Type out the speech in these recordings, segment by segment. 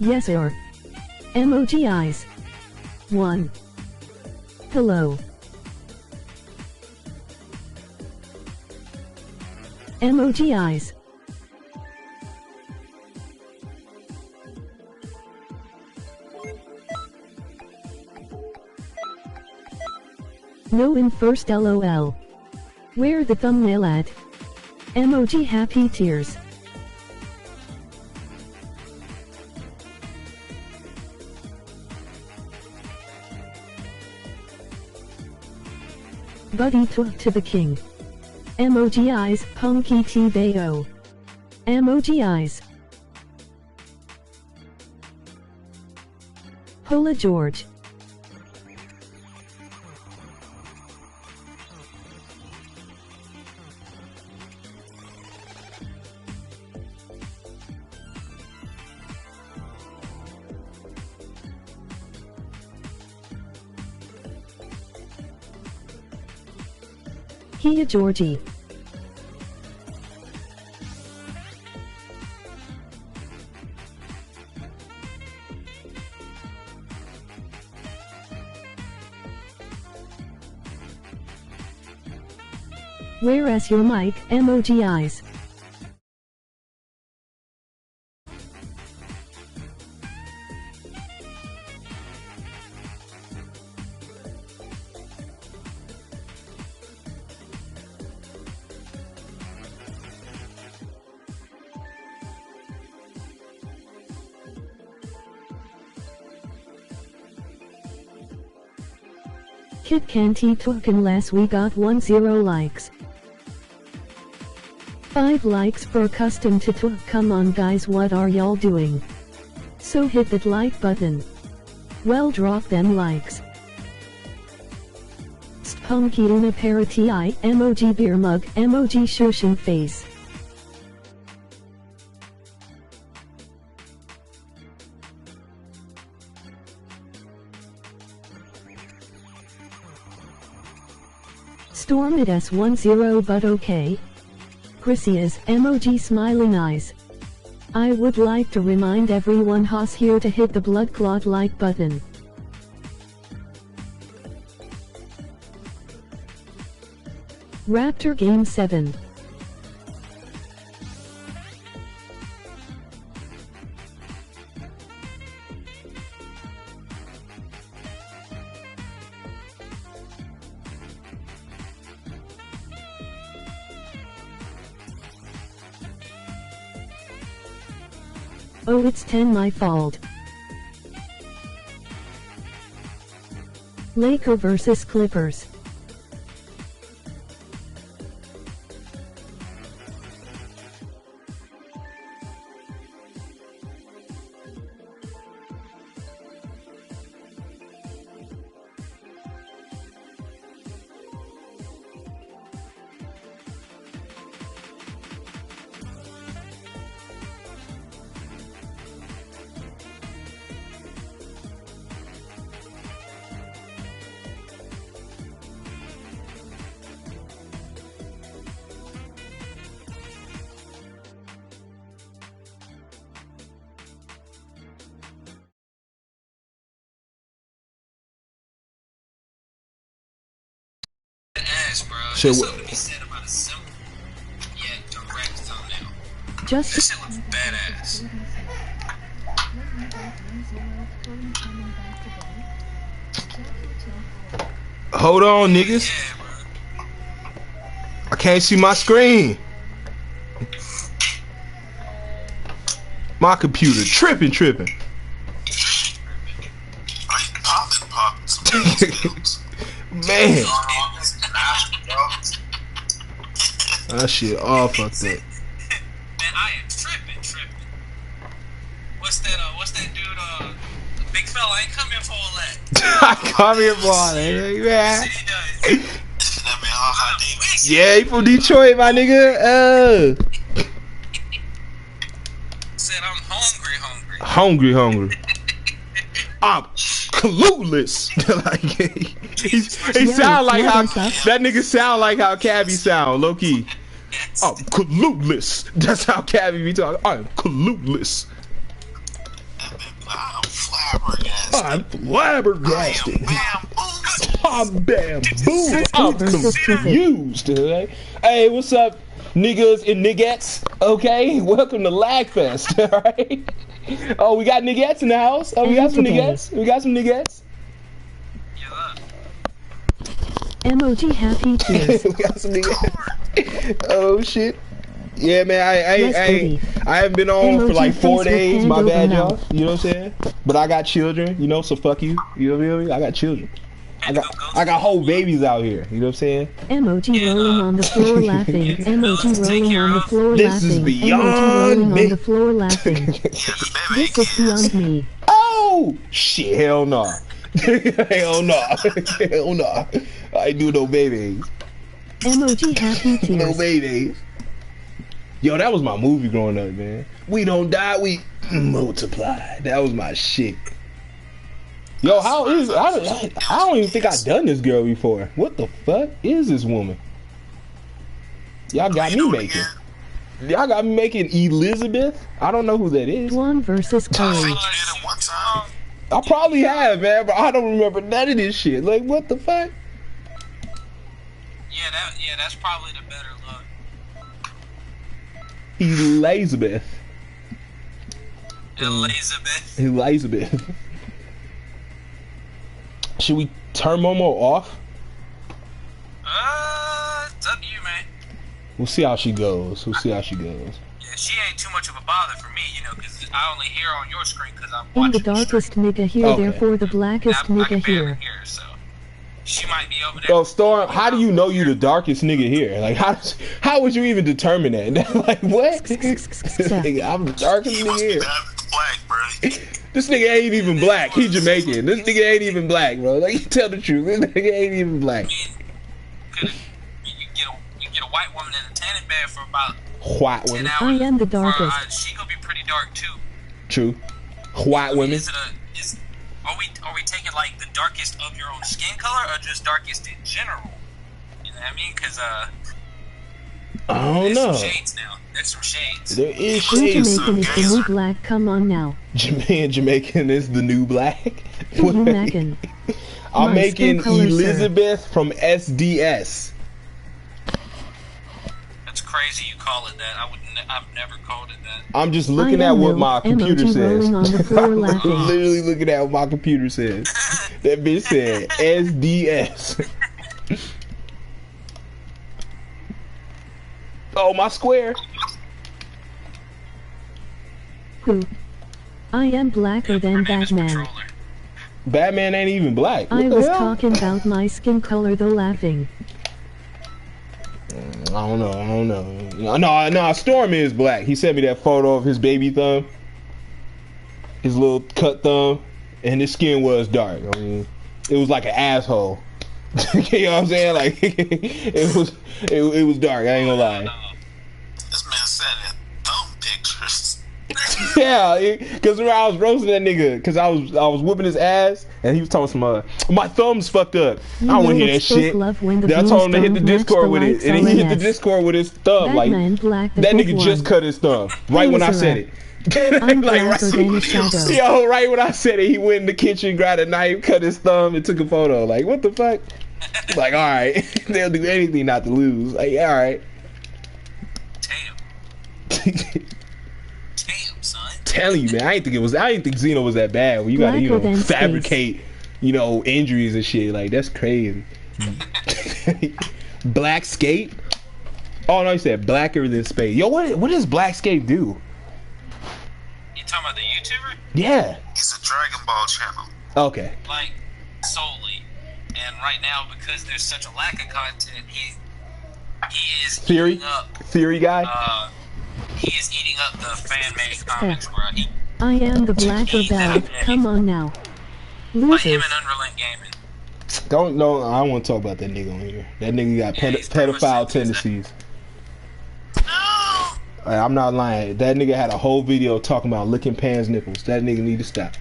Yes or. Emoji eyes. 1. Hello. Emoji eyes. No in first LOL. Where the thumbnail at? Emoji happy tears. Buddy took to the king. Emoji eyes, punky T-Bayo. Emoji eyes. Hola George. Kia Georgie. Where's your mic, emoji eyes? Kit Canty took unless we got 10 likes. 5 likes for custom to took. Come on guys, what are y'all doing? So hit that like button. Well, drop them likes. Spunky una parity eye, emoji beer mug, emoji shushing face. Storm it S10 but okay. Chrissy's emoji smiling eyes. I would like to remind everyone who's here to hit the blood clot like button. Raptor Game 7. Oh, it's 10 my fault. Laker vs Clippers. Shit, what? Just this shit looks badass. Hold on, niggas. Yeah, I can't see my screen. My computer tripping. Man. That shit all fucked up. Man, I am tripping. What's that dude, the big fella ain't coming for all that. I come here for all that, man. Yeah, he from Detroit, my nigga. Said I'm hungry. Hungry. I'm clueless. Like, he sound like how that nigga sound like how Cabby sound, low key. I'm clueless. That's how Cabby be talking. I'm clueless. I'm flabbergasted. I'm bamboozled. I'm confused. Hey, what's up, niggas and niggettes? Okay, welcome to Lagfest. All right. Oh, we got niggettes in the house. Oh, we got some niggettes. We got some niggettes. Emoji happy tears. We got some niggettes. Oh shit. Yeah, man, I haven't been on for like 4 days. My bad, y'all. You know what I'm saying? But I got children, you know, so fuck you. You know what I mean? I got children. I got whole babies out here. You know what I'm saying? Emoji rolling on the floor laughing. Emoji rolling on the floor laughing. This is beyond rolling me. on the floor laughing. This is beyond me. Oh shit! Hell no! Hell no! Hell no! I ain't do no babies. Emoji happy tears. No babies. Yo, that was my movie growing up, man. We don't die, we multiply. That was my shit. Yo, how is I don't even think I've done this girl before. What the fuck is this woman? Y'all got me making. Y'all got me making Elizabeth. I don't know who that is. One versus courage. I probably have, man, but I don't remember none of this shit. Like, what the fuck? Yeah, that's probably the better look. Elizabeth. Elizabeth. Should we turn Momo off? It's up to you, man. We'll see how she goes. Yeah, she ain't too much of a bother for me, you know, because I only hear on your screen because I'm watching. I'm the darkest nigga here, okay. Therefore the blackest nigga here. So she might be over there. Oh, Storm, how do you know you the darkest nigga here? Like, how would you even determine that? Like, what? I'm the darkest nigga here. Black, bro. This nigga ain't even black. He Jamaican. This nigga ain't even black, bro. Like, you tell the truth. This nigga ain't even black. You get a white woman in a tanning bed for about white women. 10 hours. I am the darkest. She gonna be pretty dark too. True. White women. Are we taking like the darkest of your own skin color, or just darkest in general? You know what I mean? Because I don't know. There's some shades now. There's some shades. There is shades. Jamaican is the new black. Come on now. Jamaican is the new black. Jamaican. I'm making Elizabeth from SDS. That's crazy. You call it that. I've never called it that. I'm just looking at what my computer says. I'm literally looking at what my computer says. That bitch said SDS. Oh, my square. Who? I am blacker than Batman. Batman ain't even black. What I was talking about my skin color though, laughing. I don't know. No, Storm is black. He sent me that photo of his baby thumb. His little cut thumb. And his skin was dark. I mean, it was like an asshole. You know what I'm saying? Like, it was dark. I ain't gonna lie. This man said it. Thumb pictures. Yeah, because when I was roasting that nigga, because I was whooping his ass, and he was talking some my thumb's fucked up. I don't want to hear that shit. Then I told him to hit the Discord with it, and he hit the Discord with his thumb. Like, that nigga just cut his thumb right when I said it. Right when I said it, he went in the kitchen, grabbed a knife, cut his thumb, and took a photo. Like, what the fuck? Like, all right, they'll do anything not to lose. Like, all right. Damn, son. Telling you, man, I didn't think Xeno was that bad. When you gotta, fabricate, injuries and shit. Like, that's crazy. Black Skate? Oh no, he said blacker than space. Yo, what does Black Skate do? You talking about the YouTuber? Yeah. It's a Dragon Ball channel. Okay. Like, solely. And right now, because there's such a lack of content, he is Theory guy? He is eating up the fan-made comics, bro. I am the black rebel. Come on now. Like him and Unrelenting Gaming. I don't want to talk about that nigga on here. That nigga got pedophile tendencies. No! I'm not lying. That nigga had a whole video talking about licking Pan's nipples. That nigga need to stop.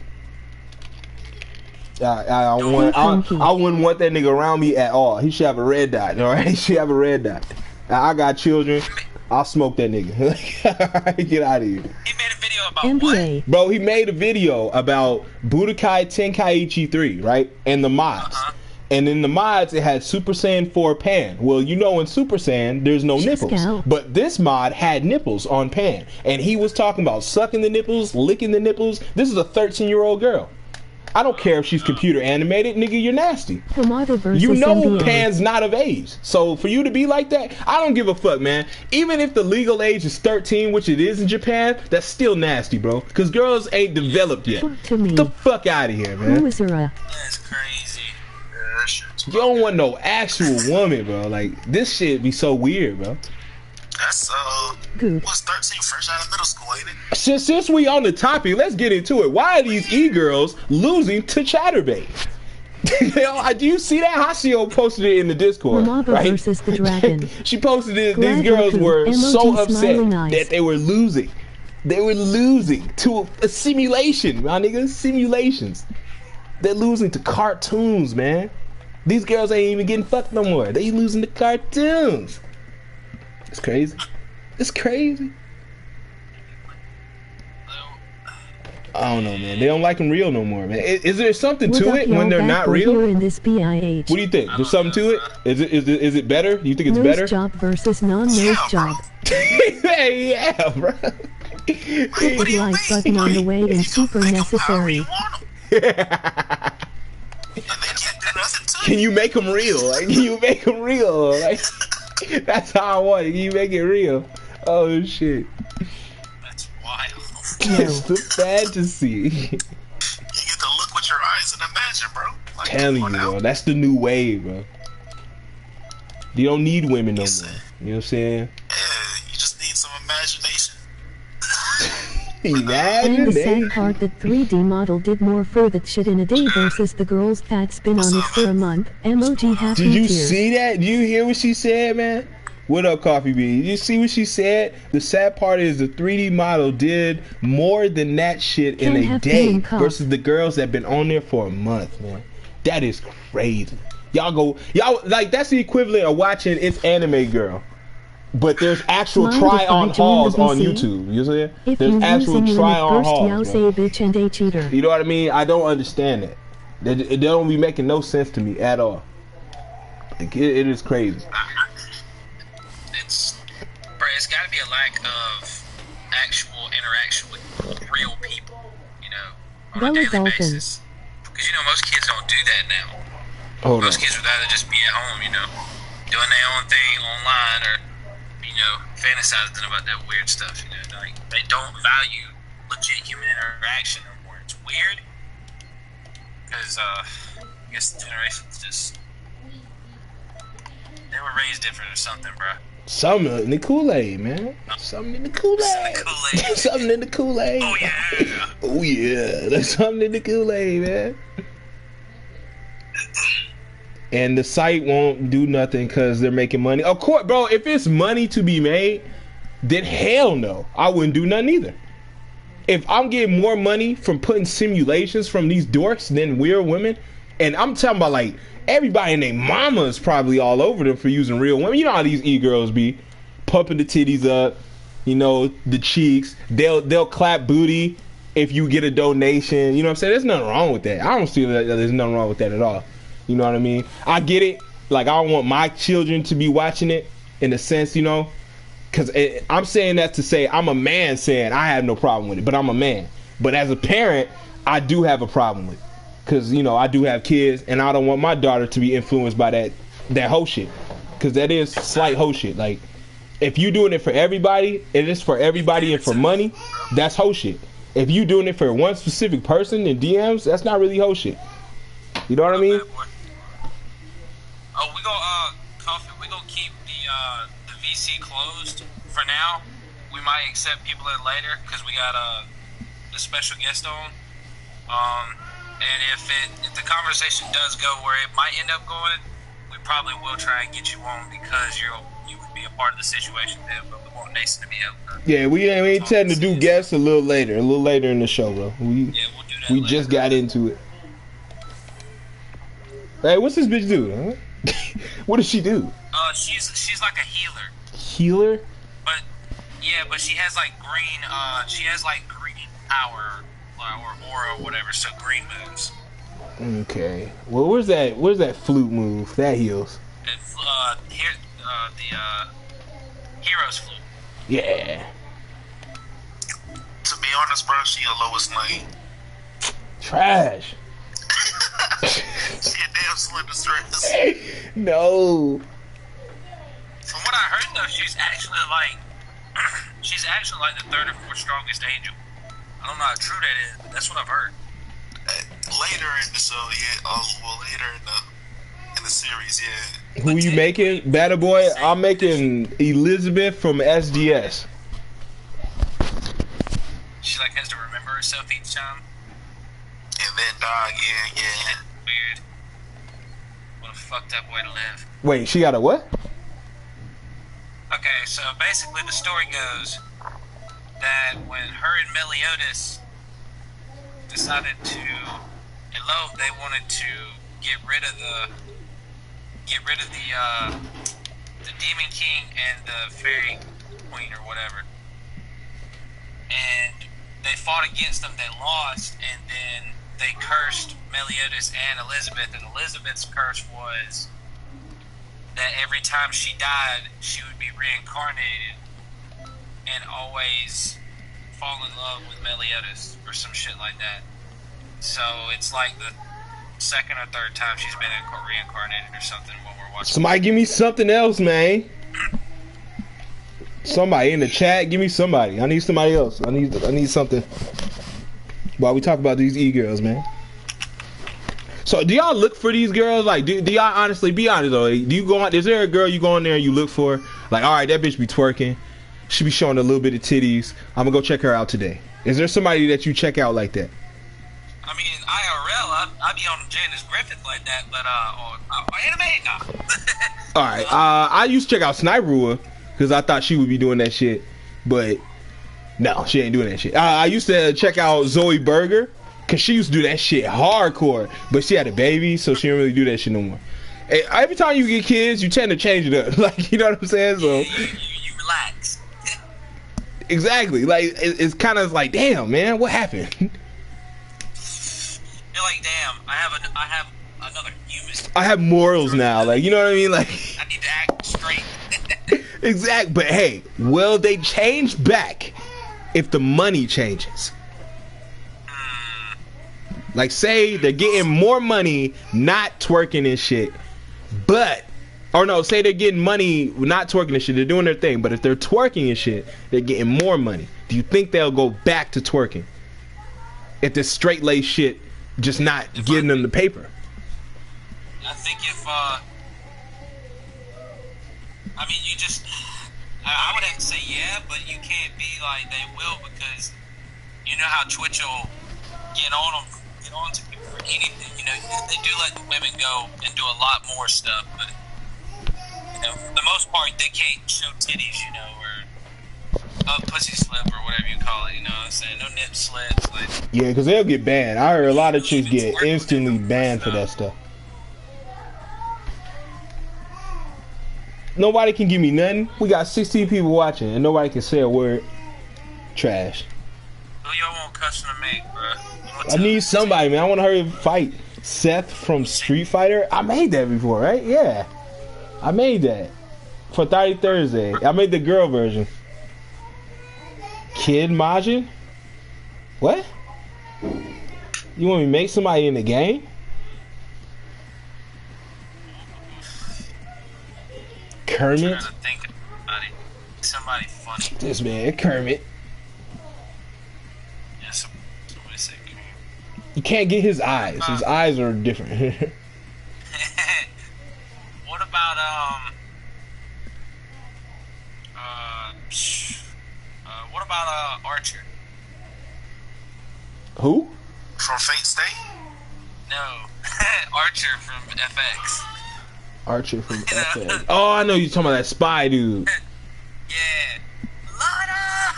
I wouldn't want that nigga around me at all. He should have a red dot, alright? He should have a red dot. I got children. I'll smoke that nigga. Get out of here. He made a video video about NBA. Bro, he made a video about Budokai Tenkaichi 3, right? And the mods. And in the mods, it had Super Saiyan 4 Pan. Well, you know in Super Saiyan, there's no nipples. Scout. But this mod had nipples on Pan. And he was talking about sucking the nipples, licking the nipples. This is a 13-year-old girl. I don't care if she's computer animated. Nigga, you're nasty. Hamada versus You know NBA. Pan's not of age. So for you to be like that, I don't give a fuck, man. Even if the legal age is 13, which it is in Japan, that's still nasty, bro. Because girls ain't developed yet. To me. Get the fuck out of here, man. Umasura. That's crazy. Yeah, that shit's You don't want no actual woman, bro. Like, this shit be so weird, bro. That's Goop. what's 13 fresh out of middle school, ain't it? Since we on the topic, let's get into it. Why are these e-girls losing to Chatterbait? Do you see that? Hasio posted it in the Discord, Hamada right? versus the Dragon. She posted it. These Glad girls Goku. were so Emoji upset smiling eyes. that they were losing. They were losing to a simulation, my nigga. Simulations. They're losing to cartoons, man. These girls ain't even getting fucked no more. They losing to cartoons. It's crazy. It's crazy. I don't know, man. They don't like them real no more, man. Is there something to it when they're not real? Here in this BIH. What do you think? There's something to it? Is it better? You think it's Nose better? job versus non-nose job. Hey, yeah, bro. Click the like button on the way and super necessary. Can you make them real? Like, can you make them real? Like, that's how I want it. Can you make it real? Oh shit. That's wild. It's the fantasy. You get to look with your eyes and imagine, bro. Like, Telling you, bro. That's the new wave, bro. You don't need women no more. You know what I'm saying? Yeah, you just need some imagination. And the sad part that 3D model did more for that shit in a day versus the girl's fat spin on it for a month. Emoji happy Did you tears. see that? Did you hear what she said, man? What up, Coffee Bean? Did you see what she said? The sad part is the 3D model did more than that shit in Can't a have day feeling cup. versus the girls that been on there for a month, man. That is crazy. Y'all like that's the equivalent of watching It's Anime Girl. But there's actual Mind try-on if I join hauls the on VC? YouTube. You see? If There's you actual using try-on limit burst, hauls. y'all bro. say bitch and a cheater. You know what I mean? I don't understand that. They don't be making no sense to me at all. Like, it is crazy. It's got to be a lack of actual interaction with real people, you know, on a daily basis. Because, you know, most kids don't do that now. Most kids would rather just be at home, you know, doing their own thing online or, you know, fantasizing about that weird stuff, you know. Like, they don't value legit human interaction anymore. It's weird. Because, I guess the generations just, they were raised different or something, bro. Something in the Kool-Aid, man. Something in the Kool-Aid. Something in the Kool-Aid. Oh, yeah. Oh, yeah. There's something in the Kool-Aid, man. And the site won't do nothing because they're making money. Of course, bro, if it's money to be made, then hell no. I wouldn't do nothing either. If I'm getting more money from putting simulations from these dorks than weird women, and I'm talking about like everybody and their mama is probably all over them for using real women. You know how these e-girls be pumping the titties up, you know, the cheeks. They'll clap booty if you get a donation. You know what I'm saying? There's nothing wrong with that. I don't see that there's nothing wrong with that at all. You know what I mean? I get it. Like, I don't want my children to be watching it in a sense, you know, because I'm saying that to say I'm a man saying I have no problem with it, but I'm a man. But as a parent, I do have a problem with it. Because, you know, I do have kids, and I don't want my daughter to be influenced by that hoe shit. Because that is slight hoe shit. Like, if you doing it for everybody, it is for everybody and for money, that's hoe shit. If you doing it for one specific person in DMs, that's not really hoe shit. You know what I mean? Oh, we go, Coffee, we gonna keep the VC closed for now. We might accept people in later, because we got the special guest on. And if the conversation does go where it might end up going, we probably will try and get you on because you would be a part of the situation then, but we want Nason to be able to. Yeah, we ain't intending to do guests a little later in the show, bro. We'll do that later. Just got into it. Hey, what's this bitch do? Huh? What does she do? She's like a healer. Healer? But yeah, but she has like green. She has like green. power or aura or whatever. So green moves. Okay. Well, where's that flute move? That heals. It's, here, the hero's flute. Yeah. To be honest, bro, she a lowest lane. Trash. She a damn slender stress. No. From what I heard, though, she's actually like the third or fourth strongest angel. I don't know how true that is, but that's what I've heard. Later in the show, yeah. Later in the series, yeah. Who you making, Battle Boy? I'm making Elizabeth from SDS. She like has to remember herself each time. And then die again, yeah. Weird. What a fucked up way to live. Wait, she got a what? Okay, so basically the story goes that when her and Meliodas decided to elope, they wanted to get rid of the Demon King and the Fairy Queen or whatever. And they fought against them, they lost, and then they cursed Meliodas and Elizabeth, and Elizabeth's curse was that every time she died, she would be reincarnated and always fall in love with Meliodas or some shit like that. So it's like the second or third time she's been reincarnated or something when we're watching. Somebody give me something else, man. Somebody in the chat, give me somebody. I need somebody else. I need something. While we talk about these e-girls, man. So do y'all look for these girls? Like, do y'all honestly, be honest though? Do you go on? Is there a girl you go in there and you look for? Like, all right, that bitch be twerking. She be showing a little bit of titties. I'm gonna go check her out today. Is there somebody that you check out like that? I mean, IRL, I be on Janice Griffith like that, but on anime, nah. All right, I used to check out Sniperua because I thought she would be doing that shit, but no, she ain't doing that shit. I used to check out Zoe Berger because she used to do that shit hardcore, but she had a baby, so she don't really do that shit no more. Hey, every time you get kids, you tend to change it up, like, you know what I'm saying? So you relax. Exactly, like it's kind of like, damn, man, what happened? You're like, damn, I have another human. I have morals now, like, you know what I mean? Like, I need to act straight. Exact, but hey, will they change back if the money changes? Like, say they're getting more money, not twerking and shit, but, or no, say they're getting money, not twerking and shit, they're doing their thing, but if they're twerking and shit, they're getting more money. Do you think they'll go back to twerking? If this straight lace shit just not getting them the paper? I think if, I mean, you just, I would have to say yeah, but you can't be like they will, because you know how Twitch will get on to people for anything. You know, they do let the women go and do a lot more stuff, but you know, for the most part, they can't show titties, you know, or pussy slip or whatever you call it. You know what I'm saying? No nip slips. Like, yeah, because they'll get banned. I heard a lot of chicks get instantly banned for that stuff. Nobody can give me nothing. We got 16 people watching, and nobody can say a word. Trash. Who y'all want custom to make, bro? I need somebody, man. I want to hurry and fight Seth from Street Fighter. I made that before, right? Yeah. I made that for 30 Thursday. I made the girl version. Kid Majin? What? You want me to make somebody in the game? Kermit? I'm trying to think of somebody funny. This man, Kermit. Yeah, somebody say Kermit. You can't get his eyes. His eyes are different. What about what about Archer? Who? From Fate Stay? No, Archer from FX. Archer from FX. Oh, I know you're talking about that spy dude. Yeah. Lana!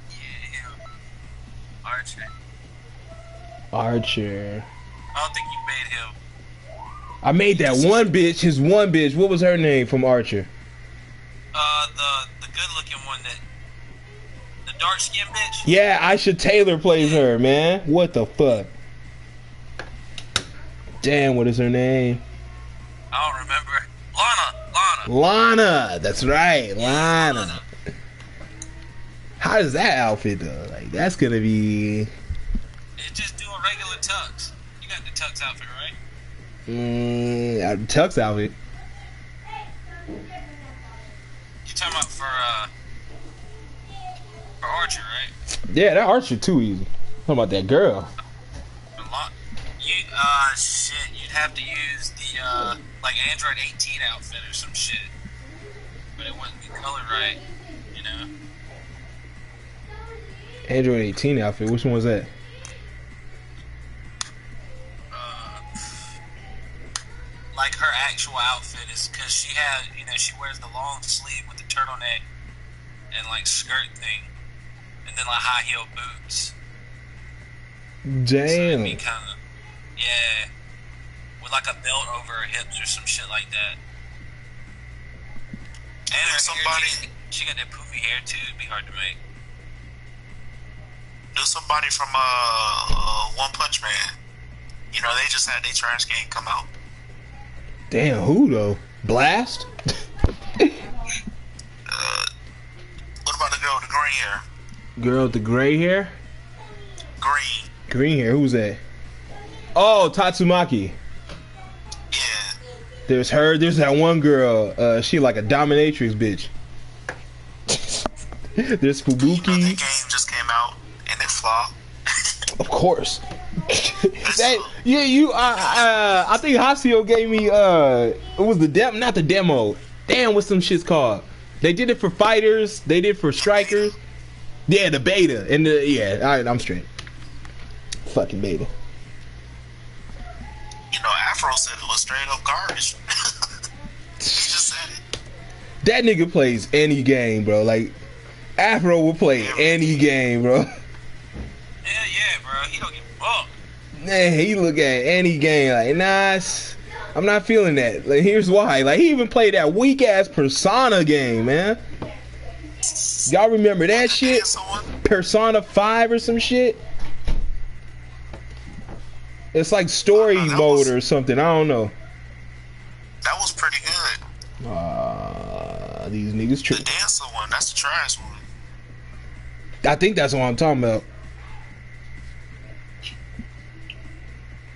Yeah, him. Archer. Archer. I don't think you made him. I made that one bitch, his one bitch. What was her name from Archer? The good looking one that the dark skin bitch. Yeah, Aisha Taylor plays her, man. What the fuck? Damn, what is her name? I don't remember. Lana. Lana. That's right, Lana. How does that outfit though? Like that's gonna be. It's just doing regular tux. You got the tux outfit, right? Tux outfit. You talking about for Archer, right? Yeah, that Archer too easy. Talking about that girl. Shit. You'd have to use the like Android 18 outfit or some shit, but it wouldn't be colored right, you know. Android 18 outfit. Which one was that? Like her actual outfit is because she has, you know, she wears the long sleeve with the turtleneck and like skirt thing, and then like high heel boots. Damn. So it'd be kind of, yeah, with like a belt over her hips or some shit like that. And her hair, she got that poofy hair too. It'd be hard to make. There's somebody from One Punch Man. You know, they just had their trash game come out. Damn, who though? Blast? What about the girl with the green hair? Girl with the gray hair? Green. Green hair, who's that? Oh, Tatsumaki. Yeah. There's her, there's that one girl, she like a dominatrix bitch. There's Fubuki. You know, that game just came out and it flopped. Of course. I think Hasio gave me it was the not the demo. Damn, what's some shit's called? They did it for fighters, they did it for strikers. Yeah, the beta. And alright, I'm straight. Fucking beta. You know, Afro said it was straight up garbage. He just said it. That nigga plays any game, bro. Like Afro will play any game, bro. Hell yeah, bro. He don't give a fuck. Man, he look at any game like, nah, I'm not feeling that. Like, here's why. Like, he even played that weak ass Persona game, man. Y'all remember that shit? Persona 5 or some shit? It's like story mode or something. I don't know. That was pretty good. These niggas trick. The dancer one, that's the trash one. I think that's what I'm talking about.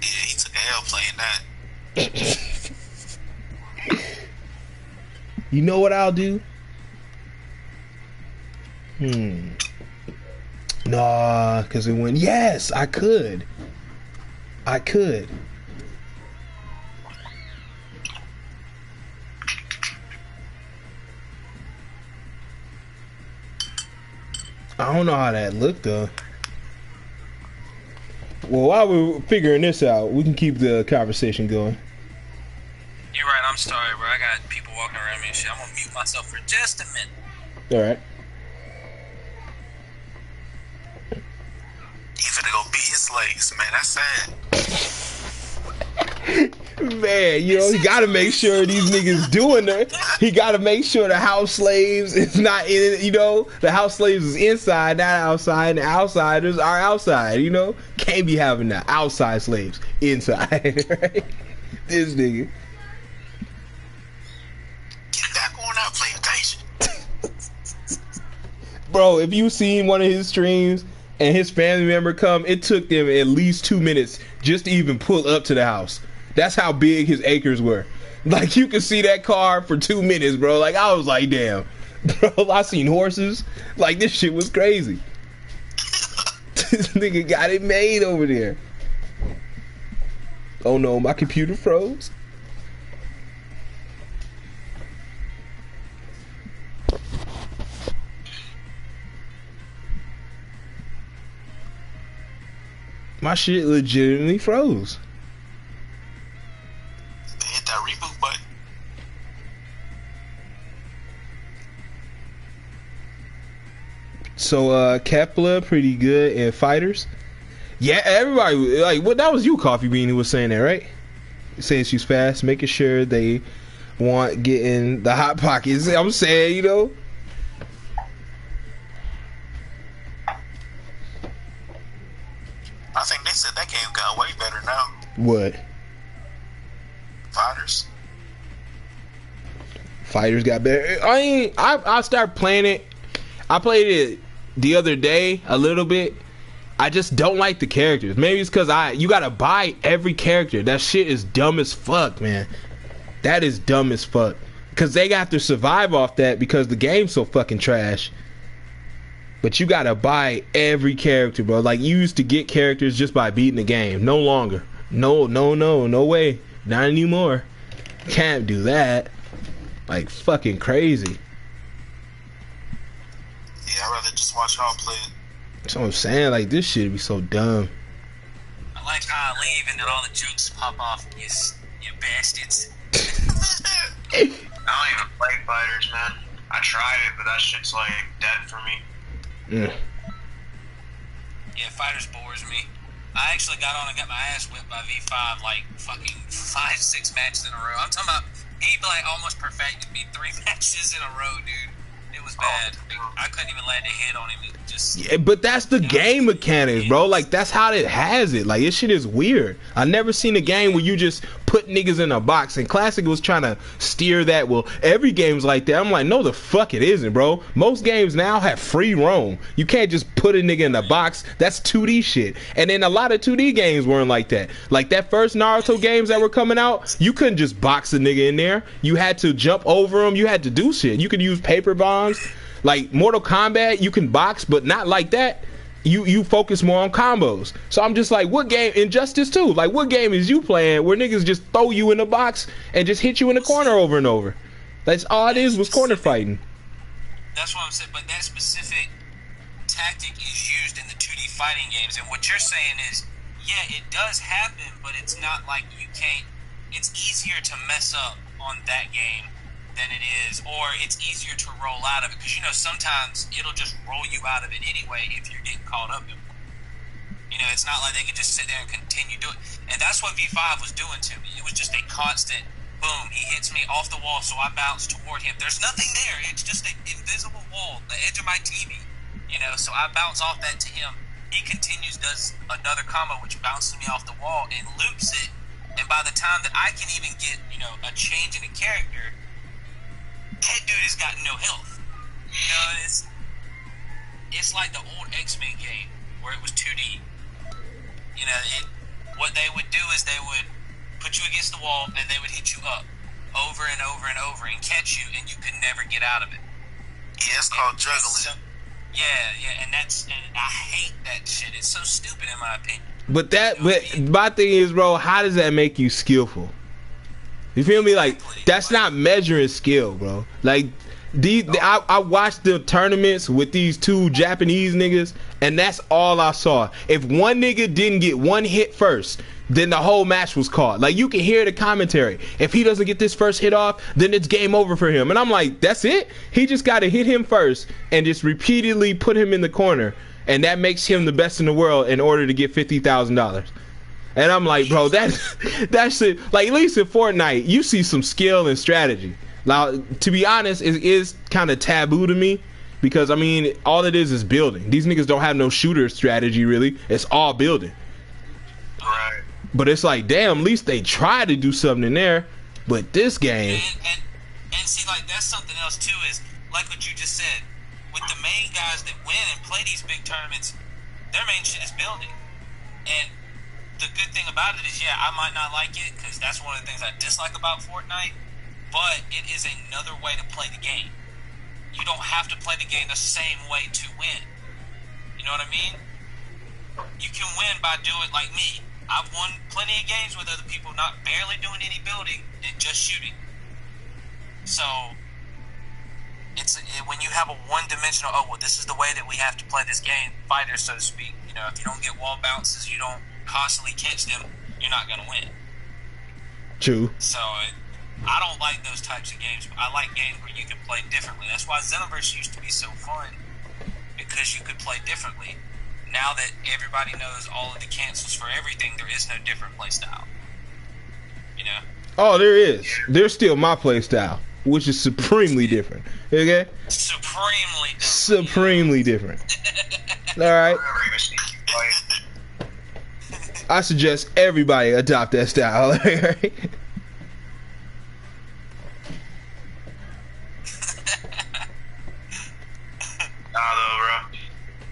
Yeah, he took a L playing that. You know what I'll do? Nah, because it went. Yes, I could. I don't know how that looked though. Well, while we're figuring this out, we can keep the conversation going. You're right, I'm sorry, bro. I got people walking around me and shit. I'm gonna mute myself for just a minute. Alright. He finna go beat his slaves, man. That's sad. Man, you know, he gotta make sure these niggas doing it. He gotta make sure the house slaves is not in it, you know. The house slaves is inside, not outside, and the outsiders are outside, you know. Can't be having the outside slaves inside, right? This nigga. Get back on that PlayStation. Bro, if you seen one of his streams and his family member come, it took them at least 2 minutes just to even pull up to the house. That's how big his acres were. Like, you could see that car for 2 minutes, bro. Like, I was like, damn. Bro, I seen horses. Like, this shit was crazy. This nigga got it made over there. Oh no, my computer froze. My shit legitimately froze. Hit that reboot button. So Kepler pretty good in fighters. Yeah, everybody like that was you, Coffee Bean, who was saying that, right? Saying she's fast, making sure they want getting the hot pockets. I'm saying, you know. said that game got way better now. What? Fighters got better. I started playing it. I played it the other day a little bit. I just don't like the characters. Maybe it's because you gotta buy every character. That shit is dumb as fuck, man. That is dumb as fuck. Because they got to survive off that because the game's so fucking trash. But you gotta buy every character, bro. Like, you used to get characters just by beating the game. No longer. No way. Not anymore. Can't do that. Like, fucking crazy. Yeah, I'd rather just watch y'all play it. That's what I'm saying. Like, this shit be so dumb. I like how I leave and then all the jokes pop off. You bastards. I don't even play fighters, man. I tried it, but that shit's like dead for me. Yeah, fighters bores me. I actually got on and got my ass whipped by V5 like fucking 5-6 matches in a row. I'm talking about he like almost perfected me 3 matches in a row, dude. It was bad. I couldn't even land a hit on him. Yeah, but that's the game mechanics, bro. Like, that's how it has it. Like, this shit is weird. I never seen a game where you just put niggas in a box. And Classic was trying to steer that. Well, every game's like that. I'm like, no, the fuck it isn't, bro. Most games now have free roam. You can't just put a nigga in a box. That's 2D shit. And then a lot of 2D games weren't like that. Like, that first Naruto games that were coming out, you couldn't just box a nigga in there. You had to jump over them. You had to do shit. You could use paper bombs. Like Mortal Kombat, you can box, but not like that. You focus more on combos. So I'm just like, what game? Injustice 2. Like, what game is you playing where niggas just throw you in the box and just hit you in the corner over and over? That's all it is, was corner fighting. That's what I'm saying. But that specific tactic is used in the 2D fighting games. And what you're saying is, yeah, it does happen, but it's not like you can't. It's easier to mess up on that game than it is, or it's easier to roll out of it, because you know sometimes it'll just roll you out of it anyway if you're getting caught up in it. You know, it's not like they can just sit there and continue doing it. And that's what V5 was doing to me. It was just a constant boom, he hits me off the wall, so I bounce toward him. There's nothing there, it's just an invisible wall, the edge of my TV, you know, so I bounce off that to him. He continues, does another combo which bounces me off the wall and loops it, and by the time that I can even get, you know, a change in a character, that dude has got no health. You know, it's like the old X-Men game where it was 2D. You know, what they would do is they would put you against the wall and they would hit you up over and over and over and catch you, and you could never get out of it. Yeah, it's called juggling. Yeah, and I hate that shit. It's so stupid in my opinion. But my thing is, bro, how does that make you skillful? You feel me? Like, that's not measuring skill, bro. Like, I watched the tournaments with these 2 Japanese niggas, and that's all I saw. If one nigga didn't get one hit first, then the whole match was caught. Like, you can hear the commentary. If he doesn't get this first hit off, then it's game over for him. And I'm like, that's it? He just got to hit him first and just repeatedly put him in the corner, and that makes him the best in the world in order to get $50,000. And I'm like, bro, that shit, like, at least in Fortnite, you see some skill and strategy. Now, to be honest, it is kind of taboo to me, because, I mean, all it is building. These niggas don't have no shooter strategy, really. It's all building. Right. But it's like, damn, at least they try to do something in there. But this game... And see, like, that's something else, too, is, like what you just said, with the main guys that win and play these big tournaments, their main shit is building. And the good thing about it is, yeah, I might not like it, because that's one of the things I dislike about Fortnite, but it is another way to play the game. You don't have to play the game the same way to win. You know what I mean? You can win by doing like me. I've won plenty of games with other people not barely doing any building and just shooting. So, when you have a one-dimensional, oh, well, this is the way that we have to play this game, fighters, so to speak. You know, if you don't get wall bounces, you don't constantly catch them, you're not going to win. True. So, I don't like those types of games. I like games where you can play differently. That's why Xenoverse used to be so fun, because you could play differently. Now that everybody knows all of the cancels for everything, there is no different play style. You know? Oh, there is. There's still my play style, which is supremely different. Okay? Supremely different. All right. I suggest everybody adopt that style. Right? Though, bro.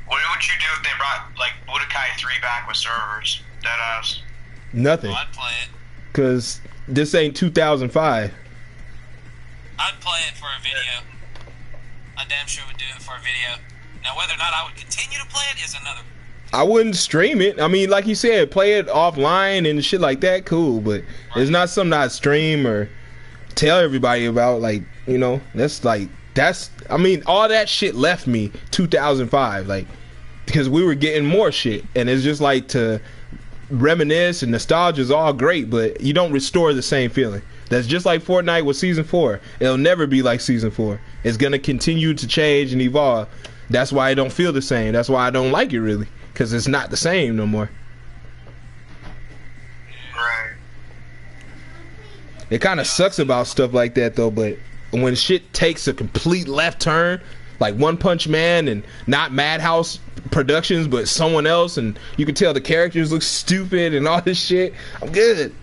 What would you do if they brought like Budokai 3 back with servers? Deadass. Nothing. Oh, I'd play it. Cause this ain't 2005. I'd play it for a video. I damn sure would do it for a video. Now, whether or not I would continue to play it is another. I wouldn't stream it. I mean, like you said, play it offline and shit like that. Cool, but it's not something I'd stream or tell everybody about. Like, you know, I mean, all that shit left me 2005. Like, because we were getting more shit, and it's just like to reminisce and nostalgia is all great, but you don't restore the same feeling. That's just like Fortnite with Season 4. It'll never be like Season 4. It's going to continue to change and evolve. That's why it don't feel the same. That's why I don't like it, really, because it's not the same no more. Right. It kind of sucks about stuff like that, though, but when shit takes a complete left turn, like One Punch Man and not Madhouse Productions, but someone else, and you can tell the characters look stupid and all this shit, I'm good.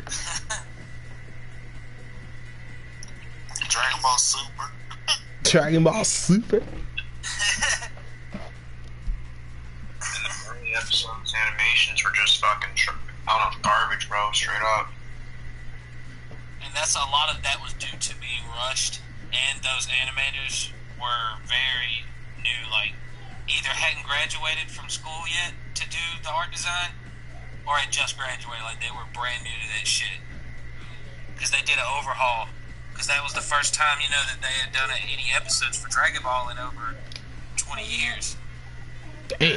Dragon Ball Super. Dragon Ball Super. And the early episodes, animations were just fucking out of garbage, bro. Straight up. And that's a lot of that was due to being rushed, and those animators were very new, like either hadn't graduated from school yet to do the art design, or had just graduated, like they were brand new to that shit. Because they did an overhaul, because that was the first time, you know, that they had done any episodes for Dragon Ball in over 20 years. Damn.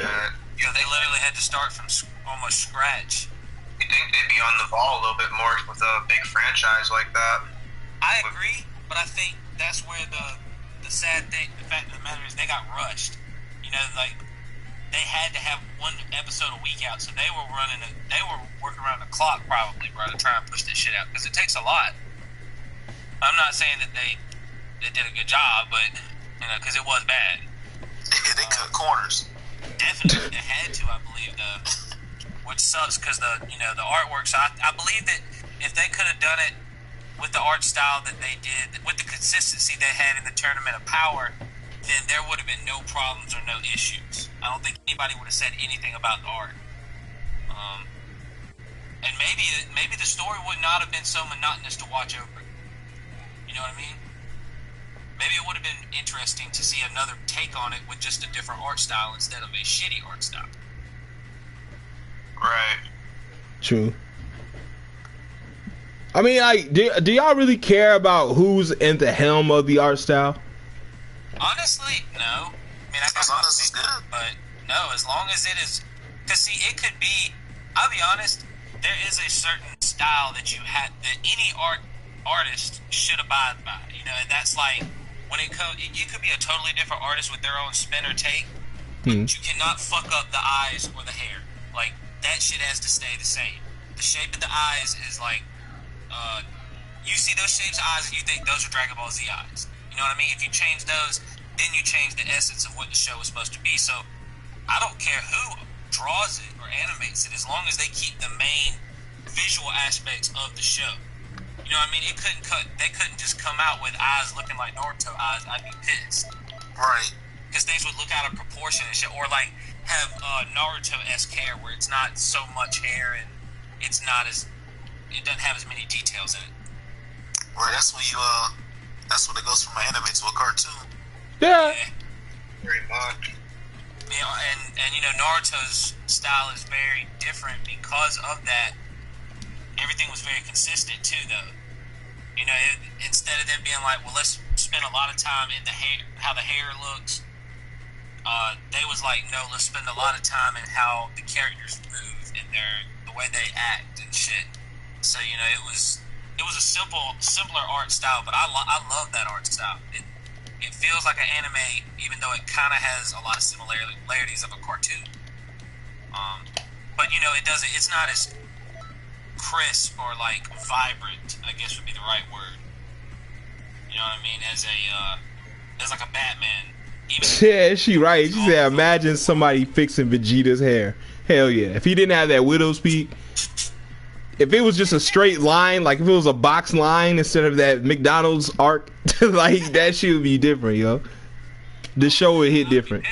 You know, they literally had to start from almost scratch. You think they'd be on the ball a little bit more with a big franchise like that? I agree, but I think that's where the sad thing, the fact of the matter is, they got rushed. You know, like they had to have one episode a week out, so they were working around the clock probably, bro, to try and push this shit out, because it takes a lot. I'm not saying that they did a good job, but you know, because it was bad. They cut corners. Definitely, they had to, I believe, which sucks because the artwork. So I believe that if they could have done it with the art style that they did, with the consistency they had in the Tournament of Power, then there would have been no problems or no issues. I don't think anybody would have said anything about the art. And maybe the story would not have been so monotonous to watch over. You know what I mean? Maybe it would have been interesting to see another take on it with just a different art style instead of a shitty art style. Right. True. I mean, like, do y'all really care about who's in the helm of the art style? Honestly, no. I mean, I As long as it's good. but no, as long as it is, because see, it could be. I'll be honest. There is a certain style that that any artist should abide by. You know, and that's like when it comes. You could be a totally different artist with their own spin or take, but you cannot fuck up the eyes or the hair. Like that shit has to stay the same. The shape of the eyes is like. You see those shapes of eyes and you think those are Dragon Ball Z eyes. You know what I mean? If you change those, then you change the essence of what the show is supposed to be. So I don't care who draws it or animates it, as long as they keep the main visual aspects of the show. You know what I mean? They couldn't just come out with eyes looking like Naruto eyes. I'd be pissed. Right. Because things would look out of proportion and shit. Or like have Naruto-esque hair where it's not so much hair and it doesn't have as many details in it. Right, that's when it goes from an anime to a cartoon. Yeah. Very much. You know, and you know, Naruto's style is very different because of that. Everything was very consistent too, though. You know, instead of them being like, well, let's spend a lot of time in the hair, how the hair looks. They was like, no, let's spend a lot of time in how the characters move and the way they act and shit. So you know, it was a simpler art style, but I love that art style. It feels like an anime, even though it kind of has a lot of similarities of a cartoon. But you know, it's not as crisp or like vibrant, I guess would be the right word. You know what I mean? As like a Batman. Yeah, she right. She said, imagine somebody fixing Vegeta's hair. Hell yeah. If he didn't have that widow's peak, If it was just a straight line, like if it was a box line instead of that McDonald's arc, like that shit would be different, yo. The show would hit different.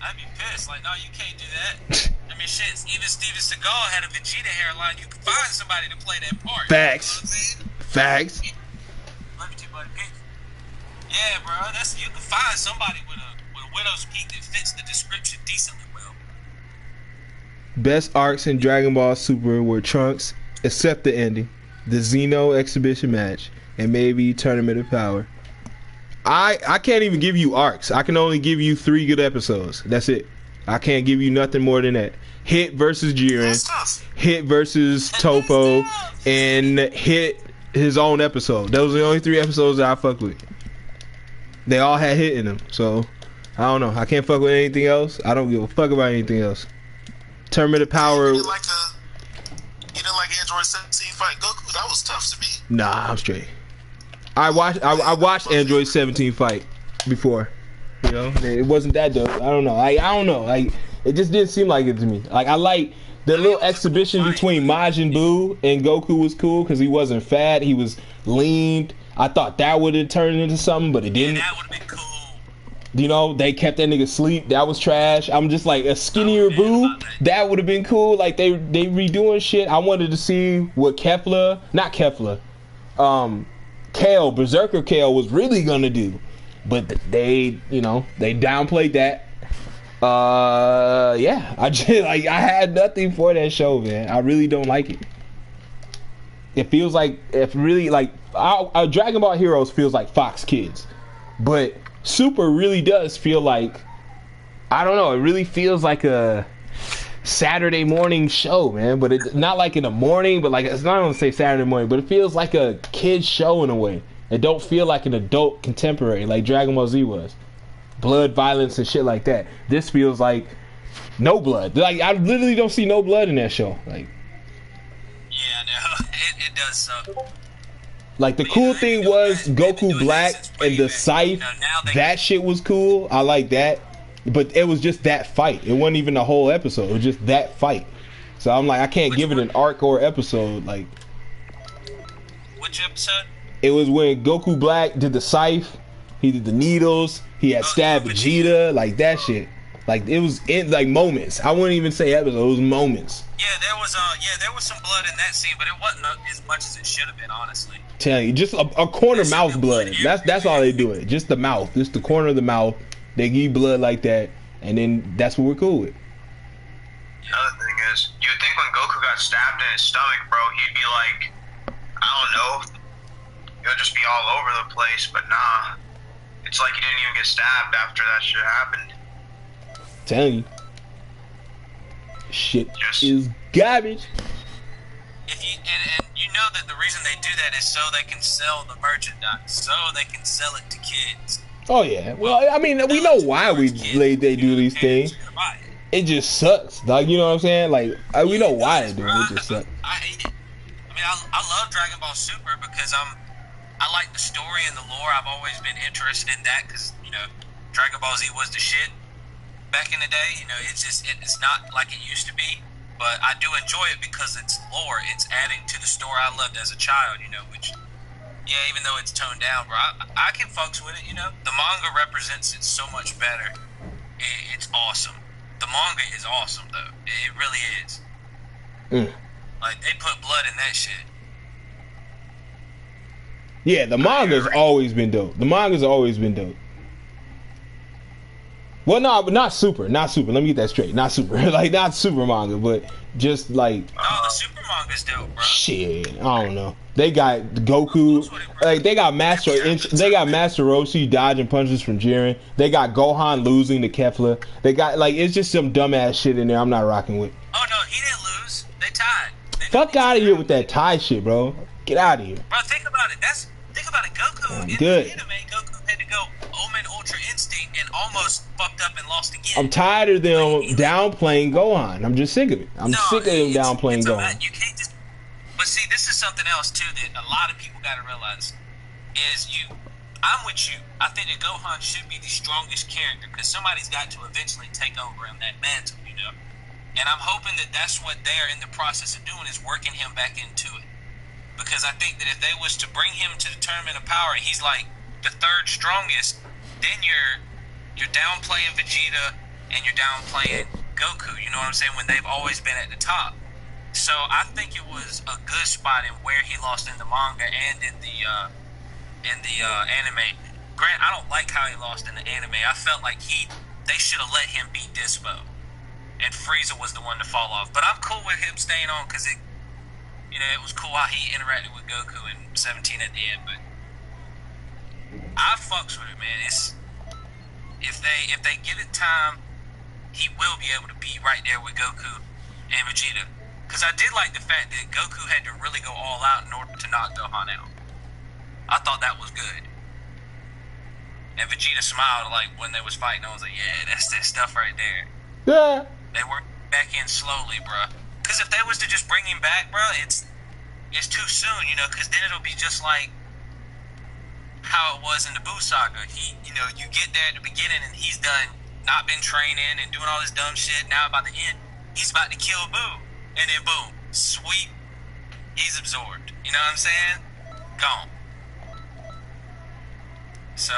I'd be pissed. Like, no, you can't do that. I mean, shit. Even Steven Seagal had a Vegeta hairline. You can find somebody to play that part. Facts. You know what Facts. Love you too, buddy. Yeah, bro. You can find somebody with a widow's peak that fits the description decently well. Best arcs in Dragon Ball Super were Trunks, except the ending, the Xeno exhibition match, and maybe Tournament of Power. I can't even give you arcs. I can only give you 3 good episodes. That's it. I can't give you nothing more than that. Hit versus Jiren, Hit versus Toppo, and Hit his own episode. Those are the only 3 episodes that I fuck with. They all had Hit in them, so I don't know. I can't fuck with anything else. I don't give a fuck about anything else. Tournament of Power. You didn't like Android 17 fight Goku? That was tough to me. Nah, I'm straight. I watched Android 17 fight before. You know, it wasn't that dope. I don't know. I don't know. Like, it just didn't seem like it to me. Like, I like the little exhibition between Majin Buu and Goku was cool because he wasn't fat. He was lean. I thought that would have turned into something, but it didn't. Yeah, that would have been cool. You know, they kept that nigga asleep. That was trash. I'm just like, a skinnier Boo, that would have been cool. Like, they redoing shit. I wanted to see what Kale, Berserker Kale was really gonna do. But they downplayed that. Yeah, I had nothing for that show, man. I really don't like it. It feels like, our Dragon Ball Heroes feels like Fox Kids, but Super really does feel like, I don't know, it really feels like a Saturday morning show, man. But it's not like in the morning, but like, it's not gonna say Saturday morning, but it feels like a kid's show in a way. It don't feel like an adult contemporary like Dragon Ball Z was. Blood, violence, and shit like that. This feels like no blood. Like, I literally don't see no blood in that show. Like, yeah, no, it does suck. Like, the cool thing was Goku Black and the Scythe. That shit was cool. I like that. But it was just that fight. It wasn't even a whole episode. It was just that fight. So I'm like, I can't give it an arc or episode. Like, which episode? It was when Goku Black did the Scythe. He did the needles. He had stabbed Vegeta. Like, that shit. Like, it was in like moments. I wouldn't even say episodes. It was moments. Yeah, there was some blood in that scene, but it wasn't as much as it should have been, honestly. Tell you, just a corner mouth blood. That's all they do it. Just the mouth. Just the corner of the mouth. They give you blood like that, and then that's what we're cool with. The other thing is, you would think when Goku got stabbed in his stomach, bro, he'd be like, I don't know, he'll just be all over the place, but nah. It's like he didn't even get stabbed after that shit happened. Telling you. Shit is garbage. And you know that the reason they do that is so they can sell the merchandise, so they can sell it to kids. Oh yeah. Well, I mean, we know why they do these things. It just sucks, dog. You know what I'm saying? Like, we know why they do it. It just sucks. I hate it. I mean, I love Dragon Ball Super because I like the story and the lore. I've always been interested in that because, you know, Dragon Ball Z was the shit back in the day. You know, it's not like it used to be, but I do enjoy it because it's lore. It's adding to the story I loved as a child, you know, which, yeah, even though it's toned down, bro, I can fucks with it, you know. The manga represents it so much better. It's awesome. The manga is awesome, though. It really is. Like, they put blood in that shit. Yeah, the manga's always been dope. Well, no, but not super. Let me get that straight. Not super. Like, not super manga, but just like. Oh, the super manga's dope, bro. Shit, I don't know. They got Goku. Like, they got Master Roshi dodging punches from Jiren. They got Gohan losing to Kefla. They got, like, it's just some dumbass shit in there I'm not rocking with. Oh no, he didn't lose. They tied. Fuck out of here with that tie shit, bro. Get out of here. Bro, think about it. Goku in good. the anime, Goku had to go Omen Ultra Instinct and almost fucked up and lost again. I'm tired of them downplaying Gohan. I'm just sick of it. I'm sick of them downplaying Gohan. You can't just. But see, this is something else too that a lot of people got to realize is I'm with you. I think that Gohan should be the strongest character because somebody's got to eventually take over him that mantle, you know. And I'm hoping that that's what they're in the process of doing, is working him back into it. Because I think that if they was to bring him to the Tournament of Power, and he's like the third strongest, then you're downplaying Vegeta and you're downplaying Goku. You know what I'm saying? When they've always been at the top. So I think it was a good spot in where he lost in the manga and in the anime. Grant, I don't like how he lost in the anime. I felt like they should have let him beat Dispo, and Frieza was the one to fall off. But I'm cool with him staying on because it was cool how he interacted with Goku in 17 at the end. But I fucks with it, man. It's if they give it time, he will be able to be right there with Goku and Vegeta. Because I did like the fact that Goku had to really go all out in order to knock Gohan out. I thought that was good. And Vegeta smiled like when they was fighting. I was like, yeah, that's that stuff right there. Yeah. They worked back in slowly, bruh. Because if they was to just bring him back, bro, it's too soon, you know, because then it'll be just like how it was in the Buu Saga. You get there at the beginning and he's not been training and doing all this dumb shit. Now by the end, he's about to kill Buu. And then boom, sweep, he's absorbed. You know what I'm saying? Gone. So,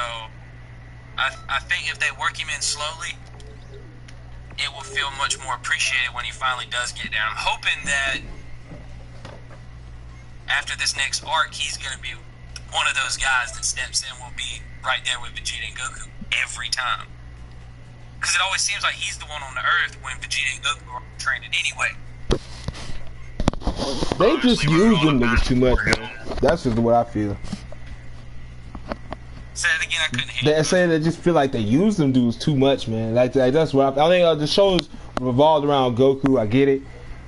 I think if they work him in slowly, it will feel much more appreciated when he finally does get there. I'm hoping that after this next arc, he's going to be one of those guys that steps in, will be right there with Vegeta and Goku every time. Because it always seems like he's the one on the Earth when Vegeta and Goku are training anyway. They just use them niggas too much, man. That's just what I feel. Say it again, I couldn't hear you. They say they just feel like they use them dudes too much, man. Like that's what I think. The show's revolved around Goku. I get it,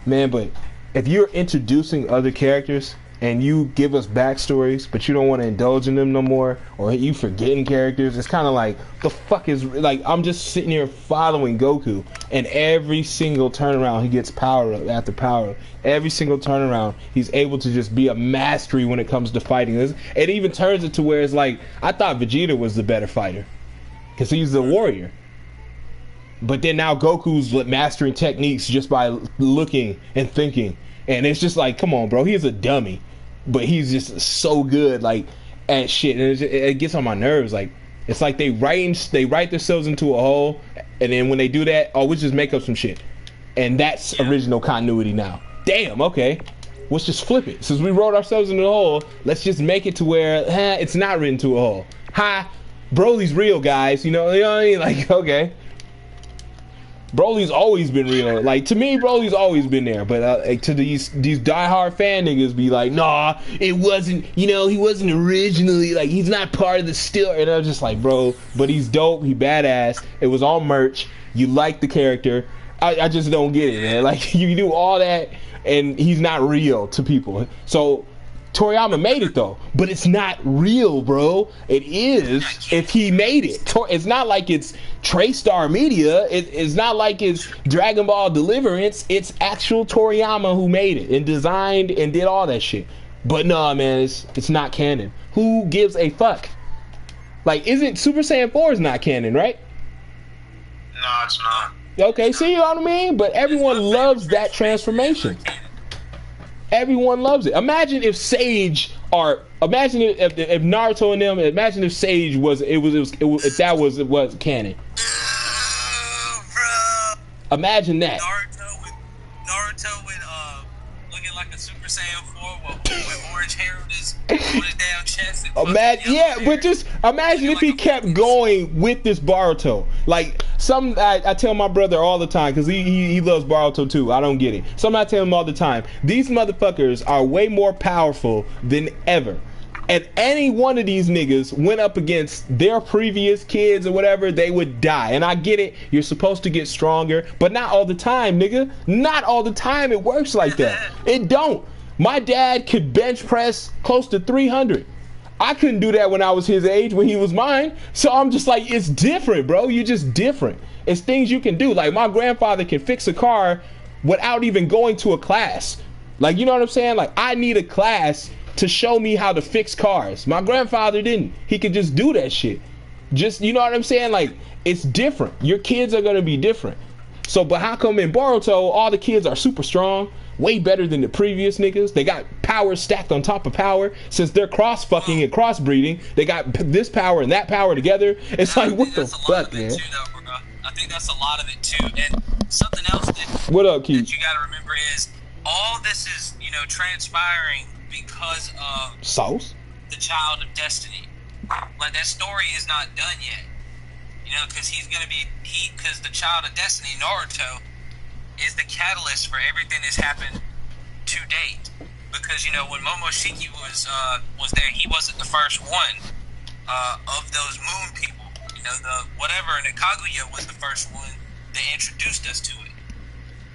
man. But if you're introducing other characters and you give us backstories, but you don't want to indulge in them no more, or you forgetting characters, it's kind of like, the fuck is, like, I'm just sitting here following Goku, and every single turnaround he gets power up after power up. Every single turnaround he's able to just be a mastery when it comes to fighting. It even turns it to where it's like, I thought Vegeta was the better fighter because he's the warrior, but then now Goku's mastering techniques just by looking and thinking, and it's just like, come on, bro, he's a dummy, but he's just so good, like, at shit, and it gets on my nerves. Like, it's like they write themselves into a hole, and then when they do that, oh, we just make up some shit, and that's original continuity now. Damn, okay, let's just flip it. Since we wrote ourselves into a hole, let's just make it to where it's not written to a hole. Broly's real, guys. You know what I mean? Like, okay, Broly's always been real. Like, to me, Broly's always been there. But like, to these diehard fan niggas be like, nah, it wasn't, he wasn't originally, like, he's not part of the still. And I'm just like, bro, but he's dope, he badass. It was all merch. You like the character. I just don't get it, man. Like, you do all that, and he's not real to people. So Toriyama made it though, but it's not real, bro. It is if he made it. It's not like it's Traystar Media. It's not like it's Dragon Ball Deliverance. It's actual Toriyama who made it and designed and did all that shit. But nah, man, it's not canon. Who gives a fuck? Like, isn't Super Saiyan 4 is not canon, right? No, it's not. Okay, see, you know what I mean? But everyone loves that transformation. Everyone loves it. Imagine if Sage imagine if Naruto and them, imagine if Sage was canon. Imagine that. Naruto with looking like a Super Saiyan 4 with orange hair on his damn chest. But just imagine if he kept going with this Boruto. Like, I tell my brother all the time, because he loves Boruto too. I don't get it. I tell him all the time, these motherfuckers are way more powerful than ever. And any one of these niggas went up against their previous kids or whatever, they would die. And I get it, you're supposed to get stronger, but not all the time, nigga. Not all the time it works like that. It don't. My dad could bench press close to 300. I couldn't do that when I was his age, when he was mine. So I'm just like, it's different, bro. You're just different. It's things you can do. Like, my grandfather can fix a car without even going to a class. Like, you know what I'm saying? Like, I need a class to show me how to fix cars. My grandfather didn't. He could just do that shit. Just, you know what I'm saying? Like, it's different. Your kids are going to be different. So, but how come in Boruto all the kids are super strong, way better than the previous niggas? They got power stacked on top of power. Since they're cross fucking and crossbreeding, they got this power and that power together. It's like, what the fuck, man? I think that's a lot of it too. And something else that what up, Keith? That you got to remember is all this is, you know, transpiring because of Sauce, the Child of Destiny. Like, that story is not done yet. You know, because because the Child of Destiny, Naruto, is the catalyst for everything that's happened to date. Because, you know, when Momoshiki was there, he wasn't the first one of those moon people. You know, the whatever, and Kaguya was the first one that introduced us to it.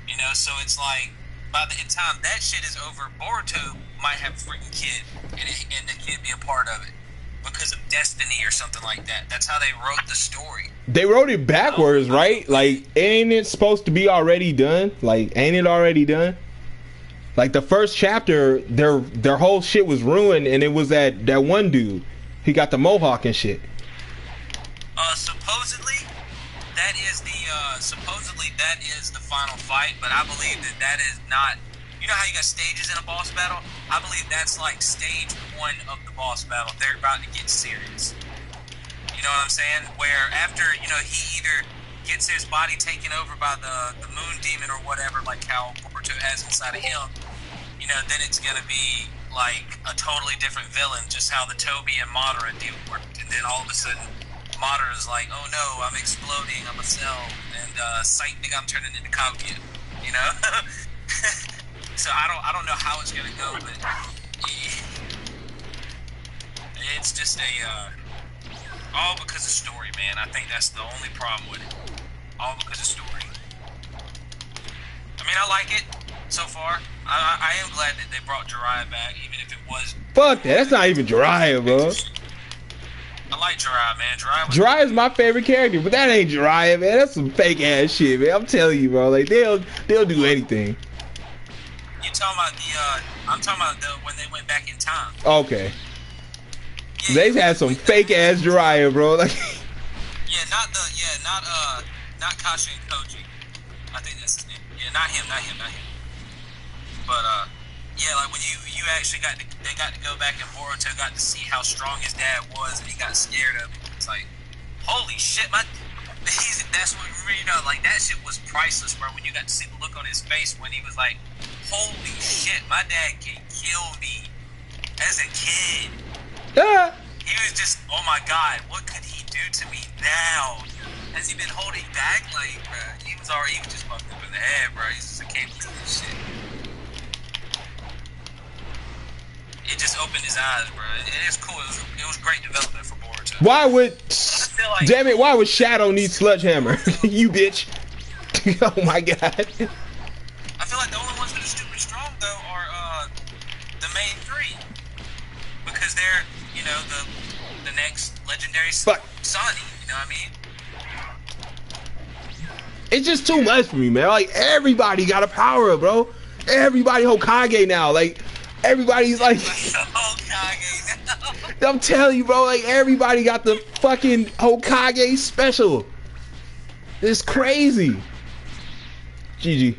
You know, so it's like, by the time that shit is over, Boruto might have a freaking kid, and the kid be a part of it. Because of destiny or something like that. That's how they wrote the story. They wrote it backwards, right? Like, ain't it supposed to be already done? Like, ain't it already done? Like, the first chapter, their whole shit was ruined, and it was that one dude. He got the mohawk and shit. Supposedly that is the final fight, but I believe that is not. You know how you got stages in a boss battle? I believe that's like stage 1 of the boss battle. They're about to get serious. You know what I'm saying? Where after, you know, he either gets his body taken over by the moon demon or whatever, like how Boruto has inside of him, you know, then it's going to be like a totally different villain, just how the Toby and Madara deal worked. And then all of a sudden, Madara's like, oh no, I'm exploding, I'm a cell. And Sight nigga, I'm turning into Kaguya. You know? So I don't know how it's gonna go, but it's just all because of story, man. I think that's the only problem with it. All because of story. I mean, I like it so far. I am glad that they brought Jiraiya back, even if it was. Fuck that. That's not even Jiraiya, bro. I like Jiraiya, man. Jiraiya's my favorite character, but that ain't Jiraiya, man. That's some fake ass shit, man. I'm telling you, bro. Like they'll do anything. You talking about I'm talking about when they went back in time. Okay. Yeah, they had some fake ass Jiraiya, bro. Like. Yeah, not Kashi and Koji. I think that's his name. Yeah, not him. But yeah, like when you actually they got to go back and Boruto got to see how strong his dad was, and he got scared of him. It's like, holy shit, that's what, you know, like that shit was priceless, bro. When you got to see the look on his face when he was like, holy shit, my dad can kill me as a kid. Yeah. He was just, oh my god, what could he do to me now? Has he been holding back? Like, bro, he was just fucked up in the head, bro. He's just, I can't believe this shit. It just opened his eyes, bro. It is cool. It was great development for Boruto. Why would Shadow need Sledgehammer? You bitch. Oh my god. I feel like the only ones that are stupid strong, though, are the main 3. Because they're, you know, the next legendary Sani, you know what I mean? It's just too much for me, man. Like, everybody got a power up, bro. Everybody Hokage now. Like, everybody's like... Hokage now. I'm telling you, bro. Like, everybody got the fucking Hokage special. It's crazy. GG.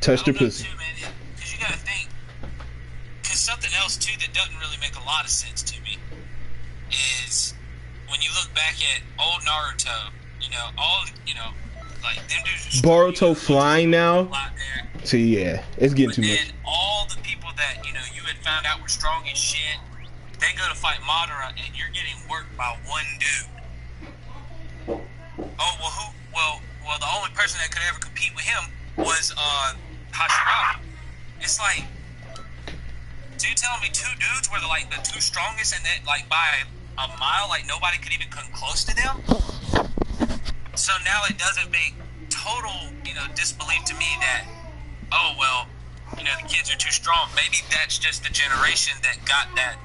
Touched her pussy. Because you gotta think... Because something else, too, that doesn't really make a lot of sense to me is... When you look back at old Naruto, like them dudes. Boruto flying now. So yeah, it's getting too much. Then all the people that you had found out were strong as shit, they go to fight Madara, and you're getting worked by one dude. Oh well, the only person that could ever compete with him was Hashirama. It's like, so you telling me 2 dudes were like the 2 strongest, and that like by a mile, like nobody could even come close to them. So now it doesn't make total, disbelief to me that, oh well, the kids are too strong. Maybe that's just the generation that got that.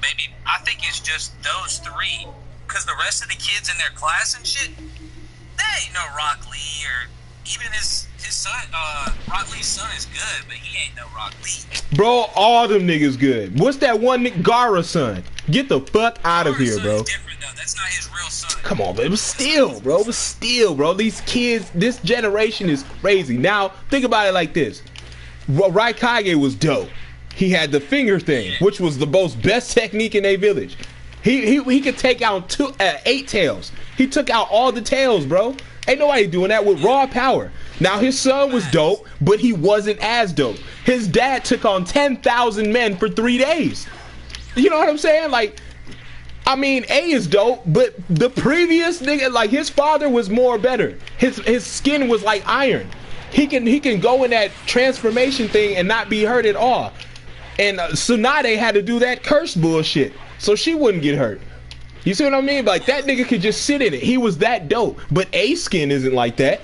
Maybe I think it's just those 3, because the rest of the kids in their class and shit, they ain't no Rock Lee, or even his son. Rock Lee's son is good, but he ain't no Rock Lee. Bro, all them niggas good. What's that one Gaara's son? Get the fuck out of here, bro. Different, though. That's not his real son. Come on, but it was still, bro. These kids, this generation is crazy. Now, think about it like this. Raikage was dope. He had the finger thing, which was the most best technique in a village. He could take out 8 tails. He took out all the tails, bro. Ain't nobody doing that with raw power. Now, his son was dope, but he wasn't as dope. His dad took on 10,000 men for 3 days. You know what I'm saying? Like, I mean, A is dope, but the previous nigga, like, his father was more better. His skin was like iron. He can go in that transformation thing and not be hurt at all. And Tsunade had to do that curse bullshit so she wouldn't get hurt. You see what I mean? Like, that nigga could just sit in it. He was that dope. But A's skin isn't like that.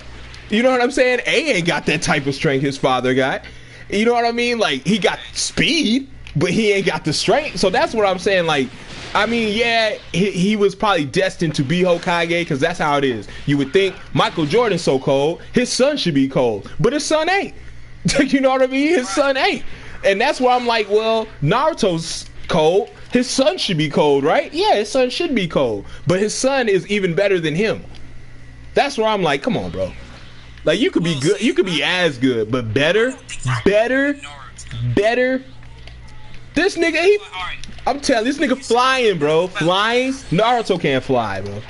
You know what I'm saying? A ain't got that type of strength his father got. You know what I mean? Like, he got speed, but he ain't got the strength. So that's what I'm saying. Like, I mean, yeah, he was probably destined to be Hokage because that's how it is. You would think Michael Jordan's so cold, his son should be cold. But his son ain't. You know what I mean? His son ain't. And that's why I'm like, well, Naruto's cold. His son should be cold, right? Yeah, his son should be cold. But his son is even better than him. That's where I'm like, come on, bro. Like, you could be good. You could be as good, but better. This nigga, I'm telling you, this nigga flying, bro. Flying. Naruto can't fly, bro.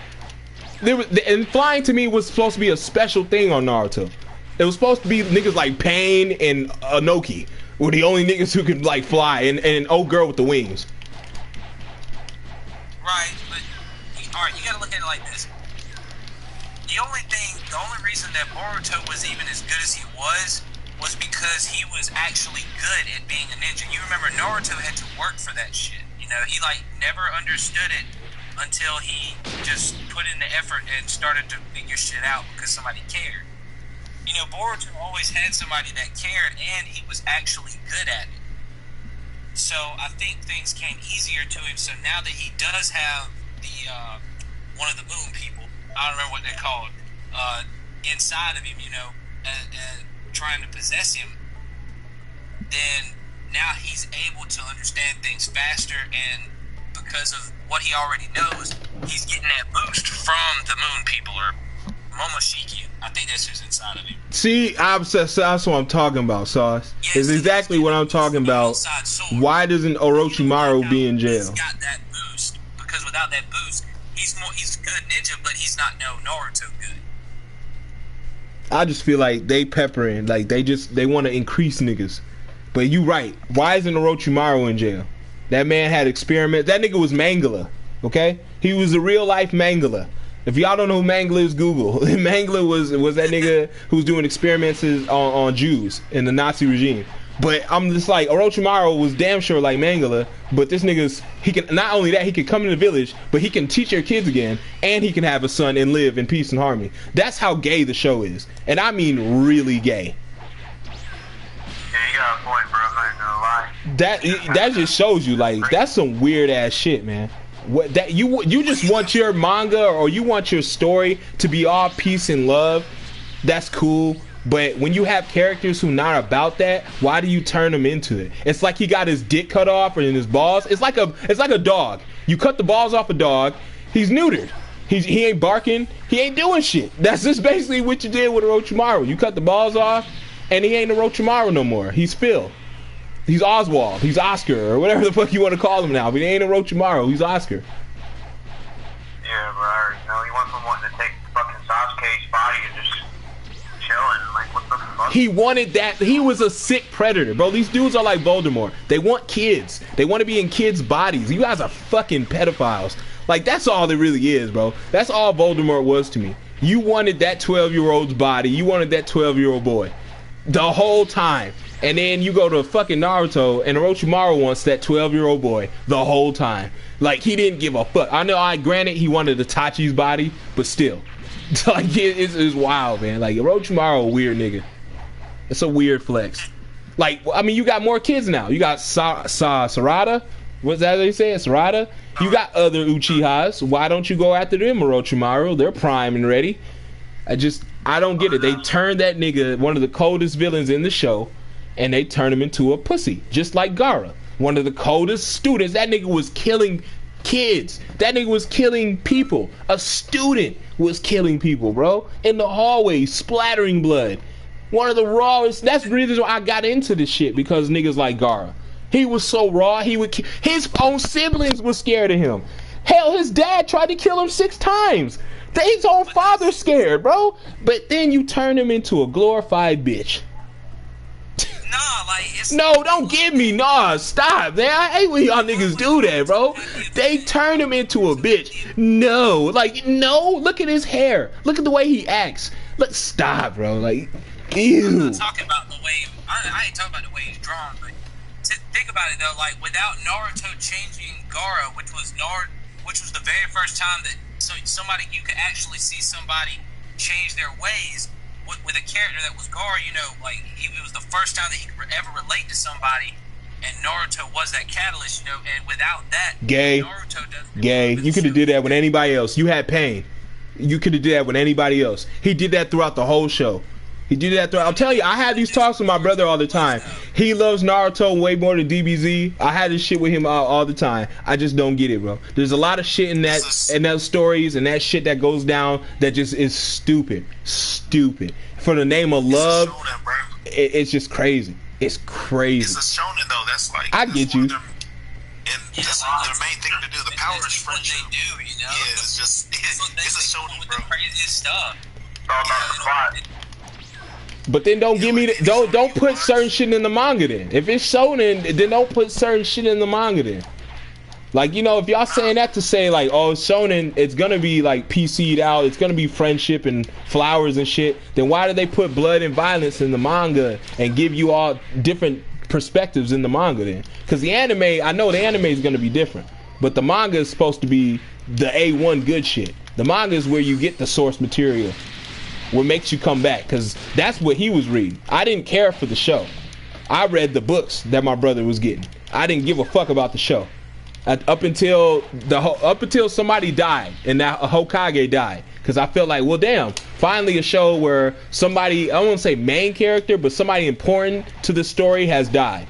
And flying to me was supposed to be a special thing on Naruto. It was supposed to be niggas like Pain and Inoki were the only niggas who could, like, fly, and old girl with the wings. Right, but alright, you gotta look at it like this. The only reason that Boruto was even as good as he was because he was actually good at being a ninja. You remember Naruto had to work for that shit. You know, he like never understood it until he just put in the effort and started to figure shit out because somebody cared. You know, Boruto always had somebody that cared and he was actually good at it. So I think things came easier to him. So now that he does have the one of the moon people, I don't remember what they're called, inside of him, you know, trying to possess him, then now he's able to understand things faster, and because of what he already knows, he's getting that boost from the moon people, or Momoshiki. I think that's who's inside of him. See, that's what I'm talking about, Sauce. Yes, it's exactly what I'm talking about. Why doesn't Orochimaru be in jail? He's got that boost, because without that boost, he's a good ninja, but he's not no Naruto good. I just feel like they peppering, like they want to increase niggas. But you right. Why isn't Orochimaru in jail? That man had experiments. That nigga was Mangala, okay? He was a real life Mangala. If y'all don't know who Mangala is, Google. Mangala was that nigga who was doing experiments on Jews in the Nazi regime. But I'm just like, Orochimaru was damn sure like Mangala, but this nigga's, he can, not only that, he can come in the village, but he can teach your kids again, and he can have a son and live in peace and harmony. That's how gay the show is. And I mean really gay. Yeah, you got a point, bro. I'm not gonna lie. That just shows you, like, that's some weird ass shit, man. What that you just want your manga or you want your story to be all peace and love. That's cool. But when you have characters who not about that, why do you turn them into it? It's like he got his dick cut off or in his balls. It's like a dog. You cut the balls off a dog, he's neutered. He ain't barking, he ain't doing shit. That's just basically what you did with Orochimaru. You cut the balls off, and he ain't Orochimaru no more. He's Phil. He's Oswald. He's Oscar, or whatever the fuck you want to call him now. But he ain't Orochimaru. He's Oscar. Yeah, but I already know. He went from wanting to take fucking Sasuke's body and just chilling. Like, what the fuck? He wanted that. He was a sick predator, bro. These dudes are like Voldemort. They want kids. They want to be in kids' bodies. You guys are fucking pedophiles. Like, that's all it really is, bro. That's all Voldemort was to me. You wanted that 12-year-old's body. You wanted that 12-year-old boy. The whole time. And then you go to fucking Naruto, and Orochimaru wants that 12-year-old boy the whole time. Like, he didn't give a fuck. I know, granted, he wanted Itachi's body, but still. Like, it's wild, man. Like, Orochimaru a weird nigga. It's a weird flex. Like, I mean, you got more kids now. You got Sarada. What's that they say? Sarada. You got other Uchihas. Why don't you go after them, Orochimaru? They're prime and ready. I don't get it. They turned that nigga, one of the coldest villains in the show, and they turned him into a pussy, just like Gaara, one of the coldest students. That nigga was killing kids. That nigga was killing people. A student was killing people, bro, in the hallway, splattering blood. One of the rawest. That's the reason why I got into this shit, because niggas like Gaara. He was so raw. He would. His own siblings were scared of him. Hell, his dad tried to kill him 6 times. His own father's scared, bro. But then you turn him into a glorified bitch. Nah, like it's no, don't give me nah. Stop, man. I hate when y'all niggas do that, bro. They turn him into a bitch. No, like no. Look at his hair. Look at the way he acts. Let's stop, bro. Like, ew. I'm not talking about the way. I ain't talking about the way he's drawn, but think about it though. Like without Naruto changing Gaara, which was the very first time that somebody you could actually see somebody change their ways. With a character that was Gaara, you know, like it was the first time that he could ever relate to somebody, and Naruto was that catalyst, you know. And without that, Naruto doesn't. Gay. You could have did that with anybody else. You had pain. You could have did that with anybody else. He did that throughout the whole show. He did that throughout. I'm telling you, I have these talks with my brother all the time. He loves Naruto way more than DBZ. I had this shit with him all the time. I just don't get it, bro. There's a lot of shit in those stories and that shit that goes down that just is stupid. Stupid. For the name of love, it's just crazy. It's crazy. It's a shonen though. That's like I get you. And that's their main thing to do. The power is friendship. What they do, you know? Yeah, it's just it's a shonen, with bro. the craziest stuff. But then don't give me don't put certain shit in the manga then. If it's shonen, then don't put certain shit in the manga then. Like, you know, if y'all saying that to say like, oh, shonen, it's gonna be like PC'd out, it's gonna be friendship and flowers and shit, then why do they put blood and violence in the manga and give you all different perspectives in the manga then? Because the anime, I know the anime is gonna be different, but the manga is supposed to be the A1 good shit. The manga is where you get the source material, what makes you come back, because that's what he was reading. I didn't care for the show. I read the books that my brother was getting. I didn't give a fuck about the show. Up until somebody died and that Hokage died, because I felt like, well, damn, finally a show where somebody, I won't say main character, but somebody important to the story has died.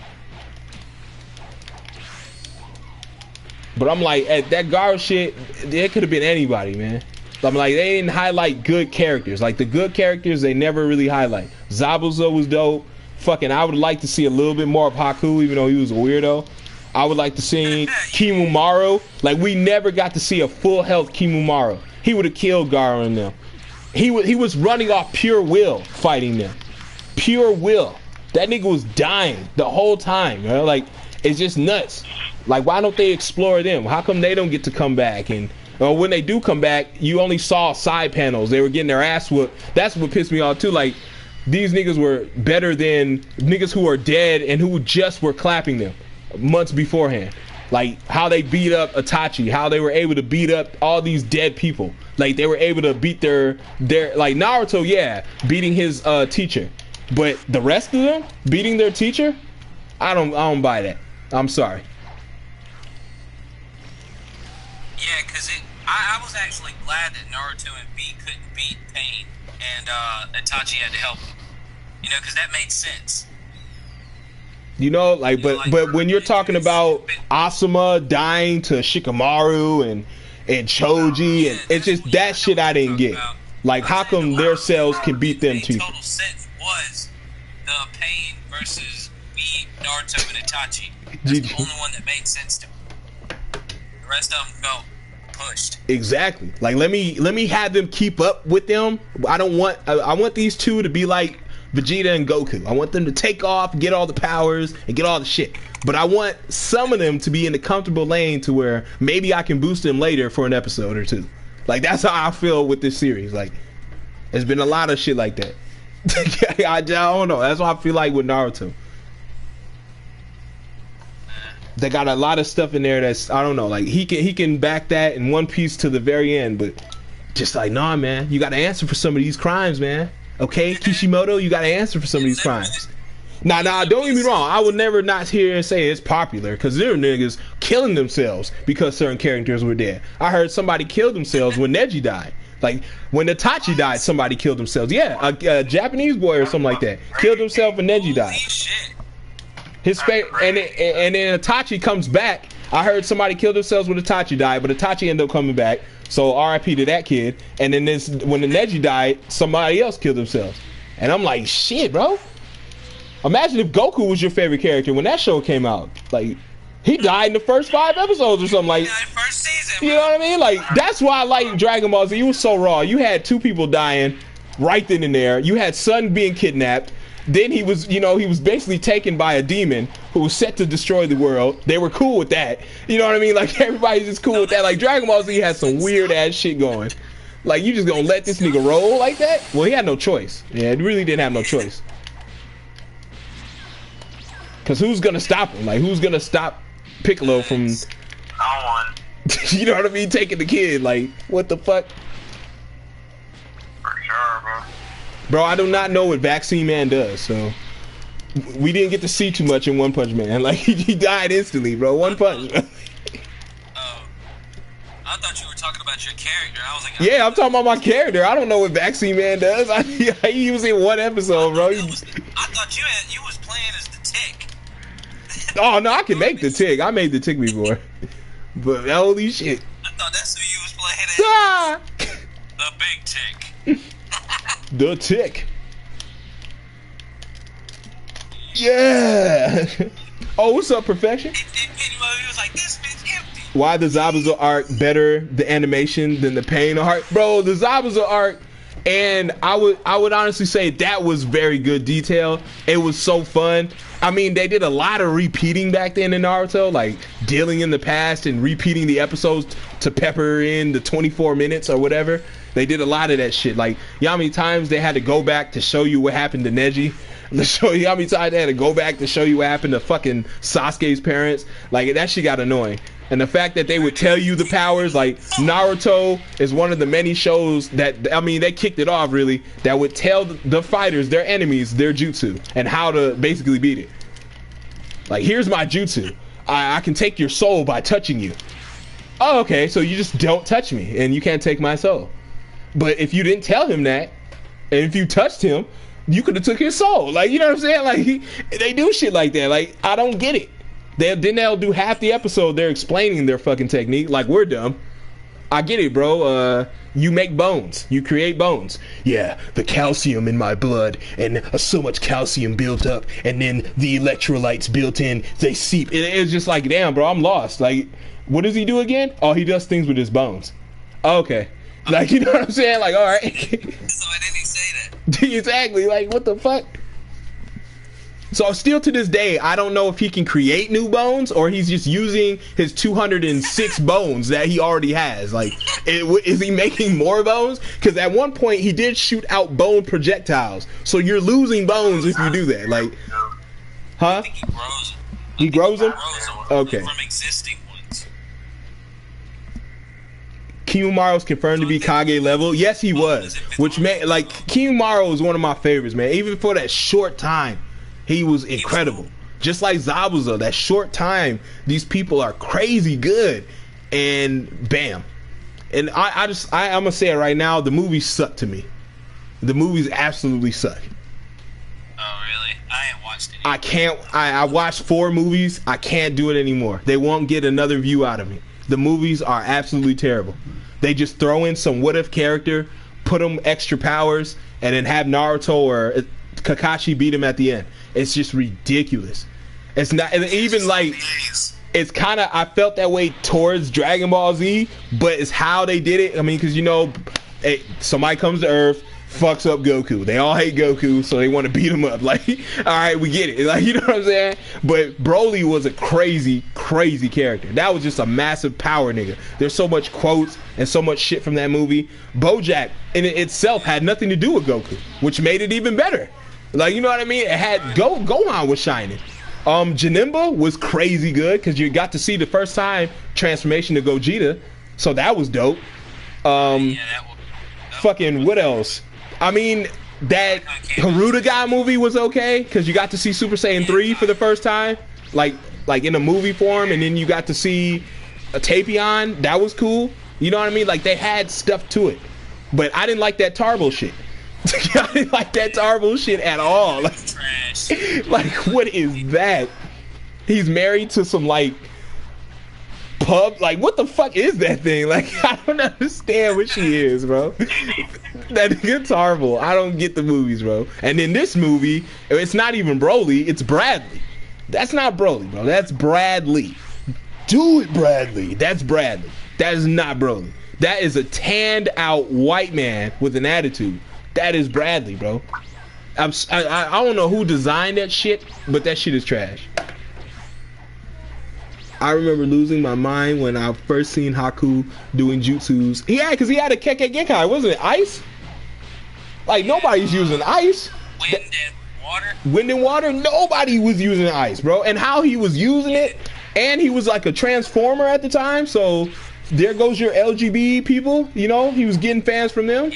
But I'm like, at that Gaara shit, it could have been anybody, man. I'm like, they didn't highlight good characters. Like the good characters, they never really highlight. Zabuza was dope. Fucking, I would like to see a little bit more of Haku, even though he was a weirdo. I would like to see Kimumaru. Like, we never got to see a full health Kimumaru. He would have killed Gaara and them. He was running off pure will fighting them. Pure will. That nigga was dying the whole time, bro. Like, it's just nuts. Like, why don't they explore them? How come they don't get to come back? And when they do come back, you only saw side panels. They were getting their ass whooped. That's what pissed me off too. Like, these niggas were better than niggas who are dead and who just were clapping them months beforehand. Like how they beat up Itachi, how they were able to beat up all these dead people. Like they were able to beat their like Naruto, yeah, beating his teacher, but the rest of them beating their teacher, I don't buy that. I'm sorry. Yeah, because I was actually glad that Naruto and B couldn't beat Pain and Itachi had to help him. You know, because that made sense. You know, like, but when you're talking about Asuma dying to Shikamaru and Choji, and it's just that shit I didn't get. Like, how come their cells can beat them too? Total sense was the Pain versus B, Naruto and Itachi. That's the only one that made sense to me. The rest of them felt pushed. Exactly. Like, let me have them keep up with them. I want these two to be like Vegeta and Goku. I want them to take off, get all the powers, and get all the shit. But I want some of them to be in the comfortable lane to where maybe I can boost them later for an episode or two. Like, that's how I feel with this series. Like, there's been a lot of shit like that. I don't know. That's what I feel like with Naruto. They got a lot of stuff in there that's, I don't know, like he can back that in One Piece to the very end, but just like, nah, man, you got to answer for some of these crimes, man. Okay, Kishimoto, you got to answer for some of these crimes. Nah, don't get me wrong. I would never not hear and say it's popular, because there are niggas killing themselves because certain characters were dead. I heard somebody kill themselves when Neji died. Like, when Itachi died, somebody killed themselves. Yeah, a Japanese boy or something like that killed himself when Neji died. His and then Itachi comes back I heard somebody killed themselves when Itachi died, but Itachi ended up coming back. So RIP to that kid. And then when the Neji died, somebody else killed themselves. And I'm like, shit, bro. Imagine if Goku was your favorite character when that show came out. Like, he died in the first 5 episodes or something. Like, first season, you know what I mean? Like, that's why I like Dragon Ball Z. It was so raw. You had 2 people dying right then and there. You had Son being kidnapped. Then he was, he was basically taken by a demon who was set to destroy the world. They were cool with that. You know what I mean? Like, everybody's just cool with that. Like, Dragon Ball Z had some weird ass shit going. Like, you just gonna let this nigga roll like that? Well, he had no choice. Yeah, he really didn't have no choice. Cause who's gonna stop him? Like, who's gonna stop Piccolo from, No one. you know what I mean, taking the kid? Like, what the fuck? For sure, bro. Bro, I do not know what Vaccine Man does, so we didn't get to see too much in One Punch Man. Like, he died instantly, bro. One punch. I thought you were talking about your character. I was like, Yeah, I'm talking about my character. I don't know what Vaccine Man does. He was in one episode, bro. I thought you was playing as the Tick. Oh no, I can make the Tick. I made the Tick before. But holy shit. I thought that's who you was playing as. Ah! The Big Tick. The Tick. Yeah. Oh, what's up, Perfection? He was like, this bitch empty. Why the Zabuza arc better the animation than the Pain arc? Bro, the Zabuza arc, and I would honestly say that was very good detail. It was so fun. I mean, they did a lot of repeating back then in Naruto, like dealing in the past and repeating the episodes to pepper in the 24 minutes or whatever. They did a lot of that shit. Like, you know how many times they had to go back to show you what happened to Neji? To show you how many times they had to go back to show you what happened to fucking Sasuke's parents? Like, that shit got annoying. And the fact that they would tell you the powers, like, Naruto is one of the many shows that, I mean, they kicked it off, really, that would tell the fighters, their enemies, their jutsu, and how to basically beat it. Like, here's my jutsu. I can take your soul by touching you. Oh, okay, so you just don't touch me, and you can't take my soul. But if you didn't tell him that, and if you touched him, you could have took his soul. Like, you know what I'm saying? Like, they do shit like that. Like, I don't get it. They'll do half the episode, they're explaining their fucking technique. Like, we're dumb. I get it, bro. You make bones. You create bones. Yeah, the calcium in my blood, and so much calcium built up, and then the electrolytes built in, they seep. It's just like, damn, bro, I'm lost. Like, what does he do again? Oh, he does things with his bones. Okay. Like, you know what I'm saying? Like, all right. So why didn't he say that? Exactly. Like, what the fuck? So still to this day, I don't know if he can create new bones or he's just using his 206 bones that he already has. Like, is he making more bones? Because at one point he did shoot out bone projectiles. So you're losing bones if you do that. Like, huh? I think he grows them. He grows them? Okay. From existing ones. Kiyomaru's confirmed to be Kage level. Yes, he was. Which made, like, Kiyomaru was one of my favorites, man. Even for that short time, he was incredible. Just like Zabuza, that short time, these people are crazy good. And bam. And I'm gonna say it right now, the movies suck to me. The movies absolutely suck. Oh, really? I ain't watched it. I watched 4 movies. I can't do it anymore. They won't get another view out of me. The movies are absolutely terrible. They just throw in some what-if character, put them extra powers, and then have Naruto or Kakashi beat him at the end. It's just ridiculous. It's not even like, it's kind of, I felt that way towards Dragon Ball Z, but it's how they did it. I mean, because, you know, somebody comes to Earth, fucks up Goku. They all hate Goku, so they want to beat him up. Like, all right, we get it. Like, you know what I'm saying? But Broly was a crazy, crazy character. That was just a massive power nigga. There's so much quotes and so much shit from that movie. BoJack in itself had nothing to do with Goku, which made it even better. Like, you know what I mean? It had Gohan was shining. Janemba was crazy good because you got to see the first time transformation to Gogeta, so that was dope. Fucking what else? I mean, that Haruta guy movie was okay because you got to see Super Saiyan 3 for the first time, like in a movie form, and then you got to see a Tapion. That was cool. You know what I mean? Like, they had stuff to it, but I didn't like that Tarbo shit. I didn't like that Tarbo shit at all. Like, what is that? He's married to some, like, pub. Like, what the fuck is that thing? Like, I don't understand what she is, bro. That nigga's horrible. I don't get the movies, bro. And in this movie, it's not even Broly, it's Bradley. That's not Broly, bro. That's Bradley. Do it, Bradley. That's Bradley. That is not Broly. That is a tanned out white man with an attitude. That is Bradley, bro. I don't know who designed that shit, but that shit is trash. I remember losing my mind when I first seen Haku doing jutsus. Yeah, because he had a Kekkei Genkai, wasn't it? Ice? Like, nobody's using ice. Wind and water? Wind and water? Nobody was using ice, bro. And how he was using it, and he was like a transformer at the time, so there goes your LGB people, you know? He was getting fans from them.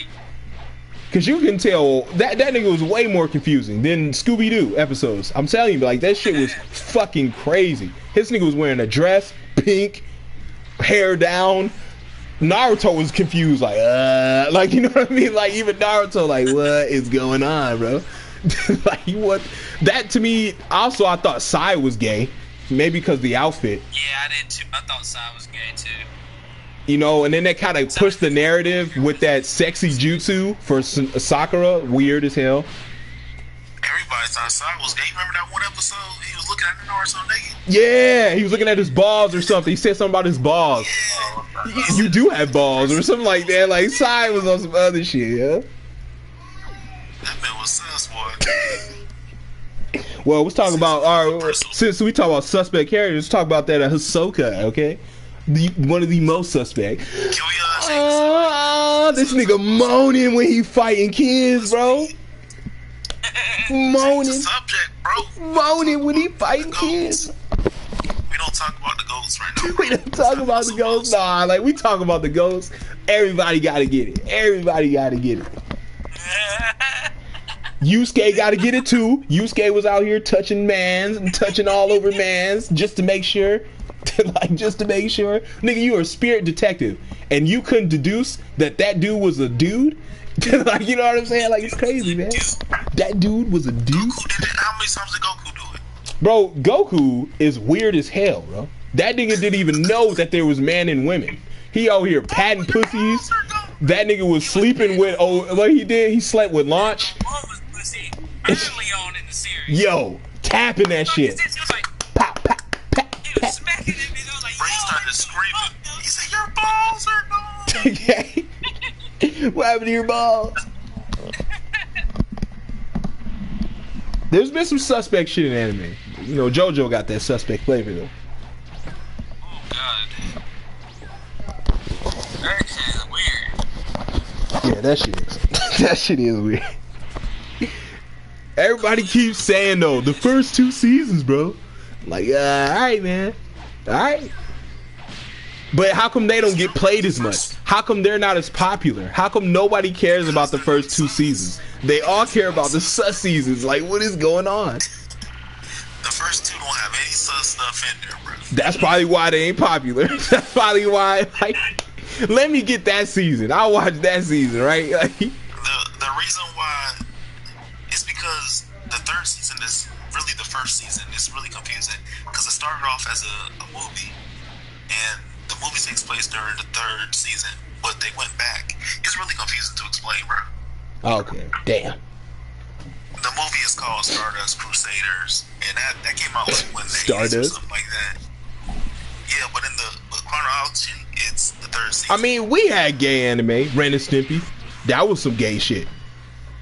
Because you can tell that nigga was way more confusing than Scooby-Doo episodes. I'm telling you, like, that shit was fucking crazy. His nigga was wearing a dress, pink, hair down. Naruto was confused, like, you know what I mean? Like, even Naruto, like, what is going on, bro? Like, what? That, to me, also, I thought Sai was gay. Maybe because the outfit. Yeah, I did too. I thought Sai was gay, too. You know, and then they kind of pushed the narrative with that sexy jutsu for Sakura. Weird as hell. Everybody thought Sai was gay. Remember that one episode? He was looking at the Naruto naked? Yeah, he was looking at his balls or something. He said something about his balls. Yeah. You do have balls or something like that. Like, Sai was on some other shit, yeah? That man was sus, boy. Well, let's talk about since we talk about suspect characters, let's talk about that Hisoka, okay? One of the most suspect. This nigga moaning when he fighting kids, bro. Moaning. Subject, bro. Moaning when he fighting kids. We don't talk about the ghosts right now. We don't talk about the ghosts. Nah, like, we talk about the ghosts. Everybody gotta get it. Everybody gotta get it. Yusuke gotta get it too. Yusuke was out here touching mans and touching all over mans just to make sure. Like, just to make sure. Nigga, you are a spirit detective and you couldn't deduce that dude was a dude? Like, you know what I'm saying? Like, it's crazy, man. That dude was a dude? Goku did it. How many times did Goku do it? Bro, Goku is weird as hell, bro. That nigga didn't even know that there was men and women. He out here patting pussies. That nigga was sleeping with, what he did? He slept with Launch. Early on in the series. Yo, tapping that shit. Pop, pop. He was smacking it, and I was like, Ray started screaming. He said, "Your balls are gone." Okay. What happened to your balls? There's been some suspect shit in anime. You know, JoJo got that suspect flavor though. Oh god. That shit is weird. Yeah, that shit is. That shit is weird. Everybody keeps saying though, the first 2 seasons, bro. Like, alright, man. Alright. But how come they don't get played as much? How come they're not as popular? How come nobody cares about the first 2 seasons? They all care about the sus seasons. Like, what is going on? The first 2 don't have any sus stuff in there, bro. That's probably why they ain't popular. That's probably why, like, let me get that season. I'll watch that season, right? Like, the reason why is because the 3rd season is really the 1st season. It's really confusing because it started off as a movie, and the movie takes place during the 3rd season, but they went back. It's really confusing to explain, bro. okay, damn. The movie is called Stardust Crusaders, and that came out like when Stardust? or something like that. Yeah, but in the chronology, it's the 3rd season. I mean, we had gay anime, Ren and Stimpy. That was some gay shit.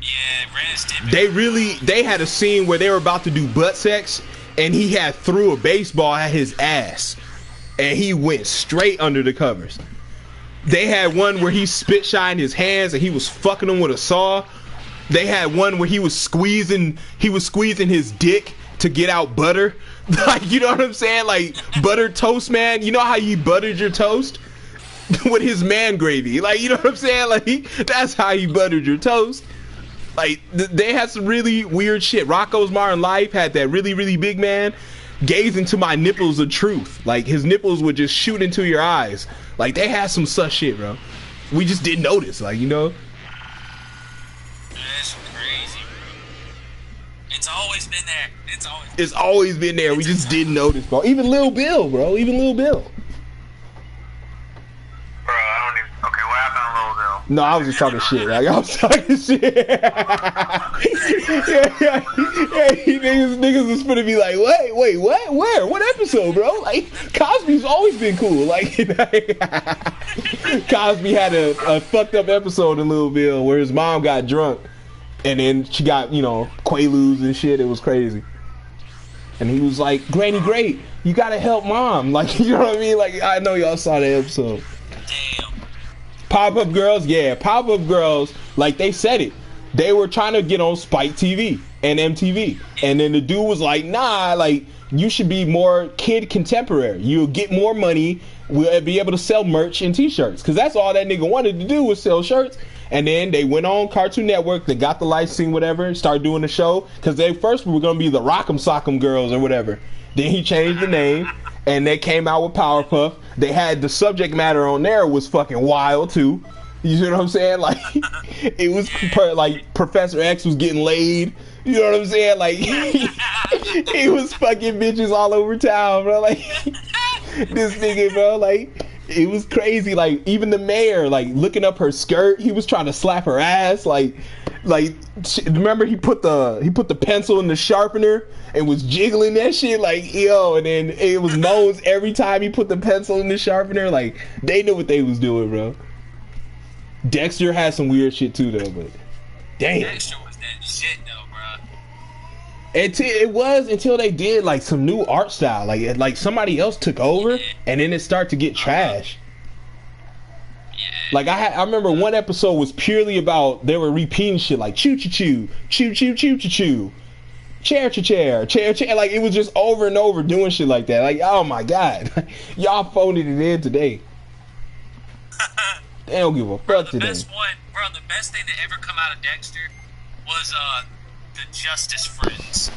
Yeah, Ren and Stimpy. They had a scene where they were about to do butt sex, and he had threw a baseball at his ass, and he went straight under the covers. They had one where he spit shined his hands, and he was fucking them with a saw. They had one where he was squeezing his dick to get out butter. Like, you know what I'm saying? Like, buttered toast, man. You know how you buttered your toast? With his man gravy. Like, you know what I'm saying? Like, that's how he buttered your toast. Like, they had some really weird shit. Rocco's Modern Life had that really, really big man gaze into my nipples of truth. Like, his nipples would just shoot into your eyes. Like, they had some such shit, bro. We just didn't notice, like, you know? That's crazy, bro. It's always been there. It's always been there. We just didn't notice, bro. Even Lil Bill, bro. Even Lil Bill. No, I was just talking shit. Like, I was talking shit. Niggas was gonna be like, wait, what? Where? What episode, bro? Like, Cosby's always been cool. Like, Cosby had a fucked up episode in Louisville where his mom got drunk, and then she got, Quaaludes and shit. It was crazy. And he was like, Granny, great, you gotta help mom. Like, you know what I mean? Like, I know y'all saw that episode. Damn. Pop-Up Girls, yeah. Pop-Up Girls, like, they said it. They were trying to get on Spike TV and MTV. And then the dude was like, nah, like, you should be more kid contemporary. You'll get more money. We'll be able to sell merch and t-shirts. Because that's all that nigga wanted to do was sell shirts. And then they went on Cartoon Network. They got the licensing, whatever, started doing the show. Because they first were going to be the Rock'em Sock'em Girls or whatever. Then he changed the name. And they came out with Powerpuff. They had the subject matter on there was fucking wild, too. You know what I'm saying? Like, it was like Professor X was getting laid. You know what I'm saying? Like, he was fucking bitches all over town, bro. Like, this nigga, bro, like, it was crazy. Like, even the mayor, like, looking up her skirt, he was trying to slap her ass. Like, remember he put the pencil in the sharpener and was jiggling that shit, like, yo, and then it was moans every time he put the pencil in the sharpener. Like, they knew what they was doing, bro. Dexter had some weird shit too, though, but damn. Dexter was that shit, though, bro. It was until they did like some new art style, like somebody else took over, and then it started to get trash. Yeah. Like I remember one episode was purely about they were repeating shit like choo choo choo, choo choo choo choo choo, chair chair chair chair. Like, it was just over and over doing shit like that. Like, oh my god, y'all phoned it in today. They don't give a fuck today. The best thing that ever come out of Dexter was the Justice Friends.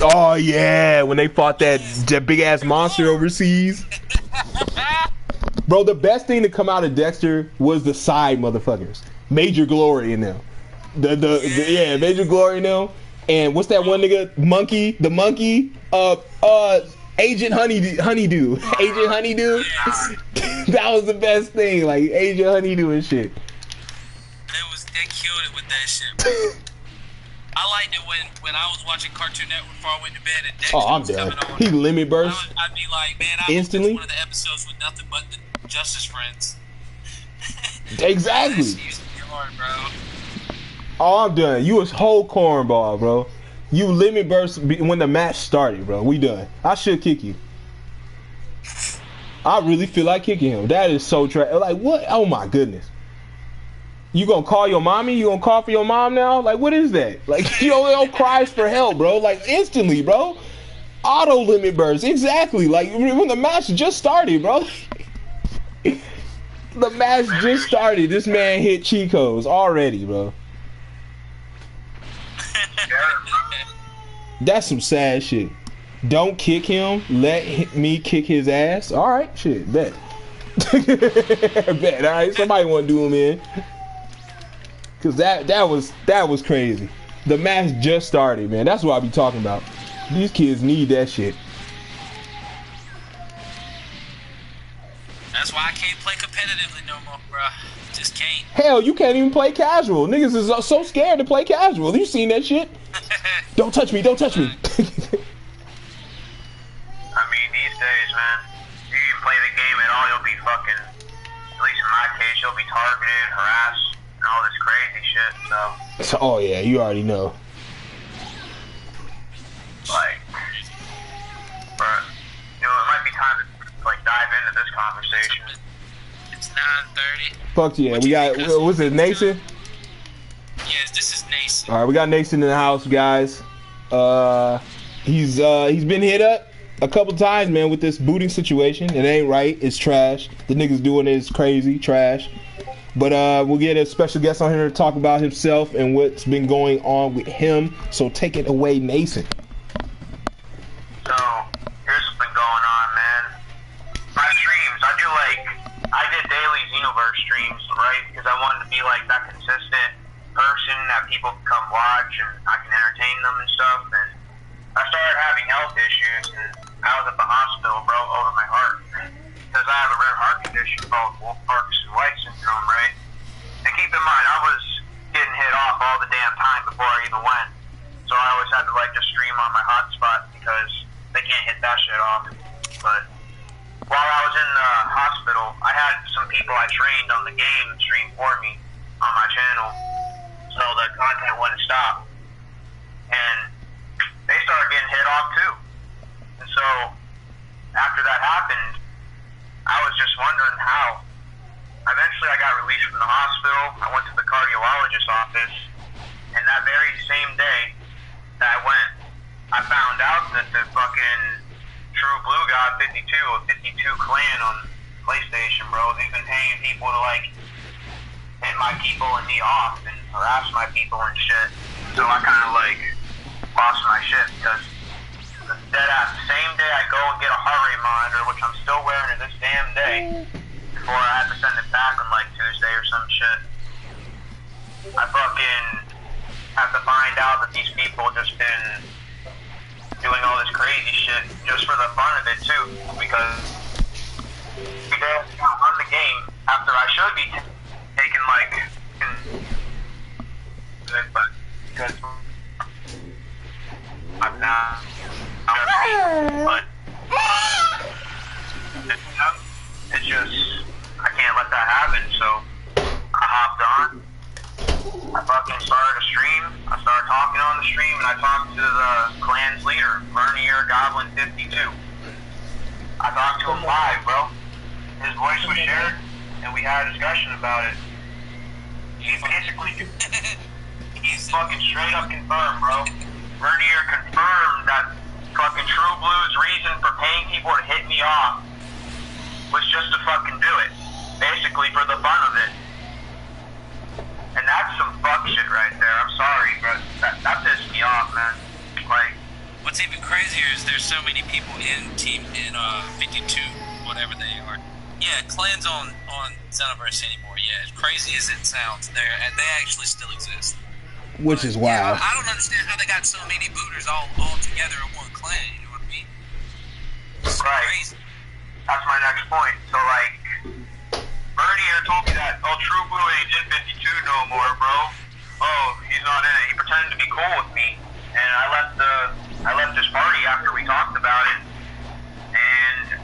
Oh yeah, when they fought that big ass monster overseas. Bro, the best thing to come out of Dexter was the side motherfuckers. Major Glory in them. The Major Glory in them. And what's that one nigga? The monkey. Agent Honeydew. Agent Honeydew. That was the best thing. Like, Agent Honeydew and shit. They killed it with that shit. I liked it when I was watching Cartoon Network before I went to bed and Dexter I'm was done. coming on. He limit burst. I'd be like, man, I instantly. One of the episodes with nothing but the Justice Friends. Exactly. That shit used to be hard, bro. Oh, I'm done. You was whole cornball, bro. You limit burst when the match started, bro. We done. I should kick you. I really feel like kicking him. That is so trash. Like, what? Oh my goodness. You gonna call your mommy? You gonna call for your mom now? Like, what is that? Like, don't cries for help, bro. Like, instantly, bro. Auto limit burst. Exactly. Like, when the match just started, bro. The match just started. This man hit Chico's already, bro. That's some sad shit. Don't kick him. Let me kick his ass. All right, shit, bet. Bet. All right, somebody want to do him in, cause that was crazy. The match just started, man. That's what I be talking about. These kids need that shit. That's why I can't play competitively no more, bro. Just can't. Hell, you can't even play casual. Niggas is so scared to play casual. You seen that shit? Don't touch me. Don't touch me. I mean, these days, man, if you play the game at all, you'll be fucking, at least in my case, you'll be targeted, harassed, and all this crazy shit, so. Oh, yeah, you already know. Like, but, it might be time to, like, dive into this conversation. It's 9:30. Fuck yeah, we got, what's it, Nason? Yes, this is Nason. All right, we got Nason in the house, guys. He's been hit up a couple times, man, with this booting situation. It ain't right. It's trash. The niggas doing it is crazy, trash. But we'll get a special guest on here to talk about himself and what's been going on with him. So take it away, Nason. So, here's what's been going on, man. My streams, I did daily Xenoverse streams, right? Because I wanted to be like that consistent person that people can come watch and I can entertain them and stuff. And I started having health issues and I was at the hospital, bro, over my heart. Because I have a rare heart condition called Wolff-Parkinson White syndrome, right? It keep in mind, I was getting hit off all the damn time before I even went. So I always had to like just stream on my hotspot because they can't hit that shit off. But while I was in the hospital, I had some people I trained on the game stream for me on my channel, so the content wouldn't stop. And they started getting hit off too. And so after that happened, I was just wondering how. Eventually I got released from the hospital. I went to the cardiologist's office, and that very same day that I went, I found out that the fucking True Blue God 52, a 52 clan on PlayStation, bro, they've been paying people to like hit my people and me off and harass my people and shit. So I kind of like lost my shit because the same day I go and get a heart rate monitor, which I'm still wearing to this damn day, before I had to send it back on like Tuesday or some shit. I fucking have to find out that these people just been doing all this crazy shit just for the fun of it too, because every day I run the game after I should be taking like, but because I'm not. But it's just, I can't let that happen, so I hopped on. I fucking started a stream. I started talking on the stream, and I talked to the clan's leader, Vernier Goblin 52. I talked to him live, bro. His voice was shared, and we had a discussion about it. He basically, he's fucking straight up confirmed, bro. Vernier confirmed that fucking True Blue's reason for paying people to hit me off was just to fucking do it. Basically for the fun of it. And that's some fuck shit right there. I'm sorry, but that pissed me off, man. Like, what's even crazier is there's so many people in 52, whatever they are. Yeah, clans on Xenoverse anymore. Yeah, as crazy as it sounds, they actually still exist. Which is wild. Yeah, I don't understand how they got so many booters all together in one clan. You know what I mean? It's crazy. That's my next point. So like, Vernier told me that, oh, True Blue ain't in 52 no more, bro. Oh, he's not in it. He pretended to be cool with me, and I left this party after we talked about it. And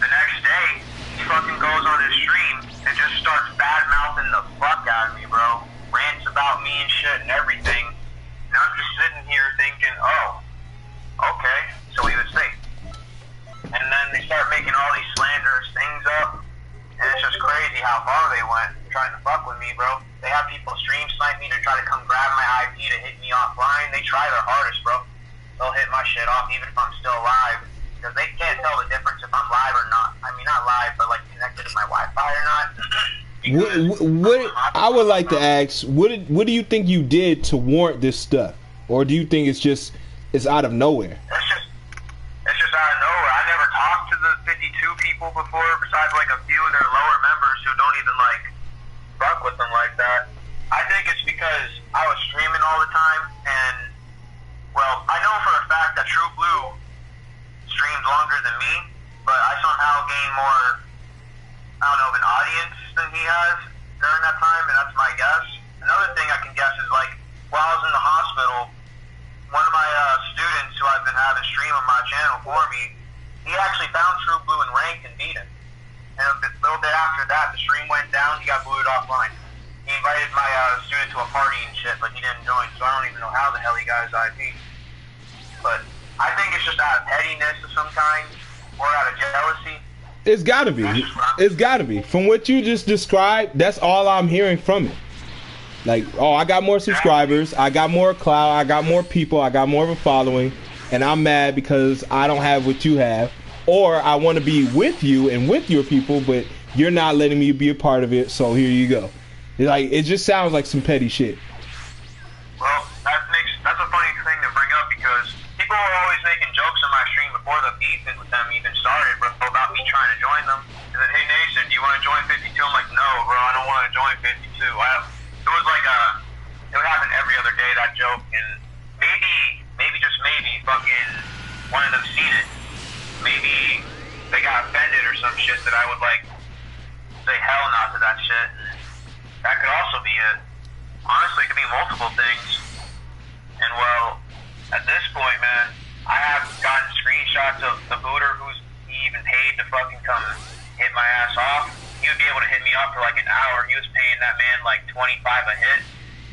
the next day, he fucking goes on his stream and just starts bad mouthing the fuck out of me, bro. Rants about me and shit and everything. And I'm just sitting here thinking, oh, okay, so he would say. And then they start making all these slanderous things up. And it's just crazy how far they went trying to fuck with me, bro. They have people stream snipe me to try to come grab my IP to hit me offline. They try their hardest, bro. They'll hit my shit off even if I'm still live. Because they can't tell the difference if I'm live or not. I mean, not live, but like connected to my Wi-Fi or not. What I would like to ask, what do you think you did to warrant this stuff? Or do you think it's out of nowhere? It's just out of nowhere. I never talked to the 52 people before, besides like a few of their lower members who don't even like fuck with them like that. I think it's because I was streaming all the time, and well, I know for a fact that True Blue streamed longer than me, but I somehow gained more, I don't know, of an audience than he has during that time, and that's my guess. Another thing I can guess is like, while I was in the hospital, one of my students who I've been having stream on my channel for me, he actually found True Blue and ranked and beat him. And a little bit after that, the stream went down, he got booted offline. He invited my student to a party and shit, but he didn't join, so I don't even know how the hell he got his IP. But I think it's just out of pettiness of some kind, or out of jealousy. It's gotta be. It's gotta be. From what you just described, that's all I'm hearing from it. Like, oh, I got more subscribers, I got more clout, I got more people, I got more of a following, and I'm mad because I don't have what you have. Or I want to be with you and with your people, but you're not letting me be a part of it, so here you go. It just sounds like some petty shit. Well, that's a funny thing to bring up because people were always making jokes on my stream before the beef with them even started, bro, about me trying to join them. And then, hey, Nason, do you want to join 52? I'm like, no, bro, I don't want to join 52. It was like it would happen every other day, that joke, and maybe just maybe fucking one of them seen it. Maybe they got offended or some shit that I would like say hell not to that shit. That could also be it. Honestly, it could be multiple things. And well, at this point, man, I have gotten screenshots of the booter who's even paid to fucking come hit my ass off. He would be able to hit me up for like an hour. He was paying that man like $25 a hit.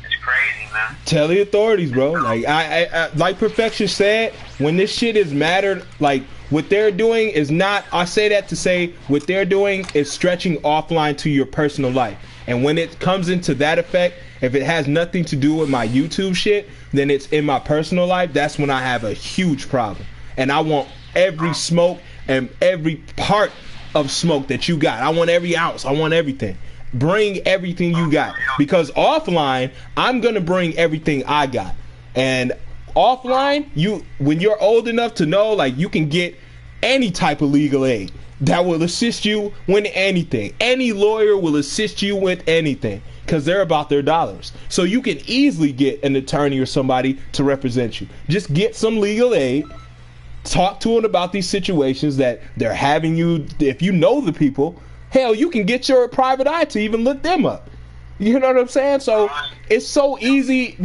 It's crazy, man. Tell the authorities, bro. Like I like Perfection said, when this shit is mattered, like what they're doing is not. I say that to say what they're doing is stretching offline to your personal life. And when it comes into that effect, if it has nothing to do with my YouTube shit, then it's in my personal life. That's when I have a huge problem. And I want every smoke and every part of smoke that you got. I want every ounce. I want everything. Bring everything you got. Because offline, I'm going to bring everything I got. And offline, when you're old enough to know, like, you can get any type of legal aid that will assist you with anything. Any lawyer will assist you with anything because they're about their dollars. So you can easily get an attorney or somebody to represent you. Just get some legal aid. Talk to them about these situations that they're having you. If you know the people, hell, you can get your private eye to even look them up. You know what I'm saying? So it's so easy.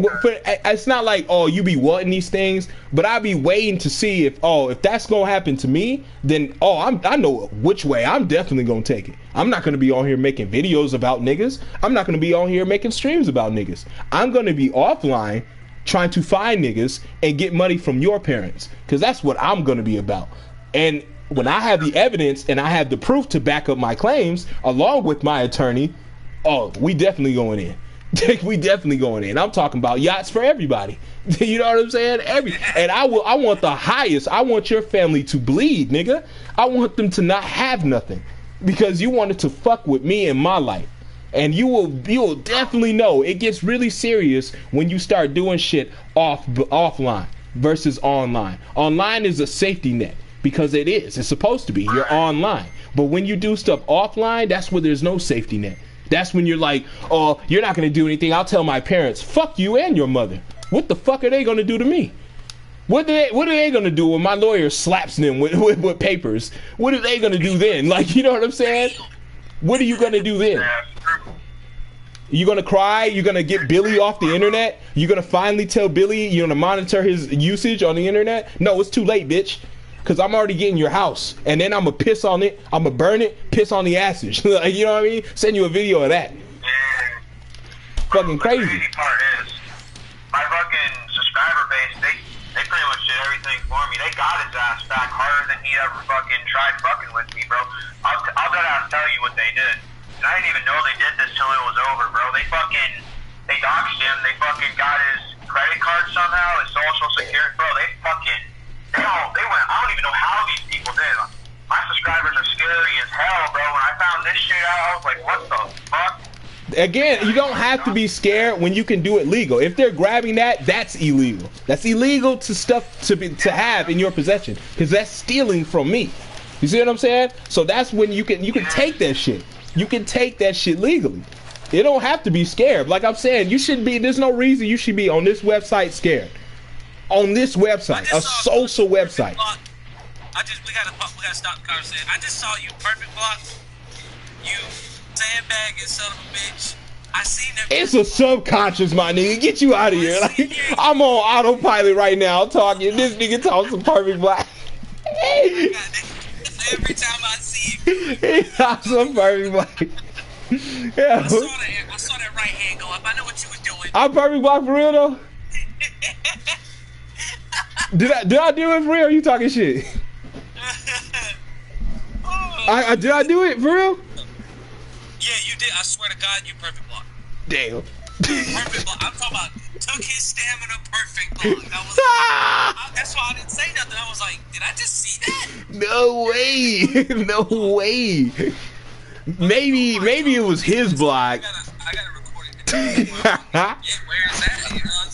It's not like, oh, you be wanting these things, but I be waiting to see if that's gonna happen to me, then I know which way I'm definitely gonna take it. I'm not gonna be on here making videos about niggas. I'm not gonna be on here making streams about niggas. I'm gonna be offline trying to find niggas and get money from your parents, because that's what I'm gonna be about. And when I have the evidence and I have the proof to back up my claims along with my attorney, we definitely going in. We definitely going in. I'm talking about yachts for everybody. You know what I'm saying? And I want the highest. I want your family to bleed, nigga. I want them to not have nothing because you wanted to fuck with me in my life. And you will definitely know it gets really serious when you start doing shit offline versus online. Online is a safety net because it is. It's supposed to be. You're online. But when you do stuff offline, that's where there's no safety net. That's when you're like, oh, you're not going to do anything. I'll tell my parents, fuck you and your mother. What the fuck are they going to do to me? What are they going to do when my lawyer slaps them with papers? What are they going to do then? Like, you know what I'm saying? What are you going to do then? You going to cry? You're going to get Billy off the internet? You're going to finally tell Billy you're going to monitor his usage on the internet? No, it's too late, bitch. Because I'm already getting your house. And then I'm going to piss on it. I'm going to burn it, piss on the ashes. Like, you know what I mean? Send you a video of that. Fucking crazy. The crazy part is, my fucking subscriber base, they pretty much did everything for me. They got his ass back harder than he ever fucking tried fucking with me, bro. I'll deadass tell you what they did. And I didn't even know they did this till it was over, bro. They doxed him. They fucking got his credit card somehow, his social security. Bro, they went, I don't even know how these people did. My subscribers are scary as hell, bro. When I found this shit out, I was like, what the fuck? Again, you don't have to be scared when you can do it legal. If they're grabbing that, that's illegal. That's illegal to have in your possession, because that's stealing from me. You see what I'm saying? So that's when you can take that shit. You can take that shit legally. You don't have to be scared. Like I'm saying, you shouldn't be. There's no reason you should be on this website scared. On this website, a social website. We gotta stop the conversation. I just saw you perfect block. You sandbagging son of a bitch. I seen that. It's a subconscious, my nigga. Get you out of here. Like, I'm on autopilot right now talking. This nigga talks some perfect block. Every time I see it, he talks some perfect block. Yeah. I saw that right hand go up. I know what you were doing. I'm perfect block for real though. Did I do it for real? Or are you talking shit? Did I do it for real? Yeah, you did. I swear to God, you perfect block. Damn. Perfect block. I'm talking about took his stamina perfect block. That's why I didn't say nothing. I was like, did I just see that? No way. No way. Maybe it was his block. I gotta record it. Where is that? You know what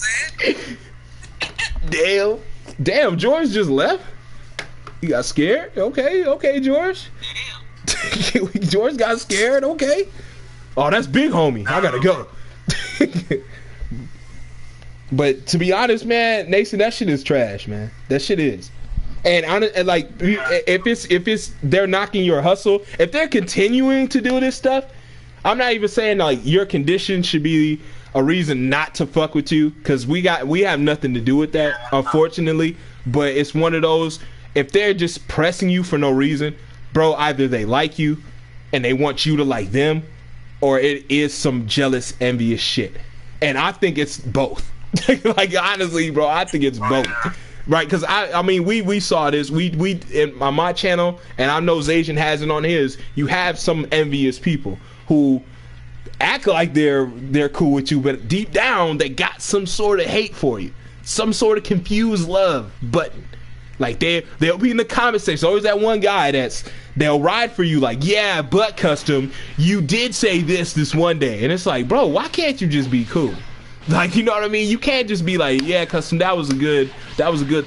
I'm saying? Damn, George just left? You got scared? Okay, George. Damn. George got scared, okay. Oh, that's big homie. I gotta go. But to be honest, man, Nason, that shit is trash, man. That shit is. And like, if it's they're knocking your hustle, if they're continuing to do this stuff, I'm not even saying like your condition should be a reason not to fuck with you, because we have nothing to do with that, unfortunately. But it's one of those, if they're just pressing you for no reason, bro, either they like you and they want you to like them, or it is some jealous, envious shit. And I think it's both. Like, honestly, bro, I think it's both. Right? Because I mean, we saw this. We on my channel, and I know Zajan has it on his. You have some envious people who act like they're cool with you, but deep down they got some sort of hate for you, some sort of confused love button. Like they'll be in the comment section. Always that one guy they'll ride for you like, yeah, but Custom, you did say this one day, and it's like, bro, why can't you just be cool? Like, you know what I mean? You can't just be like, yeah, Custom, that was a good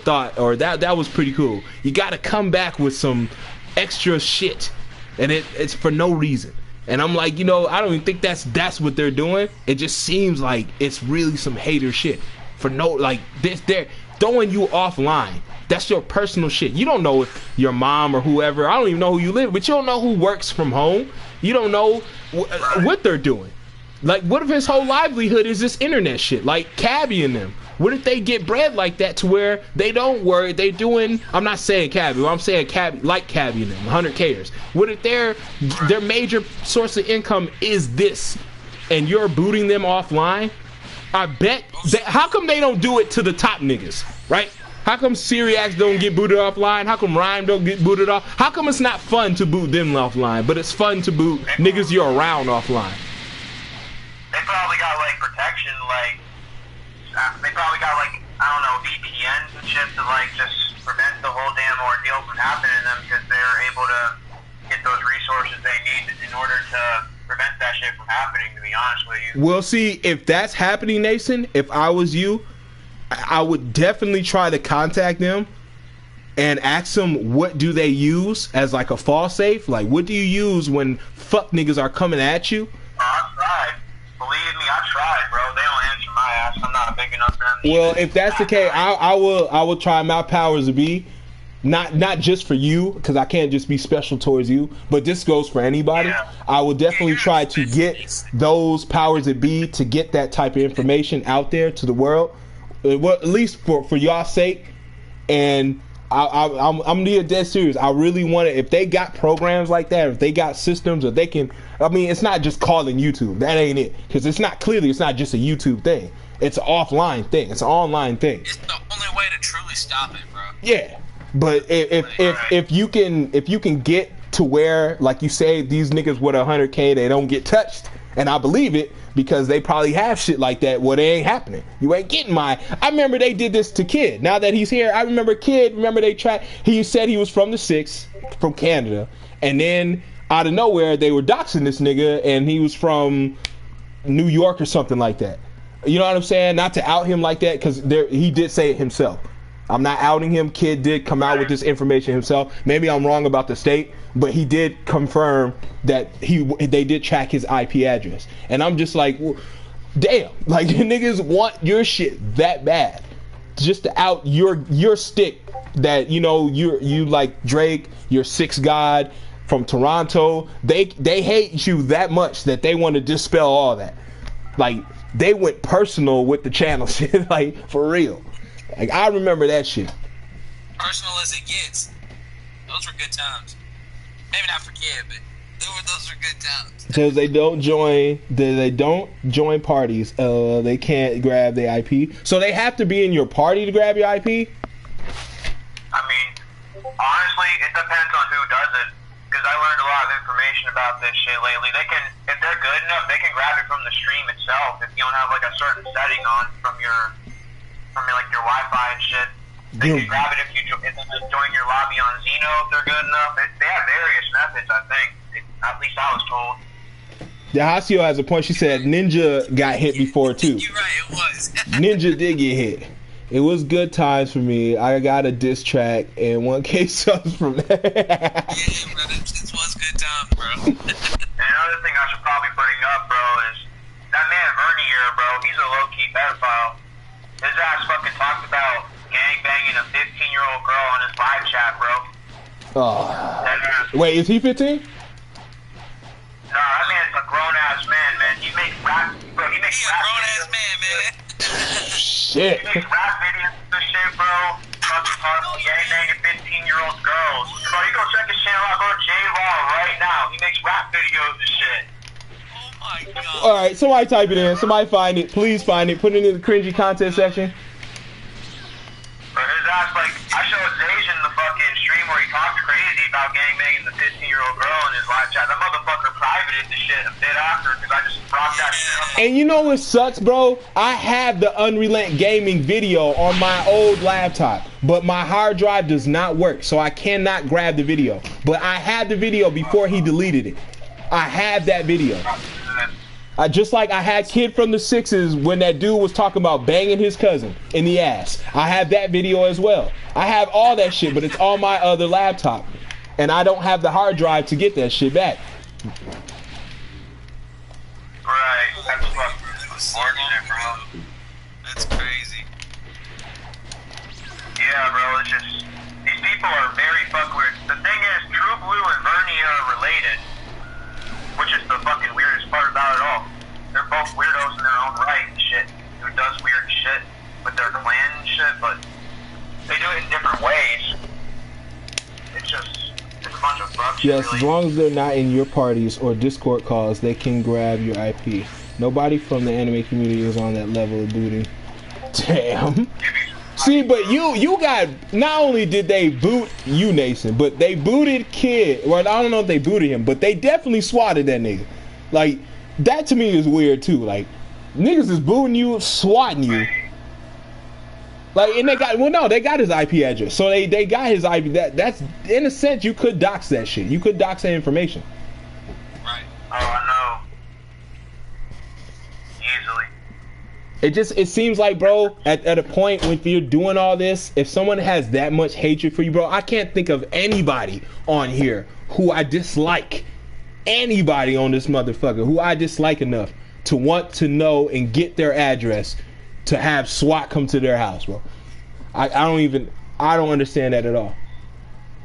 thought, or that was pretty cool. You got to come back with some extra shit, and it's for no reason. And I'm like, you know, I don't even think that's what they're doing. It just seems like it's really some hater shit for no, like, they're throwing you offline. That's your personal shit. You don't know if your mom or whoever, I don't even know who you live, but you don't know who works from home. You don't know what they're doing. Like, what if his whole livelihood is this internet shit? Like Cabby and them. What if they get bread like that to where they don't worry, they doing, I'm not saying Cabby, I'm saying Cabby, like Cabby and them, 100Kers. What if their major source of income is this, and you're booting them offline? I bet, how come they don't do it to the top niggas, right? How come Syriacs don't get booted offline? How come Rhyme don't get booted off? How come it's not fun to boot them offline, but it's fun to boot niggas you're around offline? They probably got, like, protection, like, they probably got, like, I don't know, VPNs and shit to, like, just prevent the whole damn ordeal from happening to them, because they're able to get those resources they need in order to prevent that shit from happening, to be honest with you. Well, see, if that's happening, Nason, if I was you, I would definitely try to contact them and ask them what do they use as, like, a fall safe. Like, what do you use when fuck niggas are coming at you? I tried. Believe me, I tried, bro. They don't answer my ass. I'm not big enough for them. Well, if that's the case, I will try my powers to be, not just for you, because I can't just be special towards you, but this goes for anybody. Yeah. I will definitely try to get those powers that be to get that type of information out there to the world, well, at least for y'all's sake. And I'm dead serious. I really want to, if they got programs like that, if they got systems, or they can, I mean, it's not just calling YouTube. That ain't it. Because it's not just a YouTube thing. It's an offline thing. It's an online thing. It's the only way to truly stop it, bro. Yeah. But if you can get to where, like you say, these niggas with 100K, they don't get touched, and I believe it, because they probably have shit like that where they ain't happening. You ain't getting I remember they did this to Kid. Now that he's here, I remember Kid, he said he was from the 6, from Canada, and then out of nowhere they were doxing this nigga, and he was from New York or something like that. You know what I'm saying? Not to out him like that, because he did say it himself. I'm not outing him. Kid did come out with this information himself. Maybe I'm wrong about the state, but he did confirm that they did track his IP address. And I'm just like, well, damn, like, niggas want your shit that bad, just to out your stick, that, you know, you like Drake, your 6 God from Toronto. They hate you that much that they want to dispel all that. Like, they went personal with the channel shit, like, for real. Like, I remember that shit. Personal as it gets. Those were good times. Maybe not for Kid, but those were good times. Because they don't join parties. They can't grab their IP. So they have to be in your party to grab your IP? I mean, honestly, it depends on who does it. Because I learned a lot of information about this shit lately. They can, if they're good enough, they can grab it from the stream itself. If you don't have, like, a certain setting on from your Wi-Fi and shit, they can grab it if they just join your lobby on Zeno if they're good enough. They have various methods, I think. At least I was told. Yeah, Hasio has a point. She said Ninja got hit before too. You're right, it was. Ninja did get hit. It was good times for me. I got a diss track and 1K subs from that. Yeah, bro, this was good times, bro. And another thing I should probably bring up, bro, is that man Vernier, bro. He's a low-key pedophile. His ass fucking talked about gangbanging a 15-year-old girl on his live chat, bro. Oh. Wait, is he 15? No, that man's a grown-ass shit. He makes rap videos and shit, bro. Fucking talking gangbanging 15-year-old girls. Bro, you go check his channel out. Go to J-Law right now. He makes rap videos and shit. Oh my god. Alright, somebody type it in. Somebody find it. Please find it. Put it in the cringy content section. But his ass, like, I showed Zajan the fucking stream where he talks crazy about gangbanging the 15-year-old girl in his live chat. That motherfucker privated the shit a bit after because I just brought that shit up. And you know what sucks, bro? I have the Unrelent Gaming video on my old laptop, but my hard drive does not work, so I cannot grab the video. But I had the video before he deleted it. I have that video. Just like I had Kid from the Sixes when that dude was talking about banging his cousin in the ass. I have that video as well. I have all that shit, but it's on my other laptop. And I don't have the hard drive to get that shit back. Right, that's unfortunate, bro. That's crazy. Yeah, bro, it's just, these people are very fuck weird. The thing is, True Blue and Bernie are related, which is the fucking weirdest part about it all. They're both weirdos in their own right and shit, who does weird shit with their clan and shit, but they do it in different ways. It's just, it's a bunch of fuck shit, Yes, really. as long as they're not in your parties or Discord calls, they can grab your IP. Nobody from the anime community is on that level of booting. Damn. See, but you got, not only did they boot you, Nason, but they booted Kid. Well, I don't know if they booted him, but they definitely swatted that nigga. Like, that to me is weird too. Like, niggas is booting you, swatting you. Like, and they got, well, no, they got his IP address. So they got his IP. That's, in a sense, you could dox that shit. You could dox that information. Right. Oh, I know. Easily. It seems like, bro, at a point when you're doing all this, if someone has that much hatred for you, bro, I can't think of anybody on here who I dislike. Anybody on this motherfucker who I dislike enough to want to know and get their address to have SWAT come to their house, bro. I don't understand that at all.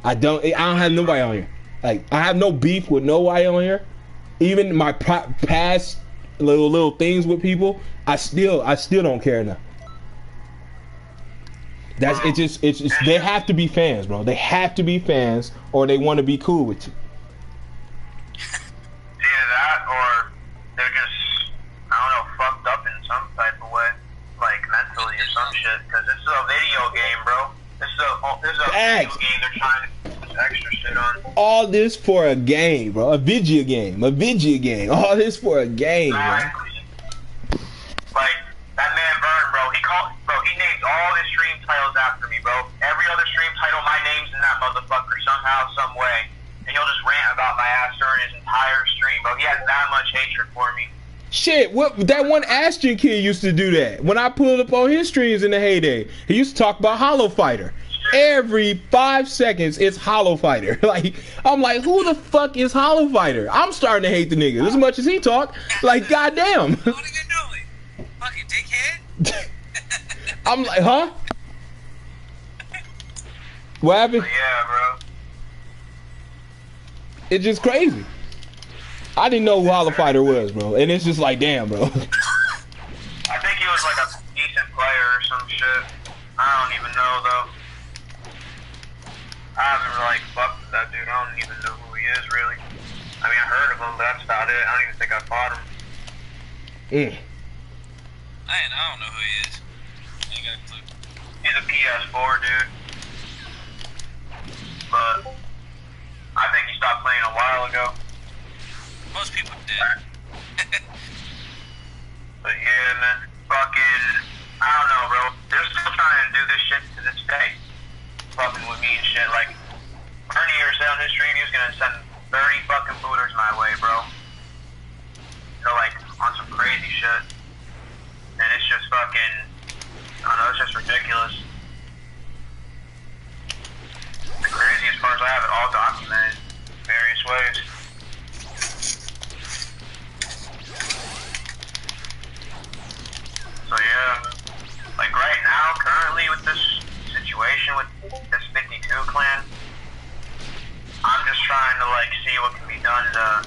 I don't have nobody on here. Like, I have no beef with nobody on here. Even my past little things with people, I still don't care enough. It's just they have to be fans, bro. They have to be fans, or they want to be cool with you. Either that, or they're just, I don't know, fucked up in some type of way, like mentally or some shit. Because this is a video game, bro. This is a video game. They're trying to put this extra shit on. All this for a game, bro. A video game. All this for a game, bro. Like, that man Vern, bro, he named all his stream titles after me, bro. Every other stream title, my name's in that motherfucker somehow, some way. And he'll just rant about my ass during his entire stream, bro. He has that much hatred for me. Shit, that one Ashton kid used to do that. When I pulled up on his streams in the heyday, he used to talk about Hollow Fighter. Every 5 seconds, it's Hollow Fighter. Like, I'm like, who the fuck is Hollow Fighter? I'm starting to hate the nigga as much as he talk. Like, goddamn. What are you doing? Fucking dickhead? I'm like, huh? What happened? Yeah, bro. It's just crazy. I didn't know who Hollow Fighter was, bro. And it's just like, damn, bro. I think he was like a decent player or some shit. I don't even know, though. I haven't really fucked with that dude. I don't even know who he is, really. I mean, I heard of him, but that's about it. I don't even think I fought him. I don't know who he is. I ain't got a clue. He's a PS4 dude. But I think he stopped playing a while ago. Most people did. But yeah, man. Fucking, I don't know, bro. They're still trying to do this shit to this day. Fucking with me and shit. Like, Bernie here said on his stream he was gonna send 30 fucking booters my way, bro. They're like on some crazy shit. And it's just fucking, I don't know, it's just ridiculous. The craziest part is I have it all documented in various ways. So yeah, like right now, currently with this situation with this 52 clan, I'm just trying to like see what can be done to,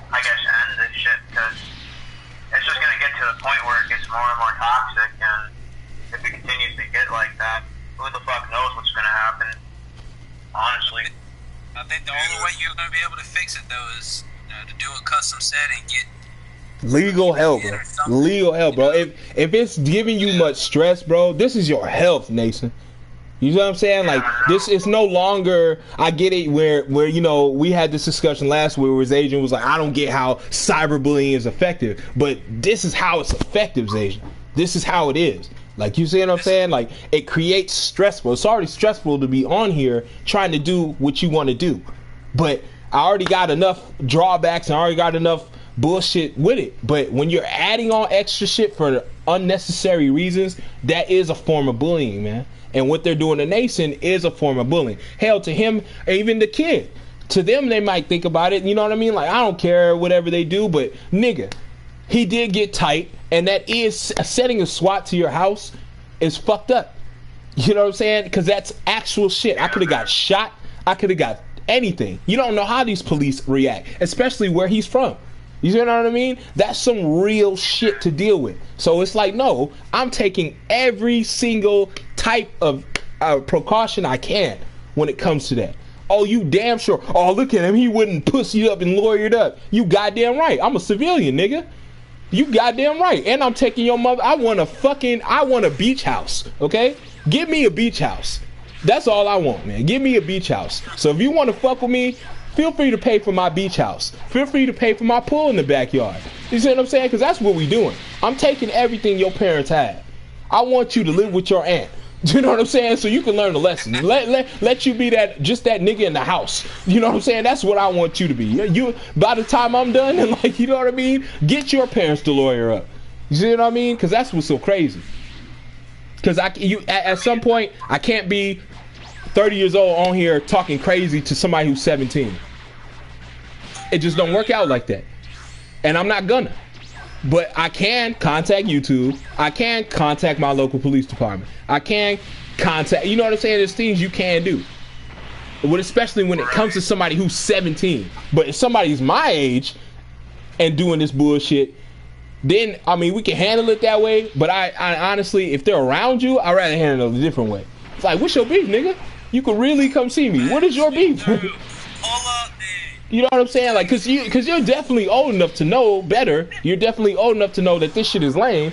I guess, end this shit, because it's just gonna get to the point where it gets more and more toxic, and if it continues to get like that, who the fuck knows what's going to happen, honestly. I think the only way you're going to be able to fix it, though, is to do a custom set and get legal help, bro. Legal help, bro. If it's giving you much stress, bro, this is your health, Nason. You know what I'm saying? Like, this is no longer, I get it, where you know, we had this discussion last week where his agent was like, I don't get how cyberbullying is effective, but this is how it's effective, Zajan. This is how it is. Like, you see what I'm saying? Like, it creates stressful. It's already stressful to be on here trying to do what you want to do. But I already got enough drawbacks and I already got enough bullshit with it. But when you're adding on extra shit for unnecessary reasons, that is a form of bullying, man. And what they're doing to Nason is a form of bullying. Hell, to him, even the kid, to them, they might think about it. You know what I mean? Like, I don't care whatever they do, but nigga, he did get tight, and that is setting a SWAT to your house is fucked up. You know what I'm saying? Because that's actual shit. I could have got shot. I could have got anything. You don't know how these police react, especially where he's from. You know what I mean? That's some real shit to deal with. So it's like, no, I'm taking every single type of precaution I can when it comes to that. Oh, you damn sure. Oh, look at him. He wouldn't pussy up and lawyer it up. You goddamn right. I'm a civilian, nigga. You goddamn right. And I'm taking your mother. I want a beach house. Okay? Give me a beach house. That's all I want, man. Give me a beach house. So if you want to fuck with me, feel free to pay for my beach house. Feel free to pay for my pool in the backyard. You see what I'm saying? Because that's what we doing. I'm taking everything your parents had. I want you to live with your aunt. You know what I'm saying? So you can learn a lesson. Let you be that nigga in the house. You know what I'm saying? That's what I want you to be. You by the time I'm done, and like, you know what I mean? Get your parents to lawyer up. You see what I mean? Because that's what's so crazy. Because at some point I can't be 30 years old on here talking crazy to somebody who's 17. It just don't work out like that. And I'm not gonna. But I can contact YouTube. I can contact my local police department. I can contact, you know what I'm saying? There's things you can do. Especially when it comes to somebody who's 17. But if somebody's my age and doing this bullshit, then, I mean, we can handle it that way. But I honestly, if they're around you, I'd rather handle it a different way. It's like, what's your beef, nigga? You can really come see me. What is your beef? You know what I'm saying? Like, cause you're definitely old enough to know better. You're definitely old enough to know that this shit is lame.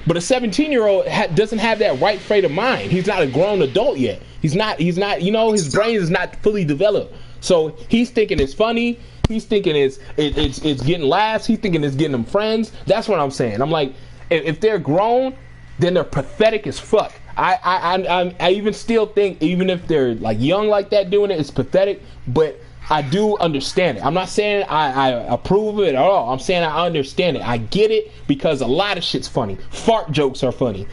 But a 17-year-old doesn't have that right frame of mind. He's not a grown adult yet. He's not, you know, his brain is not fully developed. So he's thinking it's funny. He's thinking it's getting laughs. He's thinking it's getting them friends. That's what I'm saying. I'm like, if they're grown, then they're pathetic as fuck. I even still think, even if they're like young like that doing it, it's pathetic. But I do understand it. I'm not saying I approve of it at all. I'm saying I understand it. I get it because a lot of shit's funny. Fart jokes are funny.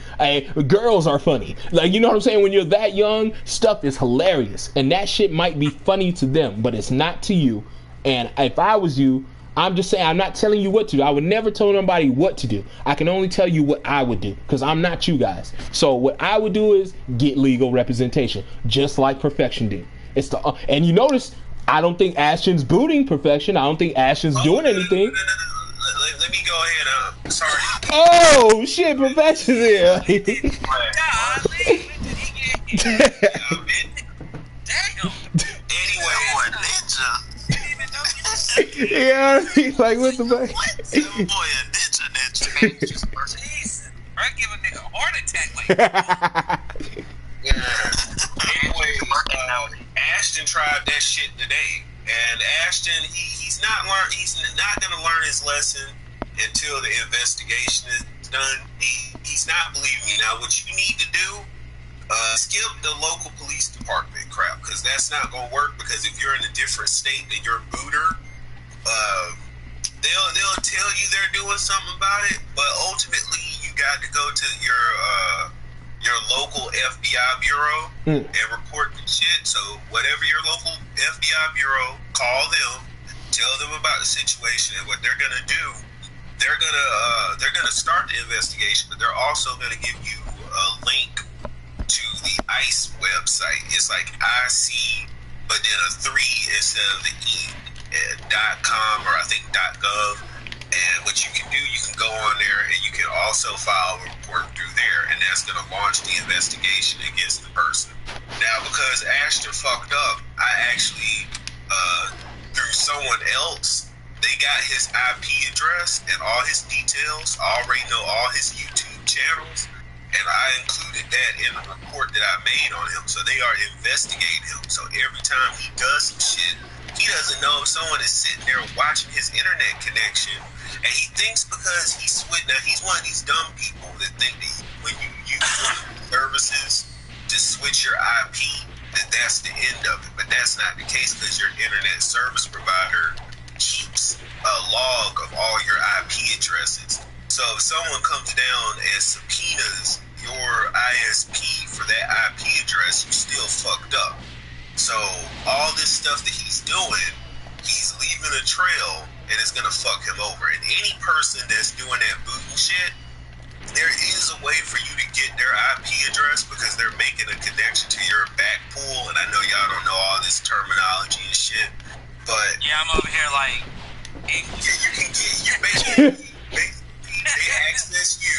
Girls are funny. Like, you know what I'm saying? When you're that young, stuff is hilarious. And that shit might be funny to them, but it's not to you. And if I was you, I'm just saying, I'm not telling you what to do. I would never tell nobody what to do. I can only tell you what I would do because I'm not you guys. So what I would do is get legal representation, just like Perfection did. And you notice, I don't think Ashton's booting Perfection. I don't think Ashton's doing anything. Let me go ahead. Sorry. Oh shit, Perfection's here. Anyway, ninja. Yeah, he's like, what the fuck? Boy, a ninja. Jesus, I give a nigga a heart attack. Like, Anyway, Ashton tried that shit today, and Ashton, he's not gonna learn his lesson until the investigation is done. He's not believing me. Now, what you need to do, skip the local police department crap, because that's not gonna work. Because if you're in a different state than your booter, they'll tell you they're doing something about it, but ultimately you got to go to your local FBI bureau and report the shit. So whatever your local FBI bureau, call them, tell them about the situation, and what they're gonna do, they're gonna start the investigation, but they're also gonna give you a link to the ICE website. It's like IC, but then a 3 instead of the .com or I think .gov. And what you can do, you can go on there and you can also file a report through there, and that's going to launch the investigation against the person. Now, because Ashton fucked up, I actually, through someone else, they got his IP address and all his details. I already know all his YouTube channels, and I included that in the report that I made on him. So they are investigating him. So every time he does some shit, he doesn't know if someone is sitting there watching his internet connection, and he thinks because he's now he's one of these dumb people that think that when you use services to switch your IP, that's the end of it. But that's not the case, because your internet service provider keeps a log of all your IP addresses. So if someone comes down and subpoenas your ISP for that IP address, you still fucked up. So all this stuff that he's doing, he's leaving a trail, and it's gonna fuck him over. And any person that's doing that booting shit, there is a way for you to get their IP address, because they're making a connection to your back pool. And I know y'all don't know all this terminology and shit, but yeah, I'm over here like, yeah, you can get, you basically they access you,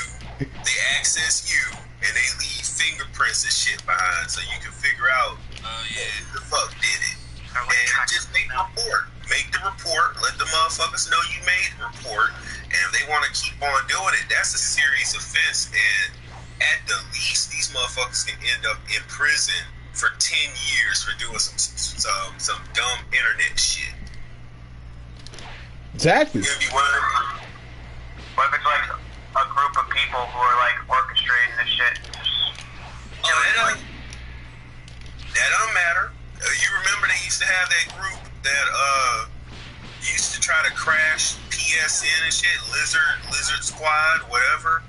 and they leave fingerprints and shit behind, so you can figure out who the fuck did it. And just make the report. Make the report. Let the motherfuckers know you made the report. And if they want to keep on doing it, that's a serious offense. And at the least, these motherfuckers can end up in prison for 10 years for doing some dumb internet shit. Exactly. What if it's like a group of people who are like orchestrating this shit? That don't matter. You remember they used to have that group that used to try to crash PSN and shit, Lizard Squad, whatever.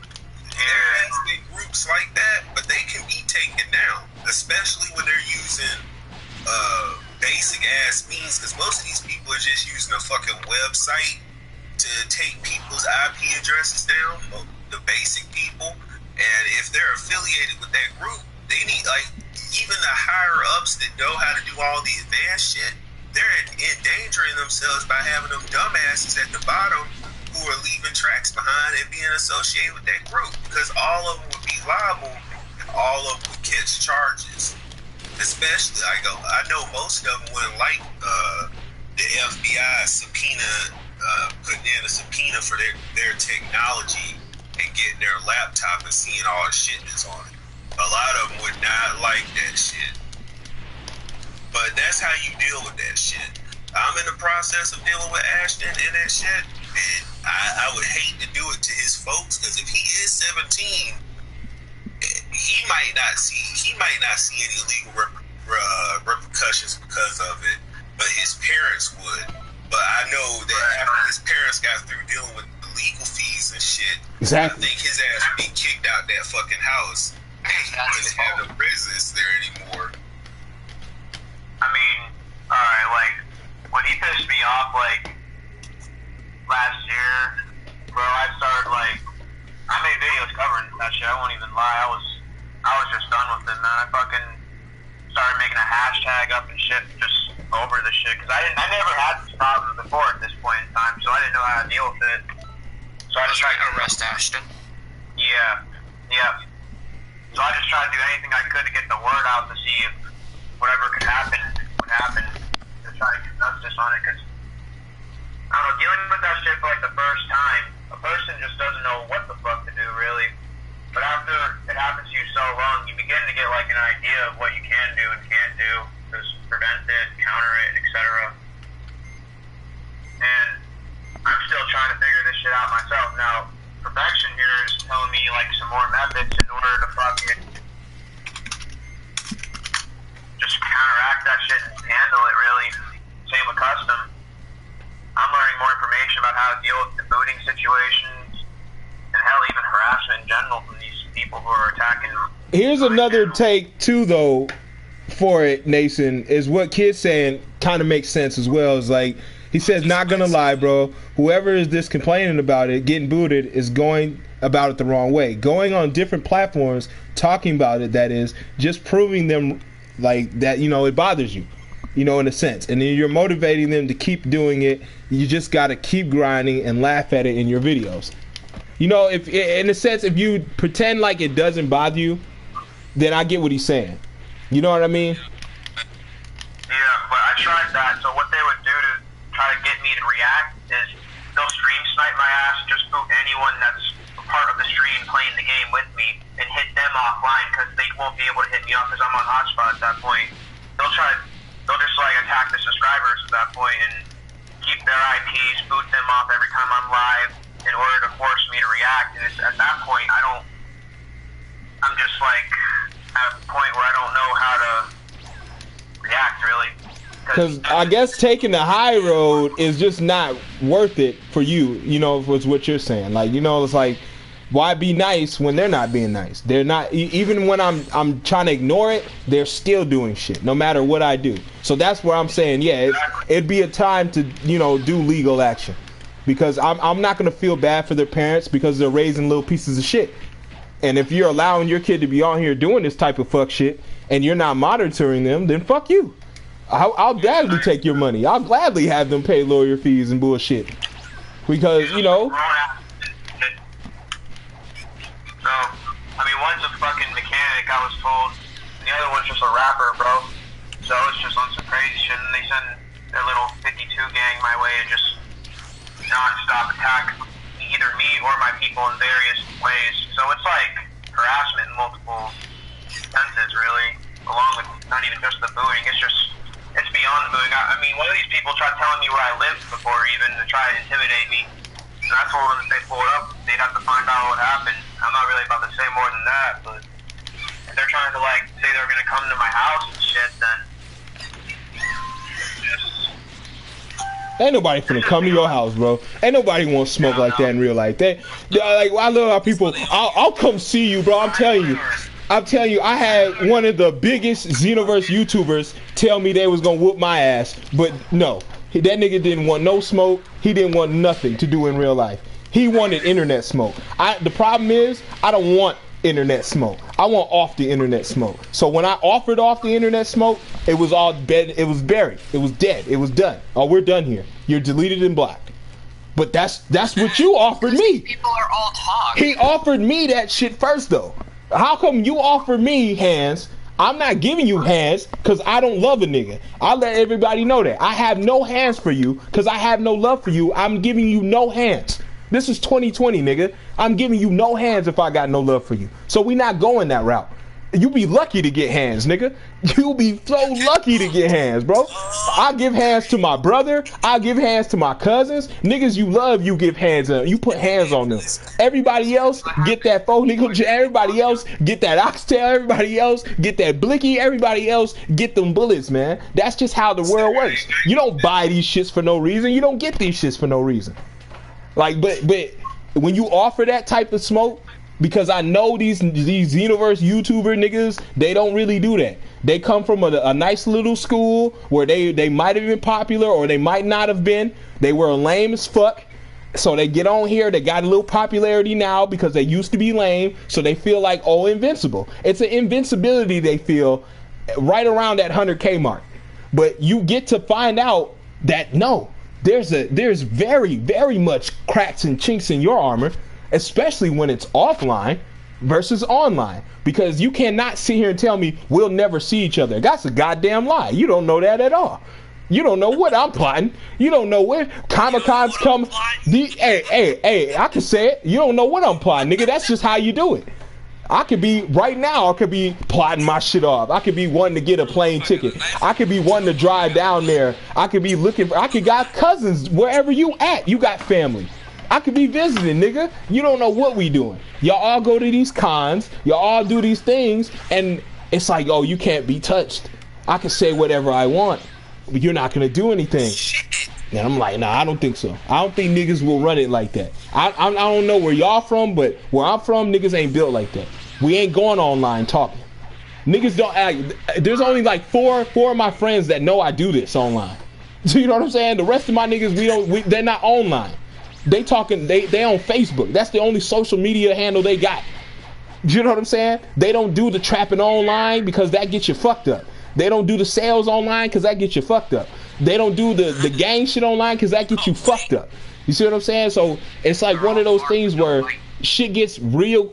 There has been groups like that, but they can be taken down, especially when they're using basic ass means, because most of these people are just using a fucking website to take people's IP addresses down, the basic people. And if they're affiliated with that group, they need, like, even the higher ups that know how to do all the advanced shit, they're endangering themselves by having them dumbasses at the bottom who are leaving tracks behind and being associated with that group, because all of them would be liable and all of them would catch charges. Especially, I know most of them wouldn't like the FBI subpoena, putting in a subpoena for their technology and getting their laptop and seeing all the shit that's on it. A lot of them would not like that shit. But that's how you deal with that shit. I'm in the process of dealing with Ashton and that shit, and I would hate to do it to his folks, because if he is 17, he might not see any legal repercussions because of it, but his parents would. But I know that after his parents got through dealing with the legal fees and shit, exactly, I think his ass would be kicked out that fucking house. He wouldn't have no business there anymore. I mean, alright, like, when he pissed me off, like, last year, bro, I started, like, I made videos covering that shit, I won't even lie, I was just done with it, man. I fucking started making a hashtag up and shit, just over the shit, because I never had this problem before at this point in time, so I didn't know how to deal with it. So I just tried to arrest Ashton. Yeah. So I just tried to do anything I could to get the word out to see if whatever could happen would happen, to try to get justice on it, because I don't know, dealing with that shit for like the first time, a person just doesn't know what the fuck to do, really. But after it happens to you so long, you begin to get like an idea of what you can do and can't do to prevent it, counter it, etc. And I'm still trying to figure this shit out myself. Now, Perfection here is telling me like some more methods in order to fucking just counteract that shit and handle it, really. Same with Custom. I'm learning more information about how to deal with the booting situations, and hell, even harassment in general from these people who are attacking. Here's another take too, though, for it, Nason, is what Kid's saying kind of makes sense as well. Is like, he says, not gonna lie, bro, whoever is this complaining about it, getting booted, is going about it the wrong way. Going on different platforms, talking about it, that is, just proving them like that, you know, it bothers you. you know, in a sense. And then you're motivating them to keep doing it. You just got to keep grinding and laugh at it in your videos. You know, if in a sense, if you pretend like it doesn't bother you, then I get what he's saying. You know what I mean? Yeah, but I tried that. So what they would do to try to get me to react is they'll stream snipe my ass, just boot anyone that's part of the stream playing the game with me and hit them offline because they won't be able to hit me off because I'm on hotspot at that point. They'll just like attack the subscribers at that point and keep their IPs, boot them off every time I'm live in order to force me to react. And it's, at that point, I'm just like at a point where I don't know how to react really. Because I guess taking the high road is just not worth it for you, you know, was what you're saying. Like, you know, it's like, why be nice when they're not being nice? They're not, even when I'm trying to ignore it, they're still doing shit, no matter what I do. So that's where I'm saying, yeah, it'd be a time to, you know, do legal action. Because I'm not going to feel bad for their parents because they're raising little pieces of shit. And if you're allowing your kid to be on here doing this type of fuck shit and you're not monitoring them, then fuck you. I'll gladly take your money. I'll gladly have them pay lawyer fees and bullshit. Because, you know. So, I mean, one's a fucking mechanic, I was told. And the other one's just a rapper, bro. So it's just on some crazy shit. And they send their little 52 gang my way and just non-stop attack either me or my people in various ways. So it's like harassment in multiple senses, really. Along with not even just the booing. It's beyond the booing. I mean, one of these people tried telling me where I lived before even to try to intimidate me. And I told them if they pulled up, they'd have to find out what happened. I'm not really about to say more than that, but if they're trying to, like, say they're going to come to my house and shit, then ain't nobody finna come to your house, bro. Ain't nobody want to smoke like that in real life. Like, I love how people, I'll come see you, bro. I'm telling you, I had one of the biggest Xenoverse YouTubers tell me they was gonna whoop my ass, but no, that nigga didn't want no smoke. He didn't want nothing to do in real life. He wanted internet smoke. The problem is, I don't want internet smoke. I want off the internet smoke. So when I offered off the internet smoke, it was all buried. It was dead. It was done. Oh, we're done here. You're deleted and blocked. But that's what you offered me. People are all talk. He offered me that shit first, though. How come you offer me hands? I'm not giving you hands because I don't love a nigga. I let everybody know that. I have no hands for you because I have no love for you. I'm giving you no hands. This is 2020, nigga. I'm giving you no hands if I got no love for you. So we not going that route. You be lucky to get hands, nigga. You be so lucky to get hands, bro. I give hands to my brother. I give hands to my cousins. Niggas you love, you give hands on. You put hands on them. Everybody else get that faux nigga. Everybody else get that oxtail. Everybody else get that blicky. Everybody else get them bullets, man. That's just how the world works. You don't buy these shits for no reason. You don't get these shits for no reason. Like, but when you offer that type of smoke, because I know these Xenoverse YouTuber niggas, they don't really do that. They come from a nice little school where they might have been popular or they might not have been. They were lame as fuck. So they get on here, they got a little popularity now because they used to be lame. So they feel like, oh, invincible. It's an invincibility they feel right around that 100K mark. But you get to find out that no, there's very, very much cracks and chinks in your armor, especially when it's offline versus online, because you cannot sit here and tell me we'll never see each other. That's a goddamn lie. You don't know that at all. You don't know what I'm plotting. You don't know where Comic-Cons come. Hey, I can say it. You don't know what I'm plotting, nigga. That's just how you do it. I could be, right now, I could be plotting my shit off. I could be wanting to get a plane ticket. I could be wanting to drive down there. I could be looking for, I could got cousins wherever you at. You got family. I could be visiting, nigga. You don't know what we doing. Y'all all go to these cons. Y'all all do these things. And it's like, oh, you can't be touched. I can say whatever I want, but you're not going to do anything. And I'm like, nah, I don't think so. I don't think niggas will run it like that. I don't know where y'all from, but where I'm from, niggas ain't built like that. We ain't going online talking. Niggas don't act. There's only like four of my friends that know I do this online. So you know what I'm saying? The rest of my niggas, they're not online. They talking, they on Facebook. That's the only social media handle they got. You know what I'm saying? They don't do the trapping online because that gets you fucked up. They don't do the sales online because that gets you fucked up. They don't do the gang shit online because that gets you fucked up. You see what I'm saying? So it's like one of those things where shit gets real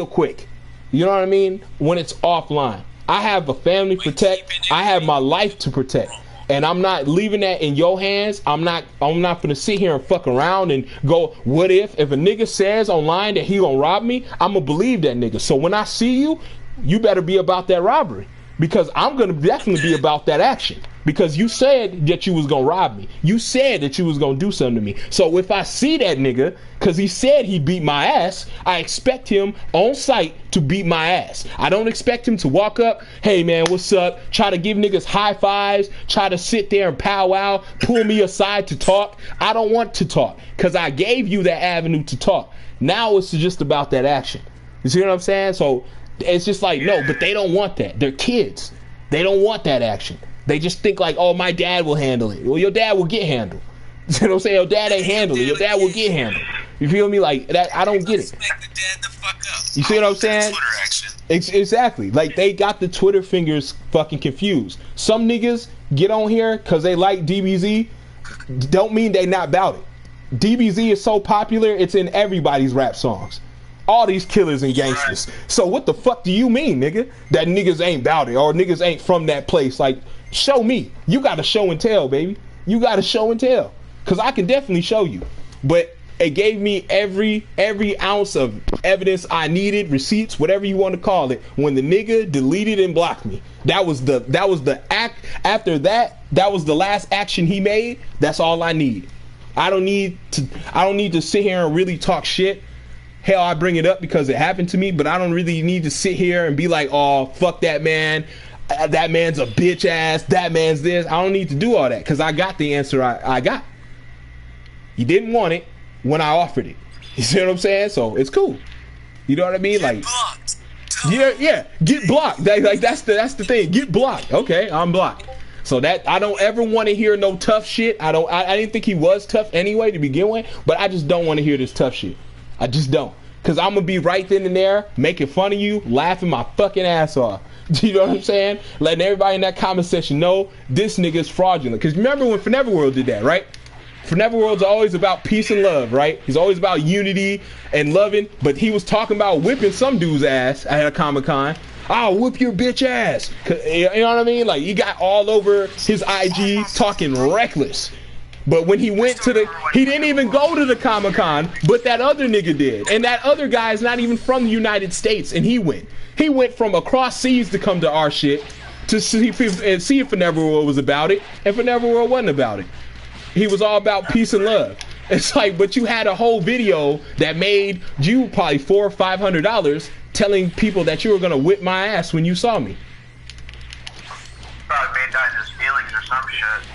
quick. You know what I mean? When it's offline. I have a family to protect. I have my life to protect. And I'm not leaving that in your hands. I'm not gonna sit here and fuck around and go, what if a nigga says online that he gonna rob me, I'm gonna believe that nigga. So when I see you, you better be about that robbery. Because I'm gonna definitely be about that action. Because you said that you was gonna rob me. You said that you was gonna do something to me. So if I see that nigga, because he said he beat my ass, I expect him on site to beat my ass. I don't expect him to walk up, hey man, what's up? Try to give niggas high fives, try to sit there and powwow, pull me aside to talk. I don't want to talk, because I gave you that avenue to talk. Now it's just about that action. You see what I'm saying? So it's just like, no, but they don't want that. They're kids. They don't want that action. They just think like, oh, my dad will handle it. Well, your dad will get handled. You know what I'm saying? Your dad ain't handling it. Your dad will get handled. You feel me? Like that. I don't get it. You see what I'm saying? Exactly. Like they got the Twitter fingers fucking confused. Some niggas get on here because they like DBZ. Don't mean they not about it. DBZ is so popular, it's in everybody's rap songs. All these killers and gangsters. So what the fuck do you mean, nigga? That niggas ain't about it or niggas ain't from that place? Like, show me. You got to show and tell, baby. You got to show and tell. Because I can definitely show you. But it gave me every ounce of evidence I needed, receipts, whatever you want to call it, when the nigga deleted and blocked me. That was the act. After that, that was the last action he made. That's all I need. I don't need to sit here and really talk shit. Hell, I bring it up because it happened to me, but I don't really need to sit here and be like, oh, fuck that man. That man's a bitch ass. That man's this. I don't need to do all that because I got the answer I got. You didn't want it when I offered it. You see what I'm saying? So it's cool. You know what I mean? Like, yeah, get blocked. Like that's the thing. Get blocked. Okay, I'm blocked. So that I don't ever want to hear no tough shit. I didn't think he was tough anyway to begin with, but I just don't want to hear this tough shit. I just don't. Because I'm going to be right then and there making fun of you, laughing my fucking ass off. Do you know what I'm saying? Letting everybody in that comment section know this nigga's fraudulent. Because remember when Forever World did that, right? Forever World's always about peace and love, right? He's always about unity and loving. But he was talking about whipping some dude's ass at a Comic-Con. I'll whip your bitch ass. You know what I mean? Like, he got all over his IG talking reckless. But when he went to he didn't even go to the Comic-Con, but that other nigga did. And that other guy is not even from the United States, and he went. He went from across seas to come to our shit to see if Forever World was about it, and Forever World wasn't about it. He was all about peace and love. It's like, but you had a whole video that made you probably $400 or $500 telling people that you were gonna whip my ass when you saw me. Probably made that in his feelings or some shit.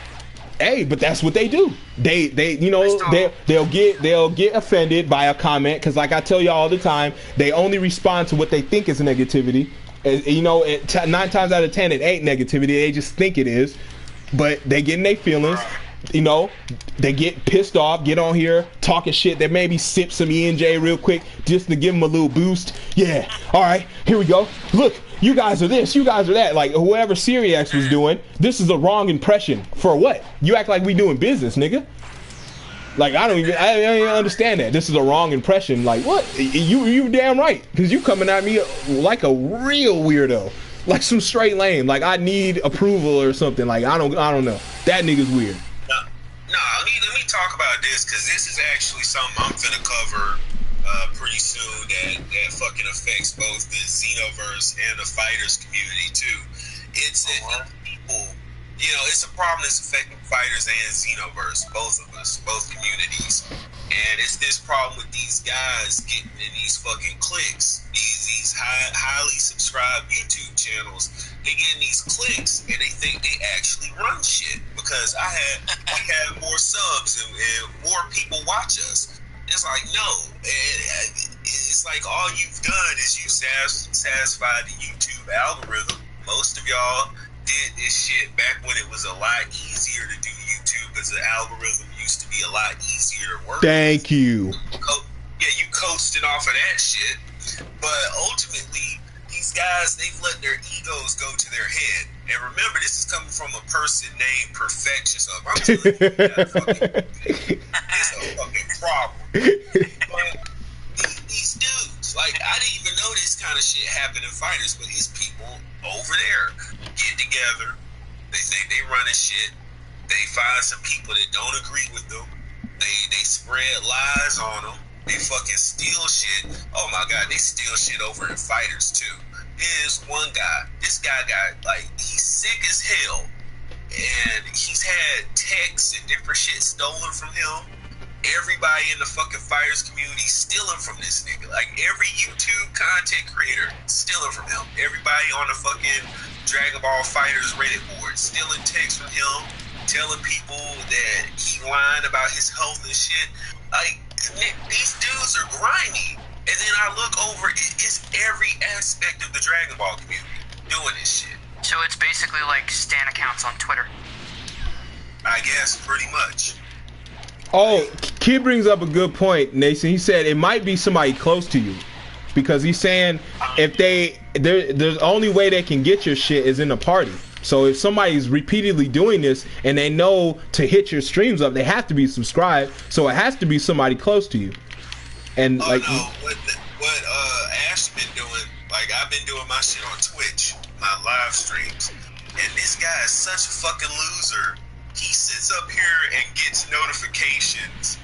Hey, but that's what they do. They you know, they'll get offended by a comment because, like I tell y'all all the time, they only respond to what they think is negativity. You know, 9 times out of 10 it ain't negativity. They just think it is, but they get in their feelings. You know, they get pissed off, get on here talking shit. They maybe sip some E&J real quick just to give them a little boost. Yeah, all right, here we go. Look, you guys are this, you guys are that. Like whoever Siriax was doing, this is a wrong impression for what? You act like we doing business, nigga. Like I don't even understand that. This is a wrong impression. Like what? You damn right, because you coming at me like a real weirdo, like some straight lame. Like I need approval or something. Like I don't know. That nigga's weird. No, let me talk about this because this is actually something I'm finna cover pretty soon that fucking affects both the Xenoverse and the fighters community too. It's people, you know, it's a problem that's affecting fighters and Xenoverse, both of us, both communities. And it's this problem with these guys getting in these fucking cliques, these highly subscribed YouTube channels. They get in these cliques and they think they actually run shit because we have more subs and more people watch us. It's like, no, it's like all you've done is you satisfied the YouTube algorithm. Most of y'all did this shit back when it was a lot easier to do YouTube because the algorithm used to be a lot easier to work. Thank you. Yeah, you coasted off of that shit. But ultimately, these these guys, they've let their egos go to their head. And remember, this is coming from a person named Perfection. So if I'm telling you, it's a fucking problem. But these dudes, like, I didn't even know this kind of shit happened in fighters, but these people over there get together. They think they running shit. They find some people that don't agree with them. They spread lies on them. They fucking steal shit. Oh my god, they steal shit over in fighters too. There's one guy. This guy got, like, he's sick as hell, and he's had texts and different shit stolen from him. Everybody in the fucking fighters community stealing from this nigga. Like, every YouTube content creator stealing from him. Everybody on the fucking Dragon Ball Fighters Reddit board stealing texts from him, telling people that he lying about his health and shit. Like, these dudes are grimy. And then I look over, it's every aspect of the Dragon Ball community doing this shit. So it's basically like stan accounts on Twitter. I guess, pretty much. Oh, Kid brings up a good point, Nason. He said it might be somebody close to you, because he's saying if the only way they can get your shit is in a party. So if somebody's repeatedly doing this and they know to hit your streams up, they have to be subscribed. So it has to be somebody close to you. And what Ash been doing, like, I've been doing my shit on Twitch, my live streams, and this guy is such a fucking loser. He sits up here and gets notifications.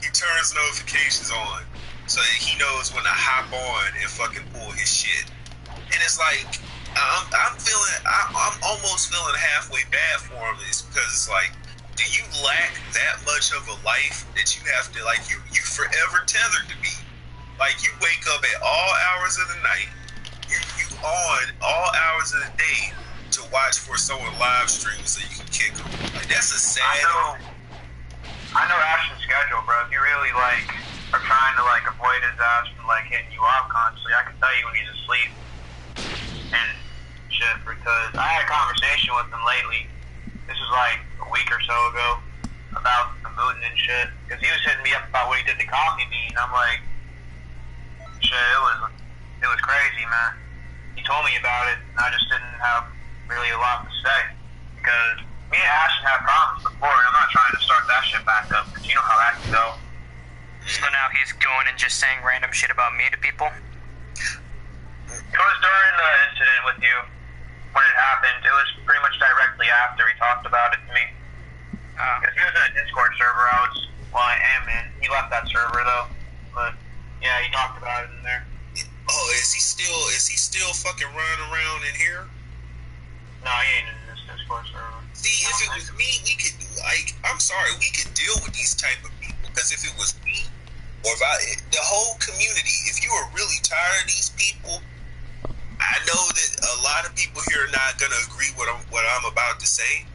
He turns notifications on so that he knows when to hop on and fucking pull his shit. And it's like, I'm almost feeling halfway bad for him. It's because it's like, do you lack that much of a life that you have to, like, you forever tethered to me? Like, you wake up at all hours of the night, you on all hours of the day to watch for someone live stream so you can kick them. Like, that's a sad. I know Ashton's schedule, bro. If you really, like, are trying to, like, avoid his ass from, like, hitting you off constantly, I can tell you when he's asleep and shit, because I had a conversation with him lately. This was like a week or so ago about the booting and shit, because he was hitting me up about what he did to Coffee Bean. I'm like, shit, it was crazy, man. He told me about it, and I just didn't have really a lot to say, because me and Ashton had problems before, and I'm not trying to start that shit back up, because you know how that can go. So now he's going and just saying random shit about me to people? It was during the incident with you when it happened. It was pretty much directly after he talked about it to me. Because he was in a Discord server I am in. He left that server though. But yeah, he talked about it in there. Oh, is he still fucking running around in here? No, he ain't in this Discord server. See, if it was me, we could, like, I'm sorry, we could deal with these type of people. Because if it was me, or if the whole community, if you are really tired of these people, I know that a lot of people here are not gonna agree with what I'm about to say,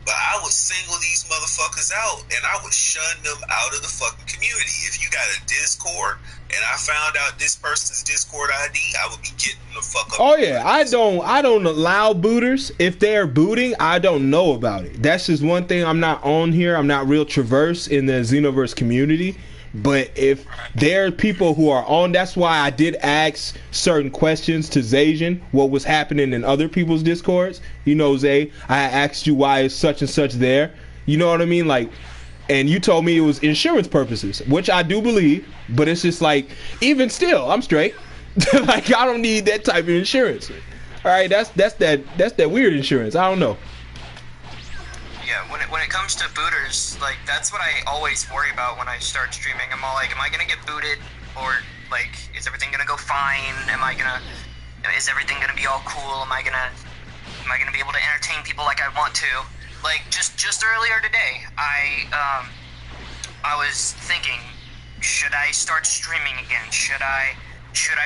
but I would single these motherfuckers out and I would shun them out of the fucking community. If you got a Discord and I found out this person's Discord ID, I would be getting the fuck up. Oh yeah, I don't allow booters. If they're booting, I don't know about it. That's just one thing. I'm not on here. I'm not real traverse in the Xenoverse community. But if there are people who are on, that's why I did ask certain questions to Zajan, what was happening in other people's Discords. You know, Zay, I asked you why is such and such there. You know what I mean? Like, and you told me it was insurance purposes, which I do believe. But it's just like, even still, I'm straight. Like, I don't need that type of insurance. All right, that's that weird insurance. I don't know. Yeah, when it comes to booters, like, that's what I always worry about when I start streaming. I'm all like, am I gonna get booted, or like, is everything gonna go fine? Is everything gonna be all cool? Am I gonna be able to entertain people like I want to? Like, just earlier today, I was thinking, should I start streaming again? Should I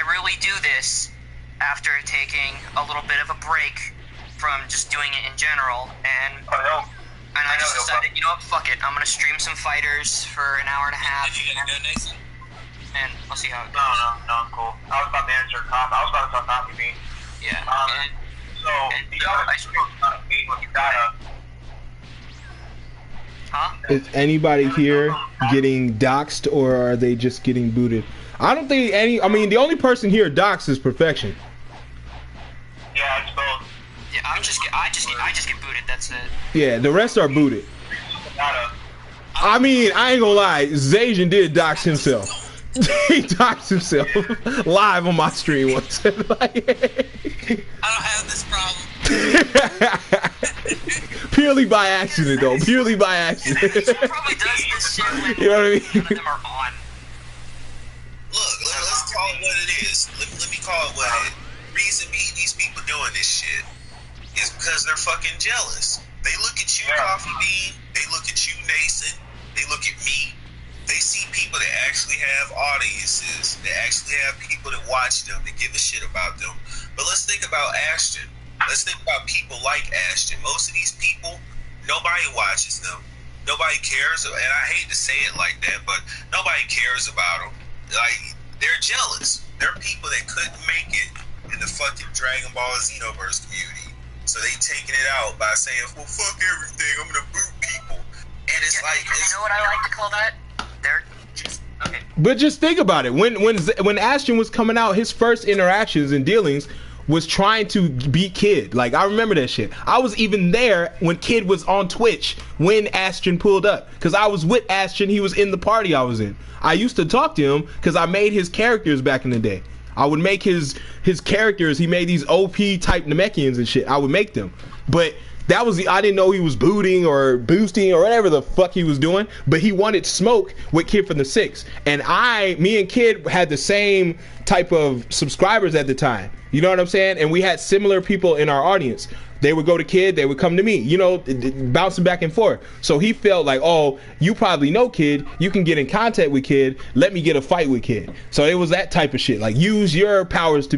really do this after taking a little bit of a break from just doing it in general? And I just decided, you know what, fuck it. I'm going to stream some fighters for an hour and a half. Did you get it done, Nason? And I'll see how it goes. No, I'm cool. I was about to answer I was about to talk Coffee Bean. Yeah. Is anybody here getting doxxed, or are they just getting booted? I don't think any. I mean, the only person here doxxed is Perfection. I just get booted. That's it. Yeah, the rest are booted. I mean, I ain't gonna lie, Zajan did dox himself. He doxed himself live on my stream once. I don't have this problem. Purely by accident, though. Purely by accident. He probably does this shit when you know what I mean? none of them are on. Look, let's call it what it is. Let me call it what it is. The reason these people doing this shit is because they're fucking jealous. They look at you, Coffee Bean. They look at you, Nason. They look at me. They see people that actually have audiences, that actually have people that watch them, that give a shit about them. But let's think about Ashton. Let's think about people like Ashton. Most of these people, nobody watches them. Nobody cares. And I hate to say it like that, but nobody cares about them. Like, they're jealous. They're people that couldn't make it in the fucking Dragon Ball Xenoverse community. So they taking it out by saying, well, fuck everything. I'm going to boot people. And it's like... You know what I like to call that? They're just... Okay. But just think about it. When Ashton was coming out, his first interactions and dealings was trying to beat Kid. Like, I remember that shit. I was even there when Kid was on Twitch when Ashton pulled up. Because I was with Ashton. He was in the party I was in. I used to talk to him because I made his characters back in the day. I would make his characters. He made these OP type Namekians and shit. I would make them. But that was I didn't know he was booting or boosting or whatever the fuck he was doing. But he wanted smoke with Kid from the 6. And me and Kid had the same type of subscribers at the time. You know what I'm saying? And we had similar people in our audience. They would go to Kid, they would come to me, you know, bouncing back and forth. So he felt like, oh, you probably know Kid, you can get in contact with Kid, let me get a fight with Kid. So it was that type of shit. Like, use your powers to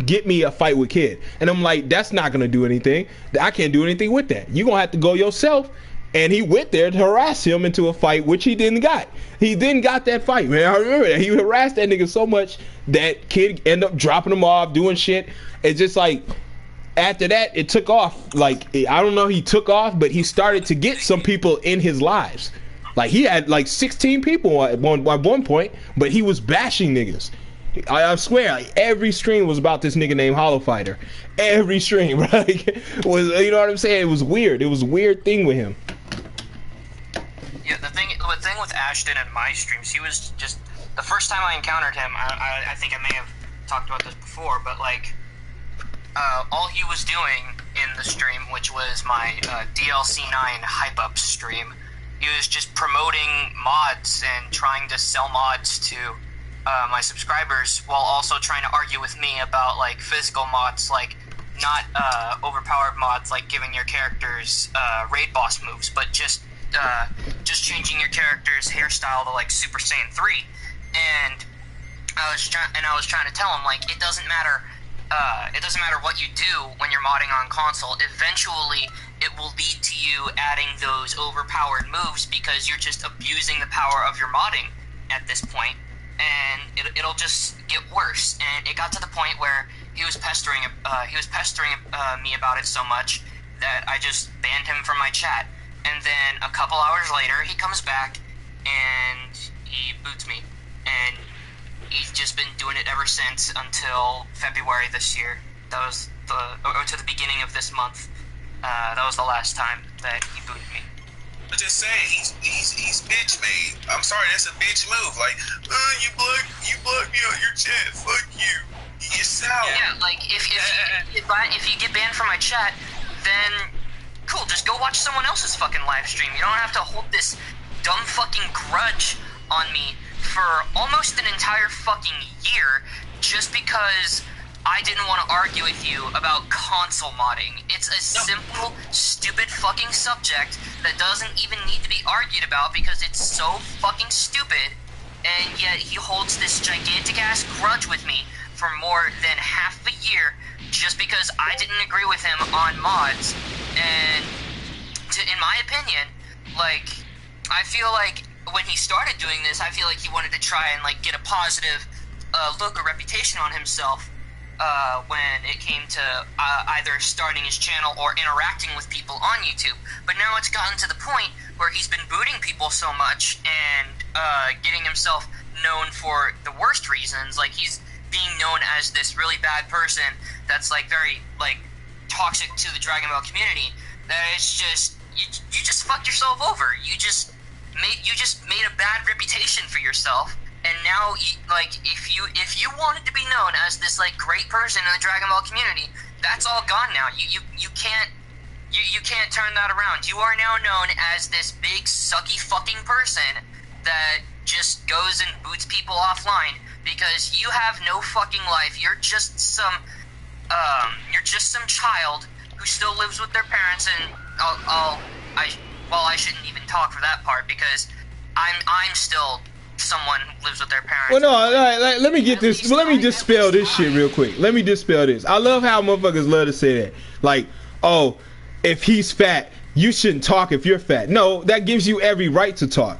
get me a fight with Kid. And I'm like, that's not gonna do anything. I can't do anything with that. You're gonna have to go yourself. And he went there to harass him into a fight, which he didn't got. He didn't got that fight, man. I remember that. He harassed that nigga so much that Kid ended up dropping him off, doing shit. It's just like, after that, it took off. Like, I don't know if he took off, but he started to get some people in his lives. Like, he had like 16 people at one point, but he was bashing niggas. I swear, like, every stream was about this nigga named Hollow Fighter. Every stream, right? Was, you know what I'm saying? It was weird. It was a weird thing with him. Yeah, the thing with Ashton and my streams, he was just, the first time I encountered him, I think I may have talked about this before, but like, all he was doing in the stream, which was my DLC 9 hype up stream, he was just promoting mods and trying to sell mods to my subscribers, while also trying to argue with me about like physical mods, like not overpowered mods like giving your characters raid boss moves, but just changing your character's hairstyle to like Super Saiyan 3. And I was trying to tell him, like, it doesn't matter what you do when you're modding on console. Eventually it will lead to you adding those overpowered moves because you're just abusing the power of your modding at this point, and it'll just get worse. And it got to the point where he was pestering me about it so much that I just banned him from my chat. And then a couple hours later, he comes back and he boots me. And he's just been doing it ever since until February this year. That was to the beginning of this month. That was the last time that he booted me. I'm just saying, he's bitch made. I'm sorry, that's a bitch move. Like, you blocked me on your chat. Fuck you. You're sour. Yeah, like if you get banned from my chat, then cool, just go watch someone else's fucking live stream. You don't have to hold this dumb fucking grudge on me for almost an entire fucking year just because I didn't want to argue with you about console modding. It's a simple, stupid fucking subject that doesn't even need to be argued about because it's so fucking stupid, and yet he holds this gigantic-ass grudge with me for more than half a year just because I didn't agree with him on mods. And in my opinion, like, I feel like when he started doing this, I feel like he wanted to try and like get a positive look or reputation on himself when it came to either starting his channel or interacting with people on YouTube. But now it's gotten to the point where he's been booting people so much and getting himself known for the worst reasons. Like, he's being known as this really bad person that's like very like toxic to the Dragon Ball community that it's just you just fucked yourself over. You just made a bad reputation for yourself, and now if you wanted to be known as this like great person in the Dragon Ball community, that's all gone now. You can't turn that around. You are now known as this big sucky fucking person that just goes and boots people offline because you have no fucking life. You're just some child who still lives with their parents, and I shouldn't even talk for that part because I'm still someone who lives with their parents. Well, no, let me get this. Let me dispel this shit real quick. Let me dispel this. I love how motherfuckers love to say that. Like, oh, if he's fat, you shouldn't talk if you're fat. No, that gives you every right to talk.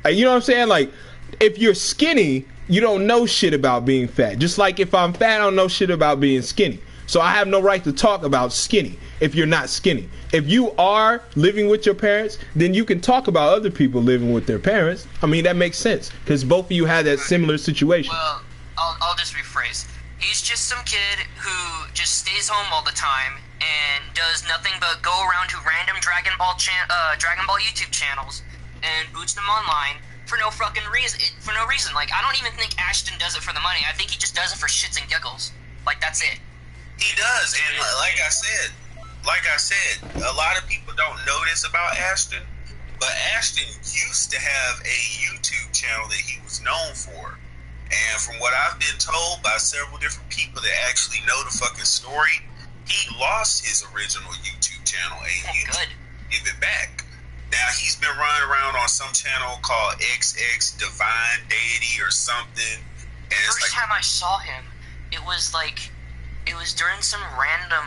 You know what I'm saying? Like, if you're skinny, you don't know shit about being fat. Just like if I'm fat, I don't know shit about being skinny. So I have no right to talk about skinny if you're not skinny. If you are living with your parents, then you can talk about other people living with their parents. I mean, that makes sense because both of you had that similar situation. Well, I'll just rephrase. He's just some kid who just stays home all the time and does nothing but go around to random Dragon Ball YouTube channels and boots them online for no fucking reason. Like, I don't even think Ashton does it for the money. I think he just does it for shits and giggles. Like, that's it. He does, and like I said, a lot of people don't know this about Ashton, but Ashton used to have a YouTube channel that he was known for. And from what I've been told by several different people that actually know the fucking story, he lost his original YouTube channel and he had to give it back. Now he's been running around on some channel called XX Divine Deity or something. And the first time I saw him, it was during some random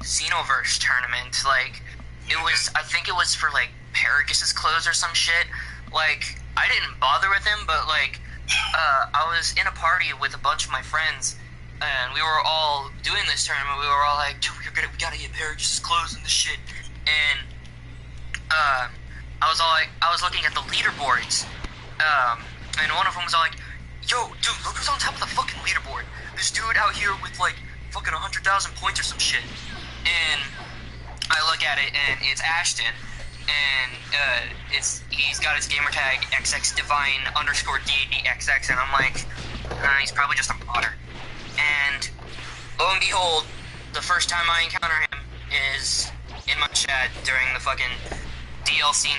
Xenoverse tournament. Like, I think it was for like Paragus' clothes or some shit. Like, I didn't bother with him, but like, I was in a party with a bunch of my friends, and we were all doing this tournament. We were all like, dude, we gotta get Paragus' clothes and this shit. And I was looking at the leaderboards, and one of them was all like, yo, dude, look who's on top of the fucking leaderboard. This dude out here with like fucking 100,000 points or some shit. And I look at it, and it's Ashton, and he's got his gamer tag XX Divine _ DDXX, and I'm like, he's probably just a modder. And lo and behold, the first time I encounter him is in my chat during the fucking DLC 9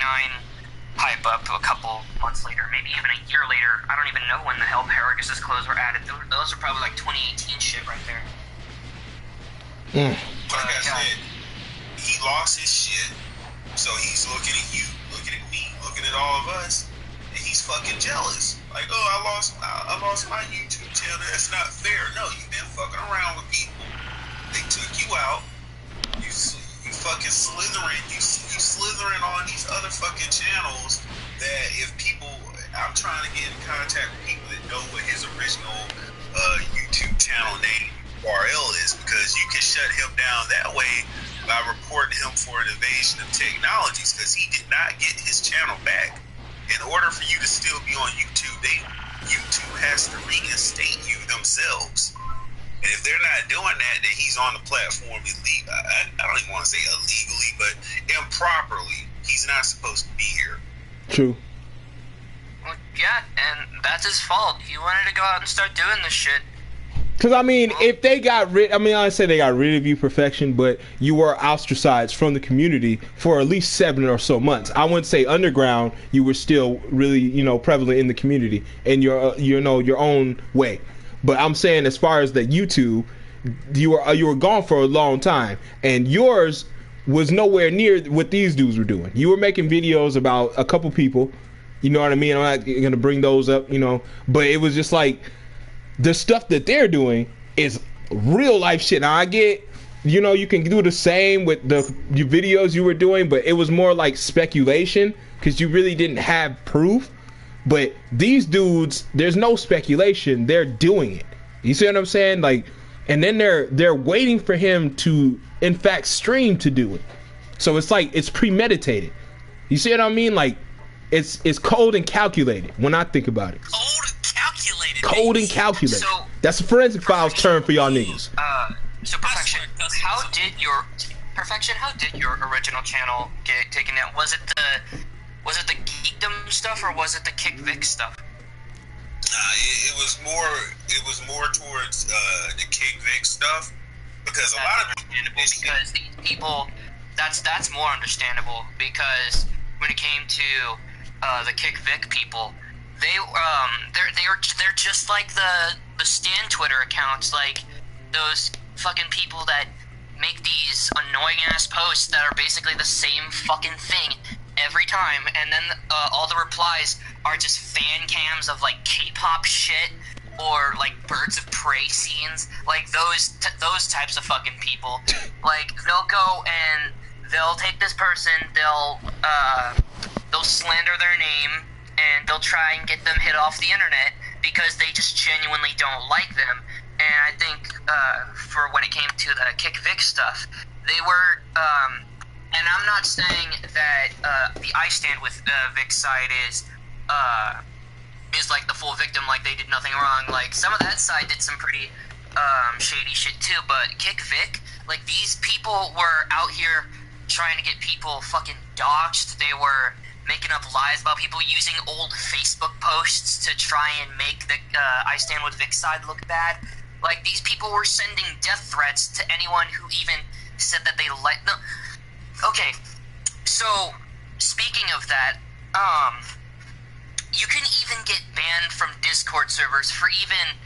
hype up a couple months later, maybe even a year later. I don't even know when the hell Paragus' clothes were added. Those are probably like 2018 shit right there. Like I said, he lost his shit, so he's looking at you, looking at me, looking at all of us, and he's fucking jealous. Like, oh, I lost my YouTube channel. That's not fair. No, you've been fucking around with people. They took you out. You fucking slithering. You slithering on these other fucking channels. That if people, I'm trying to get in contact with people that know what his original YouTube channel name URL is, because you can shut him down that way by reporting him for an invasion of technologies, because he did not get his channel back. In order for you to still be on YouTube, YouTube has to reinstate you themselves. And if they're not doing that, then he's on the platform illegally. I don't even want to say illegally, but improperly. He's not supposed to be here. True. Well, yeah, and that's his fault. He wanted to go out and start doing this shit. Because, I mean, if they got rid... I mean, I say they got rid of you, Perfection, but you were ostracized from the community for at least 7 or so months. I wouldn't say underground. You were still really, prevalent in the community in your own way. But I'm saying as far as the YouTube, you were gone for a long time. And yours was nowhere near what these dudes were doing. You were making videos about a couple people. You know what I mean? I'm not going to bring those up, But it was just like... the stuff that they're doing is real life shit. Now I get, you can do the same with your videos you were doing, but it was more like speculation because you really didn't have proof. But these dudes, there's no speculation. They're doing it. You see what I'm saying? Like, and then they're waiting for him to, in fact, stream to do it. So it's like it's premeditated. You see what I mean? Like, it's cold and calculated when I think about it. Cold and calculated. So, that's a forensic files term for y'all niggas. So Perfection. how did your original channel get taken down? Was it the geekdom stuff or was it the Kick Vic stuff? It was more towards the Kick Vic stuff because a lot of because these people, that's more understandable because when it came to the Kick Vic people, they're just like the Stan Twitter accounts, like those fucking people that make these annoying ass posts that are basically the same fucking thing every time, and then all the replies are just fan cams of like K-pop shit or like Birds of Prey scenes, like those types of fucking people. Like they'll go and they'll take this person, they'll slander their name, and they'll try and get them hit off the internet because they just genuinely don't like them. And I think for when it came to the Kick Vic stuff, they were, and I'm not saying that the I stand with Vic's side is like the full victim, like they did nothing wrong. Like some of that side did some pretty shady shit too, but Kick Vic, like these people were out here trying to get people fucking doxxed. They were making up lies about people, using old Facebook posts to try and make the I stand with Vic side look bad. Like these people were sending death threats to anyone who even said that they like. No, okay. So speaking of that, you can even get banned from Discord servers for even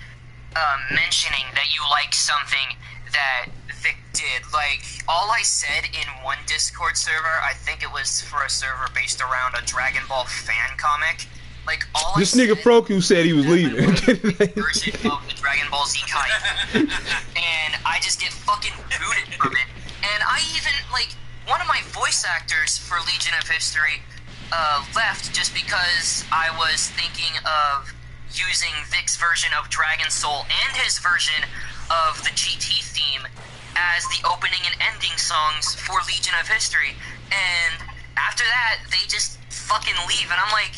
mentioning that you like something that Vic did. Like, all I said in one Discord server, I think it was for a server based around a Dragon Ball fan comic. Like, all this I nigga Proku said he was leaving. version of the Dragon Ball Z Kai. And I just get fucking booted from it. And I even, like, one of my voice actors for Legion of History left just because I was thinking of using Vic's version of Dragon Soul and his version of the GT theme as the opening and ending songs for Legion of History. And after that, they just fucking leave. And I'm like,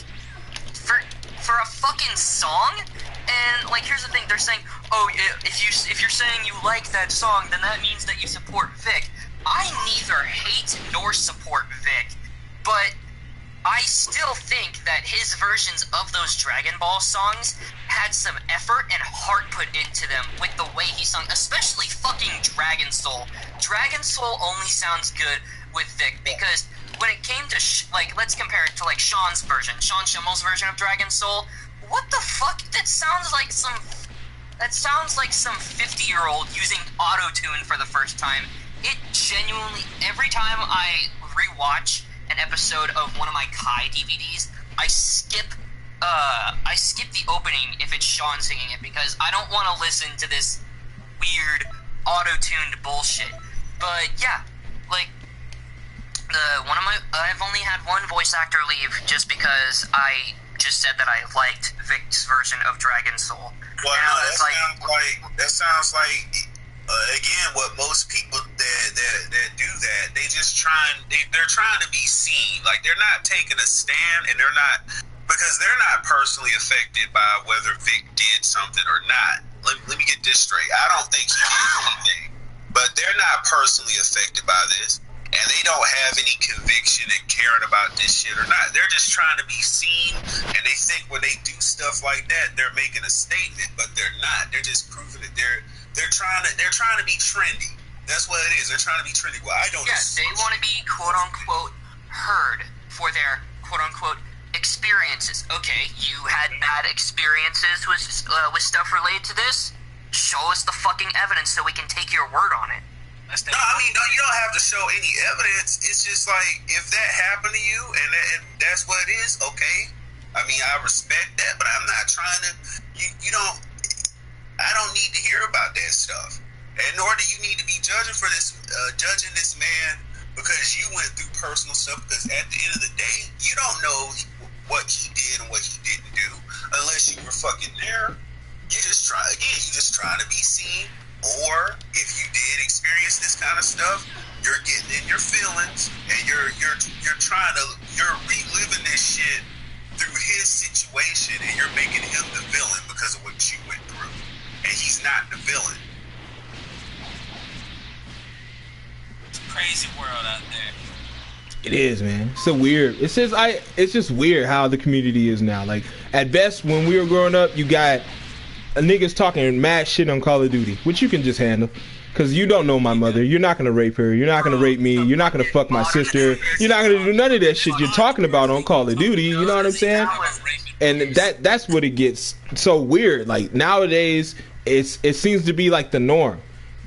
for a fucking song? And like, here's the thing, they're saying, oh, if you're saying you like that song, then that means that you support Vic. I neither hate nor support Vic, but I still think that his versions of those Dragon Ball songs had some effort and heart put into them with the way he sung, especially fucking Dragon Soul. Dragon Soul only sounds good with Vic because when it came to, like, let's compare it to, like, Sean's version, Sean Schimmel's version of Dragon Soul, what the fuck? That sounds like some 50-year-old using auto-tune for the first time. It genuinely, every time I rewatch an episode of one of my Kai DVDs, I skip the opening if it's Sean singing it because I don't want to listen to this weird auto-tuned bullshit. But yeah, like I've only had one voice actor leave just because I just said that I liked Vic's version of Dragon Soul. Well, no, that sounds like again, what most people that do that, they're trying to be seen. Like, they're not taking a stand, and because they're not personally affected by whether Vic did something or not. Let me get this straight. I don't think he did anything, but they're not personally affected by this, and they don't have any conviction in caring about this shit or not. They're just trying to be seen, and they think when they do stuff like that, they're making a statement, but they're not. They're just proving that they're trying to be trendy. That's what it is. They're trying to be trendy. Well, I don't. Yeah, they want to be quote unquote heard for their quote unquote experiences. Okay, you had bad experiences with stuff related to this. Show us the fucking evidence so we can take your word on it. No, I mean, no, you don't have to show any evidence. It's just like, if that happened to you and that's what it is, okay. I mean, I respect that, but I'm not trying to. You don't. I don't need to hear about that stuff, and nor do you need to be judging this man because you went through personal stuff. Because at the end of the day, you don't know what he did and what he didn't do unless you were fucking there. You just trying to be seen. Or if you did experience this kind of stuff, you're getting in your feelings and you're reliving this shit through his situation, and you're making him the villain because of what you went through. And he's not the villain. crazy world out there. It is, man. It's so weird. It's just weird how the community is now. Like, at best, when we were growing up, you got niggas talking mad shit on Call of Duty, which you can just handle. Because you don't know my mother. You're not going to rape her. You're not going to rape me. You're not going to fuck my sister. You're not going to do none of that shit you're talking about on Call of Duty. You know what I'm saying? And that's what it gets so weird. Like, nowadays, it seems to be like the norm.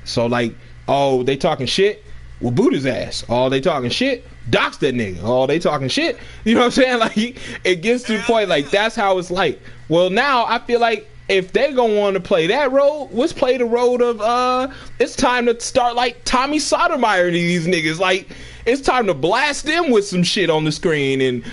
So, like, oh, they talking shit? Well, boot his ass. Oh, they talking shit? Dox that nigga. Oh, they talking shit? You know what I'm saying? Like, it gets to the point, like, that's how it's like. Well, now, I feel like if they gonna want to play that role, let's play the role of it's time to start like Tommy Sotomayor to these niggas. Like, it's time to blast them with some shit on the screen and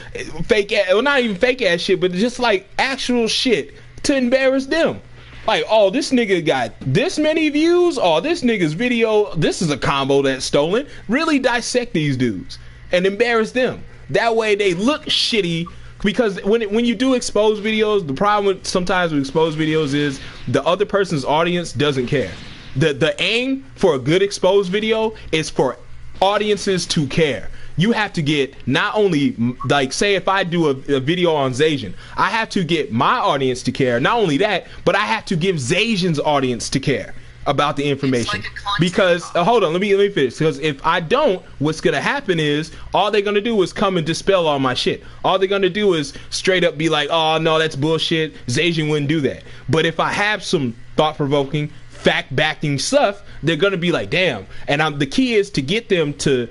fake ass, well, not even fake ass shit, but just like actual shit to embarrass them. Like, oh, this nigga got this many views. Oh, this nigga's video, this is a combo that's stolen. Really dissect these dudes and embarrass them. That way they look shitty. Because when you do exposed videos, the problem sometimes with exposed videos is the other person's audience doesn't care. The aim for a good exposed video is for audiences to care. You have to get not only, like, say if I do a video on Zajan, I have to get my audience to care. Not only that, but I have to give Zajan's audience to care about the information. Like because hold on, let me finish. Because if I don't, what's gonna happen is all they're gonna do is come and dispel all my shit. All they're gonna do is straight up be like, oh no, that's bullshit. Zajan wouldn't do that. But if I have some thought-provoking, fact-backing stuff, they're gonna be like, damn. And the key is to get them to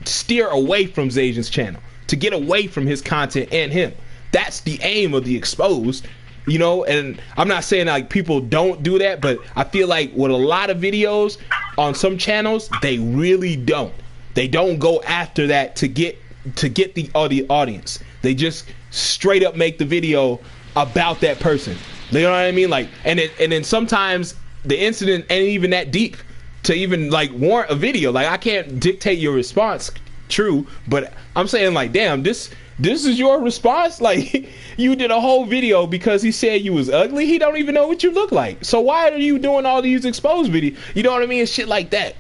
steer away from Zajan's channel, to get away from his content and him. That's the aim of the exposed. You know, and I'm not saying like people don't do that, but I feel like with a lot of videos on some channels, they really don't. They don't go after that to get the audience. They just straight up make the video about that person. You know what I mean? Like, and then sometimes the incident ain't even that deep to even like warrant a video. Like, I can't dictate your response, true, but I'm saying like, damn, this is your response? Like, you did a whole video because he said you was ugly? He don't even know what you look like. So why are you doing all these exposed videos? You know what I mean? Shit like that.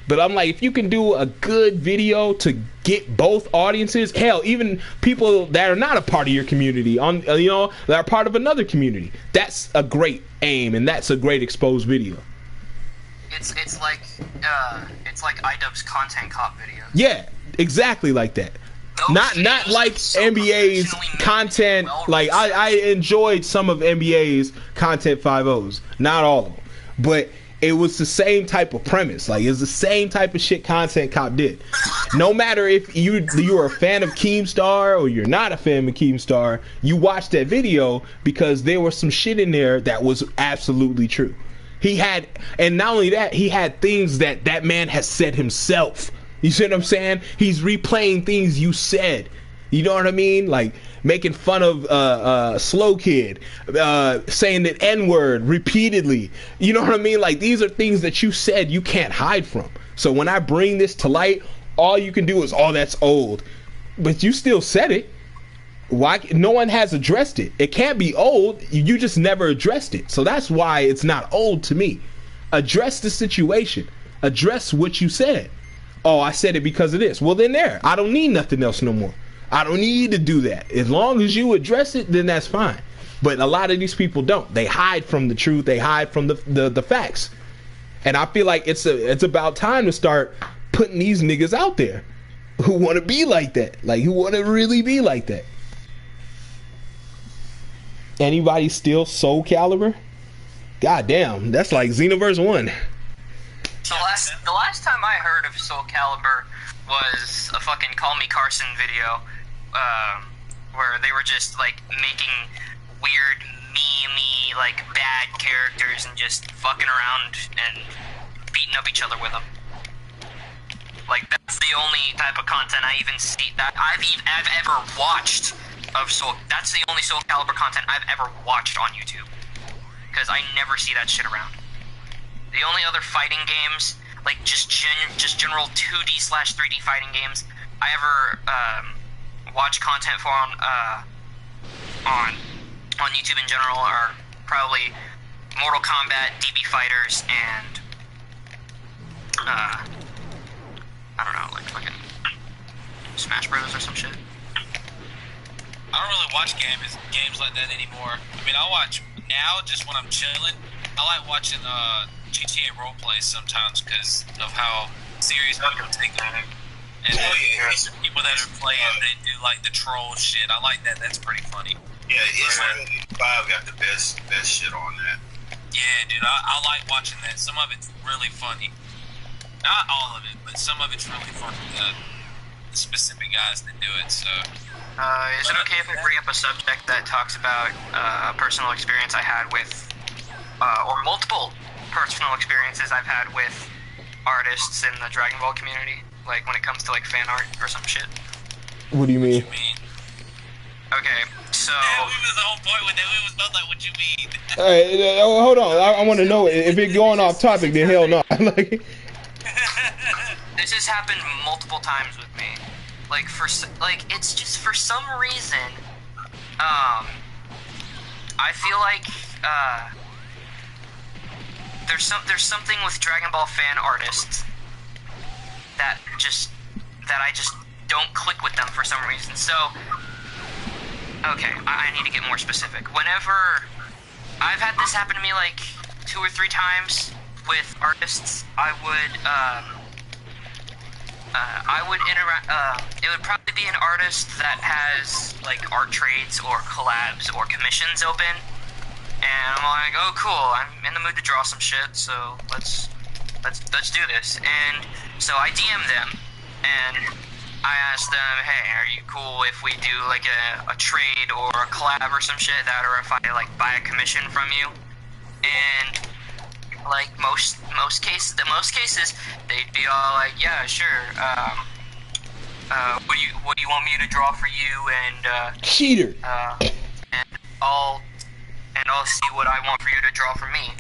But I'm like, if you can do a good video to get both audiences, hell, even people that are not a part of your community, that are part of another community, that's a great aim, and that's a great exposed video. It's like iDubbbz's content cop video. Yeah, exactly like that. Not like NBA's content. Like, I enjoyed some of NBA's content 5.0s, not all of them, but it was the same type of premise. Like, it's the same type of shit Content Cop did. No matter if you're a fan of Keemstar or you're not a fan of Keemstar, you watched that video because there was some shit in there that was absolutely true. And not only that, he had things that man has said himself. You see what I'm saying? He's replaying things you said. You know what I mean? Like making fun of Slow Kid, saying the N-word repeatedly. You know what I mean? Like, these are things that you said you can't hide from. So when I bring this to light, all you can do is, oh, that's old. But you still said it. Why? No one has addressed it. It can't be old. You just never addressed it. So that's why it's not old to me. Address the situation. Address what you said. Oh, I said it because of this. Well, then there. I don't need nothing else no more. I don't need to do that. As long as you address it, then that's fine. But a lot of these people don't. They hide from the truth. They hide from the facts. And I feel like it's about time to start putting these niggas out there who want to be like that. Like, who want to really be like that. Anybody steal Soul Calibur? God damn, that's like Xenoverse 1. The last time I heard of Soul Calibur was a fucking Call Me Carson video, where they were just like making weird meme-y, like bad characters and just fucking around and beating up each other with them. Like, that's the only type of content I even see that I've ever watched of Soul. That's the only Soul Calibur content I've ever watched on YouTube, because I never see that shit around. The only other fighting games, like just general 2D/3D fighting games I ever watch content for on YouTube in general are probably Mortal Kombat, DB Fighters, and I don't know, like fucking Smash Bros or some shit. I don't really watch games like that anymore. I mean, I watch now just when I'm chilling. I like watching GTA roleplays sometimes because of how serious people take them. And people that are playing, they do like the troll shit. I like that. That's pretty funny. Yeah, it's 5 got the best shit on that. Yeah, dude, I like watching that. Some of it's really funny. Not all of it, but some of it's really funny. The specific guys that do it, so... is it okay if I bring up a subject that talks about a personal experience I had with, or multiple personal experiences I've had with artists in the Dragon Ball community? Like, when it comes to, like, fan art or some shit? What do you mean? Okay, so... Yeah, we was the whole point with that. We was both like, what you mean? Alright, hold on. I want to know. If it's going off topic, then hell no. Like... This has happened multiple times with me. Like, it's just for some reason, I feel like, there's something with Dragon Ball fan artists that I just don't click with them for some reason. So, okay, I need to get more specific. Whenever I've had this happen to me like 2 or 3 times with artists, it would probably be an artist that has like art trades or collabs or commissions open, and I'm like, oh cool, I'm in the mood to draw some shit, so let's do this. And so I DM them and I ask them, hey, are you cool if we do like a trade or a collab or some shit that, or if I like buy a commission from you? And like most cases, they'd be all like, yeah, sure. What do you want me to draw for you? And cheater. And I'll see what I want for you to draw for me.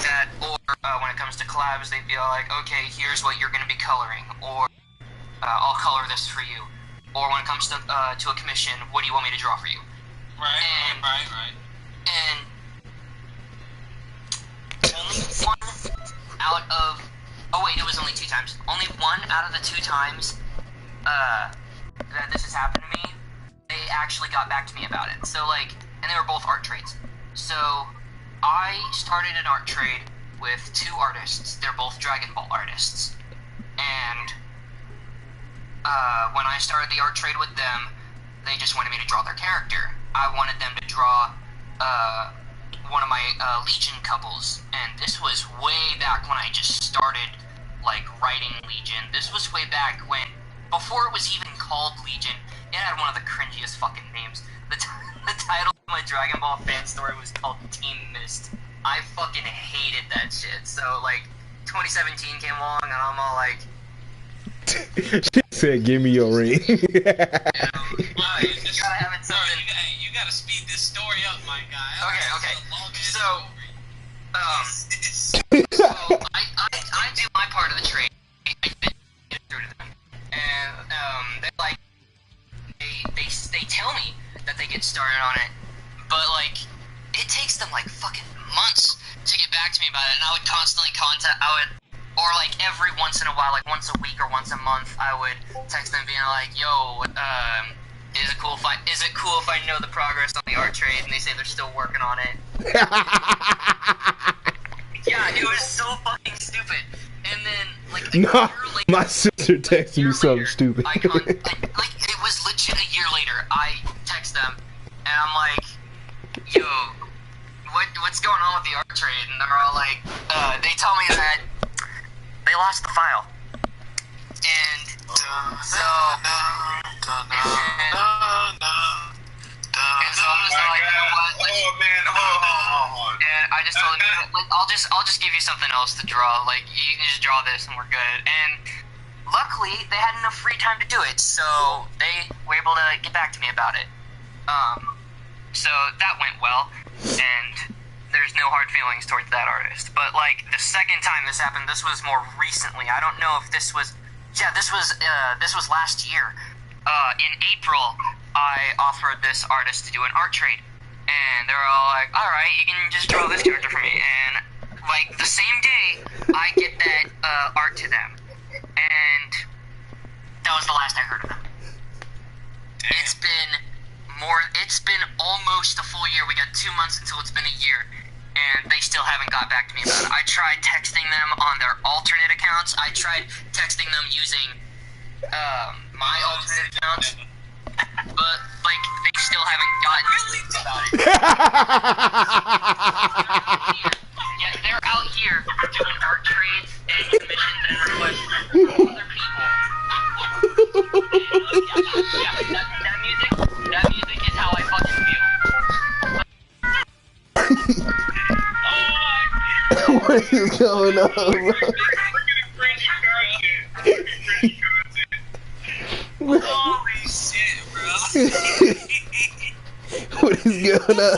That, or when it comes to collabs, they'd be all like, okay, here's what you're gonna be coloring, or I'll color this for you. Or when it comes to a commission, what do you want me to draw for you? Right. And only one out of... Oh wait, it was only 2 times. Only 1 out of the 2 times that this has happened to me, they actually got back to me about it. So like, and they were both art trades. So I started an art trade with 2 artists. They're both Dragon Ball artists. And when I started the art trade with them, they just wanted me to draw their character. I wanted them to draw one of my Legion couples, and this was way back when I just started like writing Legion. This was way back when, before it was even called Legion, it had one of the cringiest fucking names. The title of my Dragon Ball fan story was called Team Mist. I fucking hated that shit. So like 2017 came along and I'm all like, she said, give me your ring. you gotta have it something. You gotta speed this story up, my guy. Okay. So I do my part of the trade. I get it through to them. And they like, they tell me that they get started on it, but like, it takes them like fucking months to get back to me about it, and I would constantly or like every once in a while, like once a week or once a month, I would text them being like, yo, is it cool if I know the progress on the art trade? And they say they're still working on it. Yeah, it was so fucking stupid. And then, like, a year later, my sister texted me something stupid. like, it was legit a year later. I text them, and I'm like, yo, what's going on with the art trade? And they're all like, they tell me that they lost the file. And so I was like, you know what? And I just told them, I'll just give you something else to draw. Like, you can just draw this and we're good. And luckily, they had enough free time to do it, so they were able to get back to me about it. So that went well, and there's no hard feelings towards that artist. But like the second time this happened, this was more recently. I don't know if this was, this was last year. In April, I offered this artist to do an art trade, and they were all like, "All right, you can just draw this character for me." And like the same day, I get that art to them, and That was the last I heard of them. It's been almost a full year. We got 2 months until it's been a year, and they still haven't got back to me about it. I tried texting them on their alternate accounts. I tried texting them using my alternate accounts, but like they still haven't gotten about it. Yeah, they're out here doing art trades and commissions and requests from other people. Yeah, that music is how I fucking feel. What is going on, bro? Holy shit, bro. What is going on?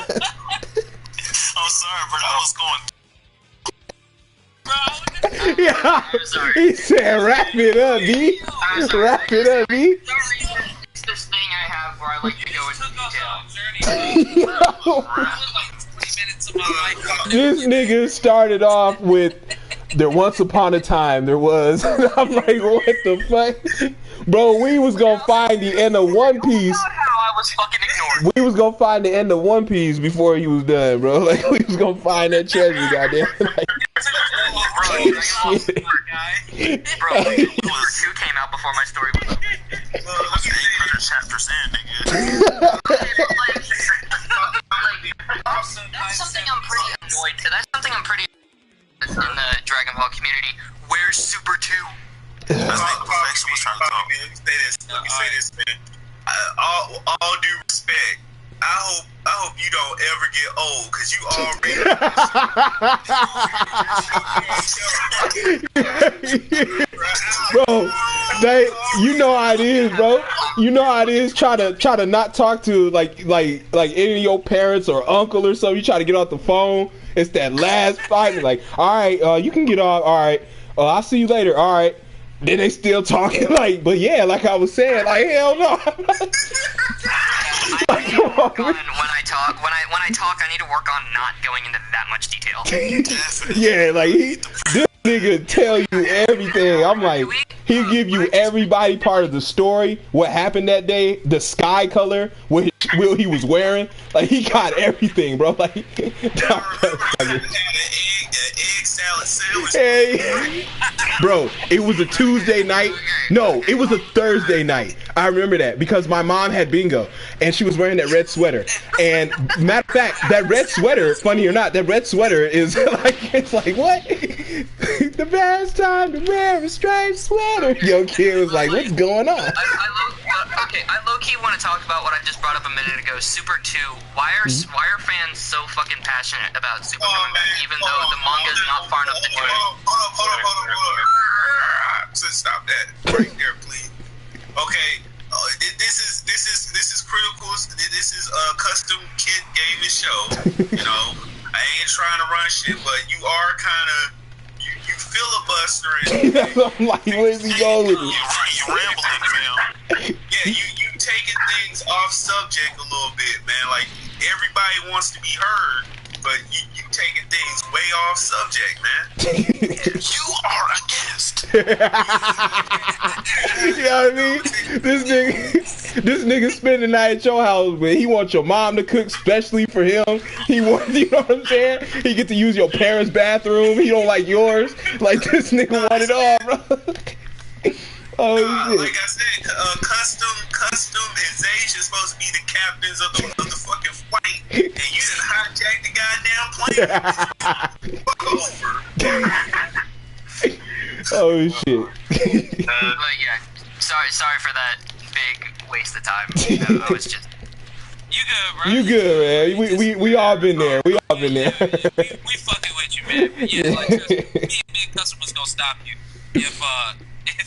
I'm sorry, bro. I was going. Yeah, he said, "Wrap it up, B. Wrap it up, B." It's this thing I have where I like to go into detail. This nigga started off with, "There once upon a time there was." I'm like, what the fuck? Bro, we was gonna find the end of One Piece. How I was fucking ignored. We was gonna find the end of One Piece before he was done, bro. Like, we was gonna find that treasure, goddamn. Like, shit. Bro, Super 2 came out before my story was over. That's 800 chapters in, nigga. That's something I'm pretty annoyed to. That's something I'm pretty in the Dragon Ball community. Where's Super 2? That's like perfection was trying to talk. Let me say this, man. All due respect. I hope you don't ever get old, cause you already. Bro, you know how it is, bro. You know how it is. Try to not talk to like any of your parents or uncle or something. You try to get off the phone. It's that last fight. You're like, all right, you can get off. All right, I'll see you later. All right. Then they still talking like, but yeah, like I was saying, like hell no. I need to work on when I talk, I need to work on not going into that much detail. Yeah, like this nigga tell you everything. I'm like, he'll give you everybody part of the story, what happened that day, the sky color, what he was wearing. Like he got everything, bro. Like, egg salad sandwich. hey, bro, it was a Tuesday night. No, it was a Thursday night. I remember that because my mom had bingo and she was wearing that red sweater. And matter of fact, that red sweater, funny or not, that red sweater is like, it's like, what? The best time to wear a striped sweater. Yo, kid was like, what's going on? I low-key want to talk about what I just brought up a minute ago. Super 2. Why are fans so fucking passionate about Super coming back, even though the manga is not far enough to do it? Hold on. So stop that right there, please. Okay, this is critical. This is a custom kit gaming show. You know, I ain't trying to run shit, but you are kind of you filibustering. I'm like, where's he going with it? You rambling, fam. Yeah, you taking things off subject a little bit, man. Like everybody wants to be heard, but you taking things way off subject, man. You are a guest. You know what I mean? This nigga spend the night at your house, man. He wants your mom to cook specially for him. He wants, you know what I'm saying? He get to use your parents' bathroom. He don't like yours. Like this nigga want it all, bro. Oh shit. Like I said, custom and Zage is supposed to be the captains of the fucking flight, and you done hijacked the goddamn plane. Fuck over. Oh shit. But yeah, sorry for that big waste of time. I was just. You good, bro? You good, man. We all been there. We all been there. we fucking with you, man. Yeah, like trust me, me and big customers gonna stop you if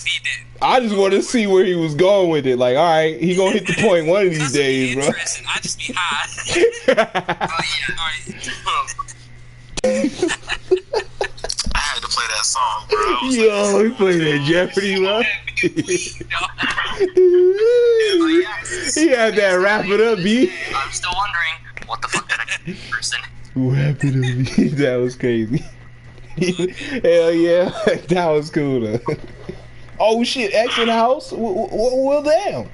he did. I just want to see where he was going with it. Like, all right, he gonna hit the point one of these days, bro. I just be high. I had to play that song, bro. Yo, he played that Jeopardy, bro. He had that wrap it up, B. I'm still wondering what the fuck did I do, person? Wrap it up, B. That was crazy. Hell yeah, that was cool though. Oh shit, X in the house. Well, damn.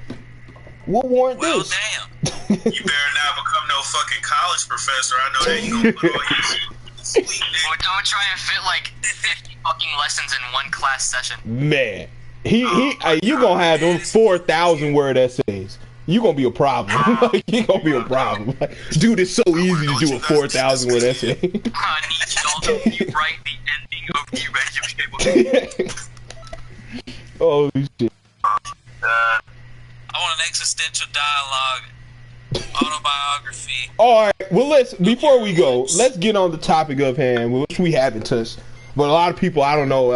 What warrant this? Damn. You better not become no fucking college professor. I know that you gonna put all your shit to sleep, nigga. Don't try and fit like 50 fucking lessons in one class session. Man, you gonna have those 4,000 word essays. You gonna be a problem. Like, you gonna be a problem. Like, dude, it's so easy to do a 4,000 word essay. I need y'all to rewrite the ending of the Resident Oh shit. I want an existential dialogue, autobiography. All right. Well, before we go, let's get on the topic of hand, which we haven't touched. But a lot of people, I don't know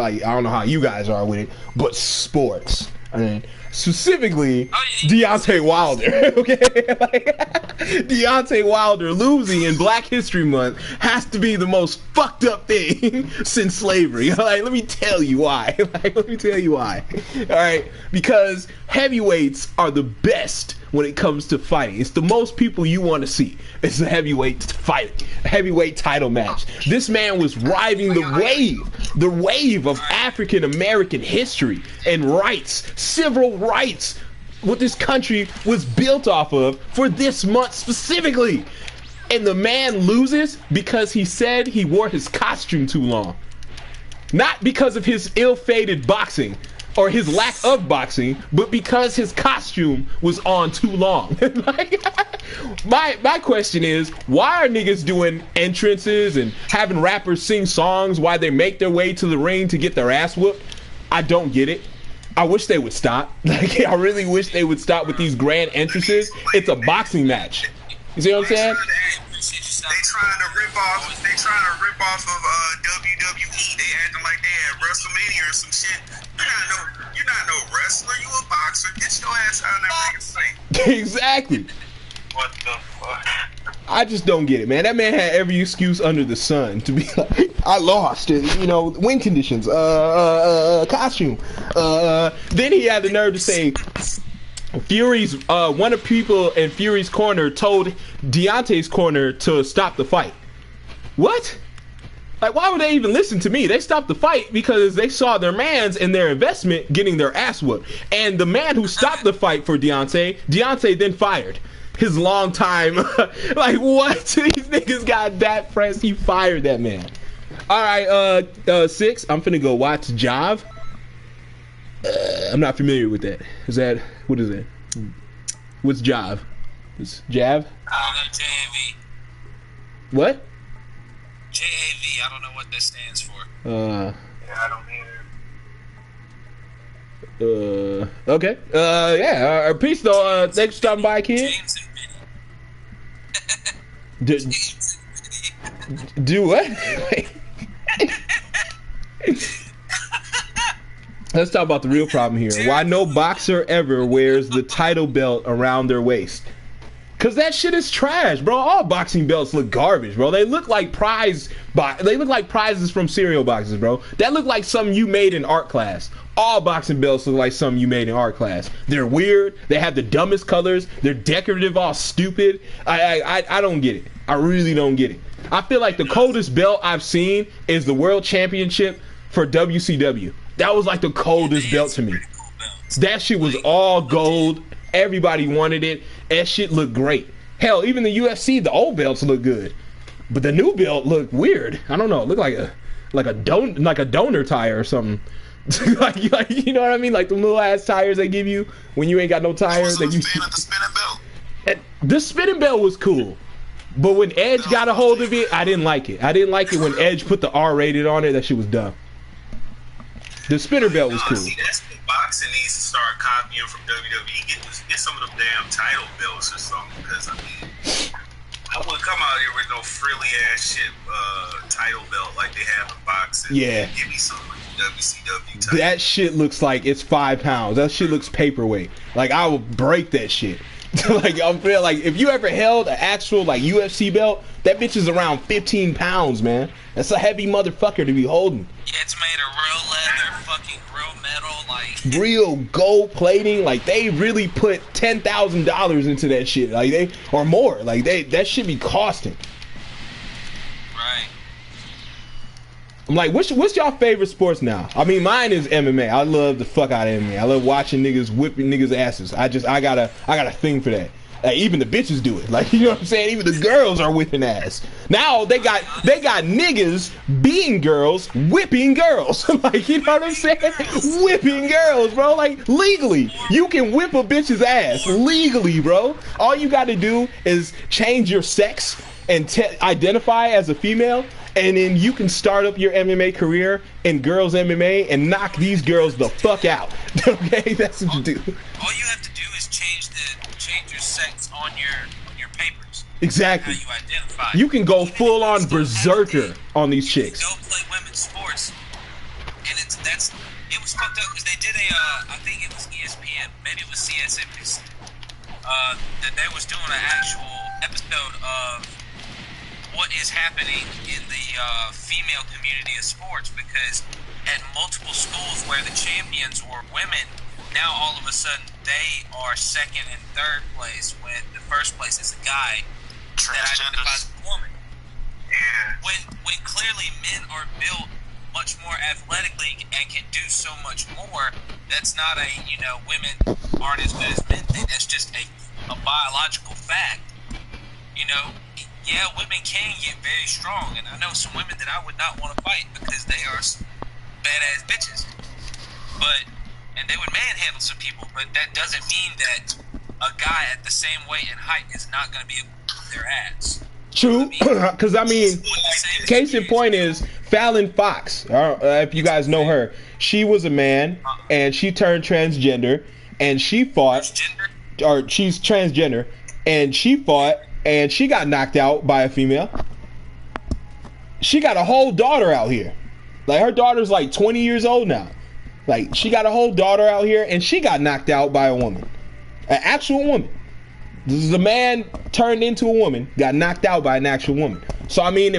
how you guys are with it, but sports. I mean, specifically Deontay Wilder. Okay, Deontay Wilder losing in Black History Month has to be the most fucked up thing since slavery. Like, let me tell you why. All right, because heavyweights are the best when it comes to fighting. It's the most people you want to see. It's a heavyweight fight, a heavyweight title match. This man was riding the wave of African American history and rights, civil rights, what this country was built off of for this month specifically. And the man loses because he said he wore his costume too long. Not because of his ill-fated boxing or his lack of boxing, but because his costume was on too long. Like, my question is, why are niggas doing entrances and having rappers sing songs while they make their way to the ring to get their ass whooped? I don't get it. I wish they would stop. Like, I really wish they would stop with these grand entrances. It's a boxing match. You see what I'm saying? They trying to rip off of WWE. They acting like they had WrestleMania or some shit. You're not no wrestler. You a boxer. Get your ass out of that nigga's face. Exactly. What the fuck? I just don't get it, man. That man had every excuse under the sun to be like, I lost it, win conditions, costume. Then he had the nerve to say Fury's one of people in Fury's corner told Deontay's corner to stop the fight. What? Like, why would they even listen to me? They stopped the fight because they saw their mans and their investment getting their ass whooped. And the man who stopped the fight for Deontay then fired his long time. Like, what? These niggas got that press. He fired that man. All right, 6. I'm finna go watch Jav. I'm not familiar with that. What is that? What's Jav? It's Jav? JAV. What? JAV. I don't know what that stands for. Yeah, I don't either. Okay. Yeah. Peace though. Thanks for stopping by, kid. James and Vinny. Do what? Let's talk about the real problem here. Why no boxer ever wears the title belt around their waist? Cause that shit is trash, bro. All boxing belts look garbage, bro. They look like prizes from cereal boxes, bro. That look like something you made in art class. All boxing belts look like something you made in art class. They're weird. They have the dumbest colors. They're decorative, all stupid. I don't get it. I really don't get it. I feel like the coldest belt I've seen is the World Championship for WCW. That was like the coldest belt to me. That shit was all gold. Everybody wanted it. That shit looked great. Hell, even the UFC, the old belts look good, but the new belt looked weird. I don't know. It looked like a donor tire or something. like you know what I mean? Like the little ass tires they give you when you ain't got no tires. The spinning belt. The spinning belt was cool, but when Edge got a hold of it, I didn't like it. I didn't like it when Edge put the R-rated on it. That shit was dumb. The spinner belt was cool. See, that's what boxing needs to start copying from WWE. Get some of them damn title belts or something. Because I wouldn't come out here with no frilly ass shit title belt like they have in boxing. Yeah. Give me some WCW title. That shit looks like it's 5 pounds. That shit looks paperweight. Like I would break that shit. Like I'm feeling like if you ever held an actual like UFC belt, that bitch is around 15 pounds, man. That's a heavy motherfucker to be holding. Yeah, it's made of real leather, fucking real metal, like real gold plating. Like they really put $10,000 into that shit. Like they or more. Like that should be costing. Right. I'm like, what's y'all favorite sports now? I mean, mine is MMA. I love the fuck out of MMA. I love watching niggas whipping niggas' asses. I got a thing for that. Even the bitches do it. Like, you know what I'm saying? Even the girls are whipping ass. Now they got niggas being girls, whipping girls. Like, you know what I'm saying? Whipping girls, bro. Like, legally. You can whip a bitch's ass. Legally, bro. All you got to do is change your sex and identify as a female, and then you can start up your MMA career in girls MMA and knock these girls the fuck out. Okay? That's what you do. All you have to do is change your sex on your papers. Exactly. How you identify. You can go full on berserker on these chicks. Go play women's sports, and it was fucked up because they did I think it was ESPN, maybe it was CSNBC, that they was doing an actual episode of what is happening in the female community of sports, because at multiple schools where the champions were women, now all of a sudden they are second and third place when the first place is a guy that identifies as a woman. Yeah. When clearly men are built much more athletically and can do so much more, that's not a, women aren't as good as men thing. That's just a biological fact. Yeah, women can get very strong, and I know some women that I would not want to fight because they are badass bitches. And they would manhandle some people, but that doesn't mean that a guy at the same weight and height is not going to be able to whip their ass. True, because I mean, case in point is Fallon Fox. If you guys know her, she was a man and she turned transgender, and she fought. Or she's transgender, and she fought, and she got knocked out by a female. She got a whole daughter out here. Like, her daughter's like 20 years old now. Like, she got a whole daughter out here, and she got knocked out by a woman. An actual woman. This is a man turned into a woman, got knocked out by an actual woman. So, I mean,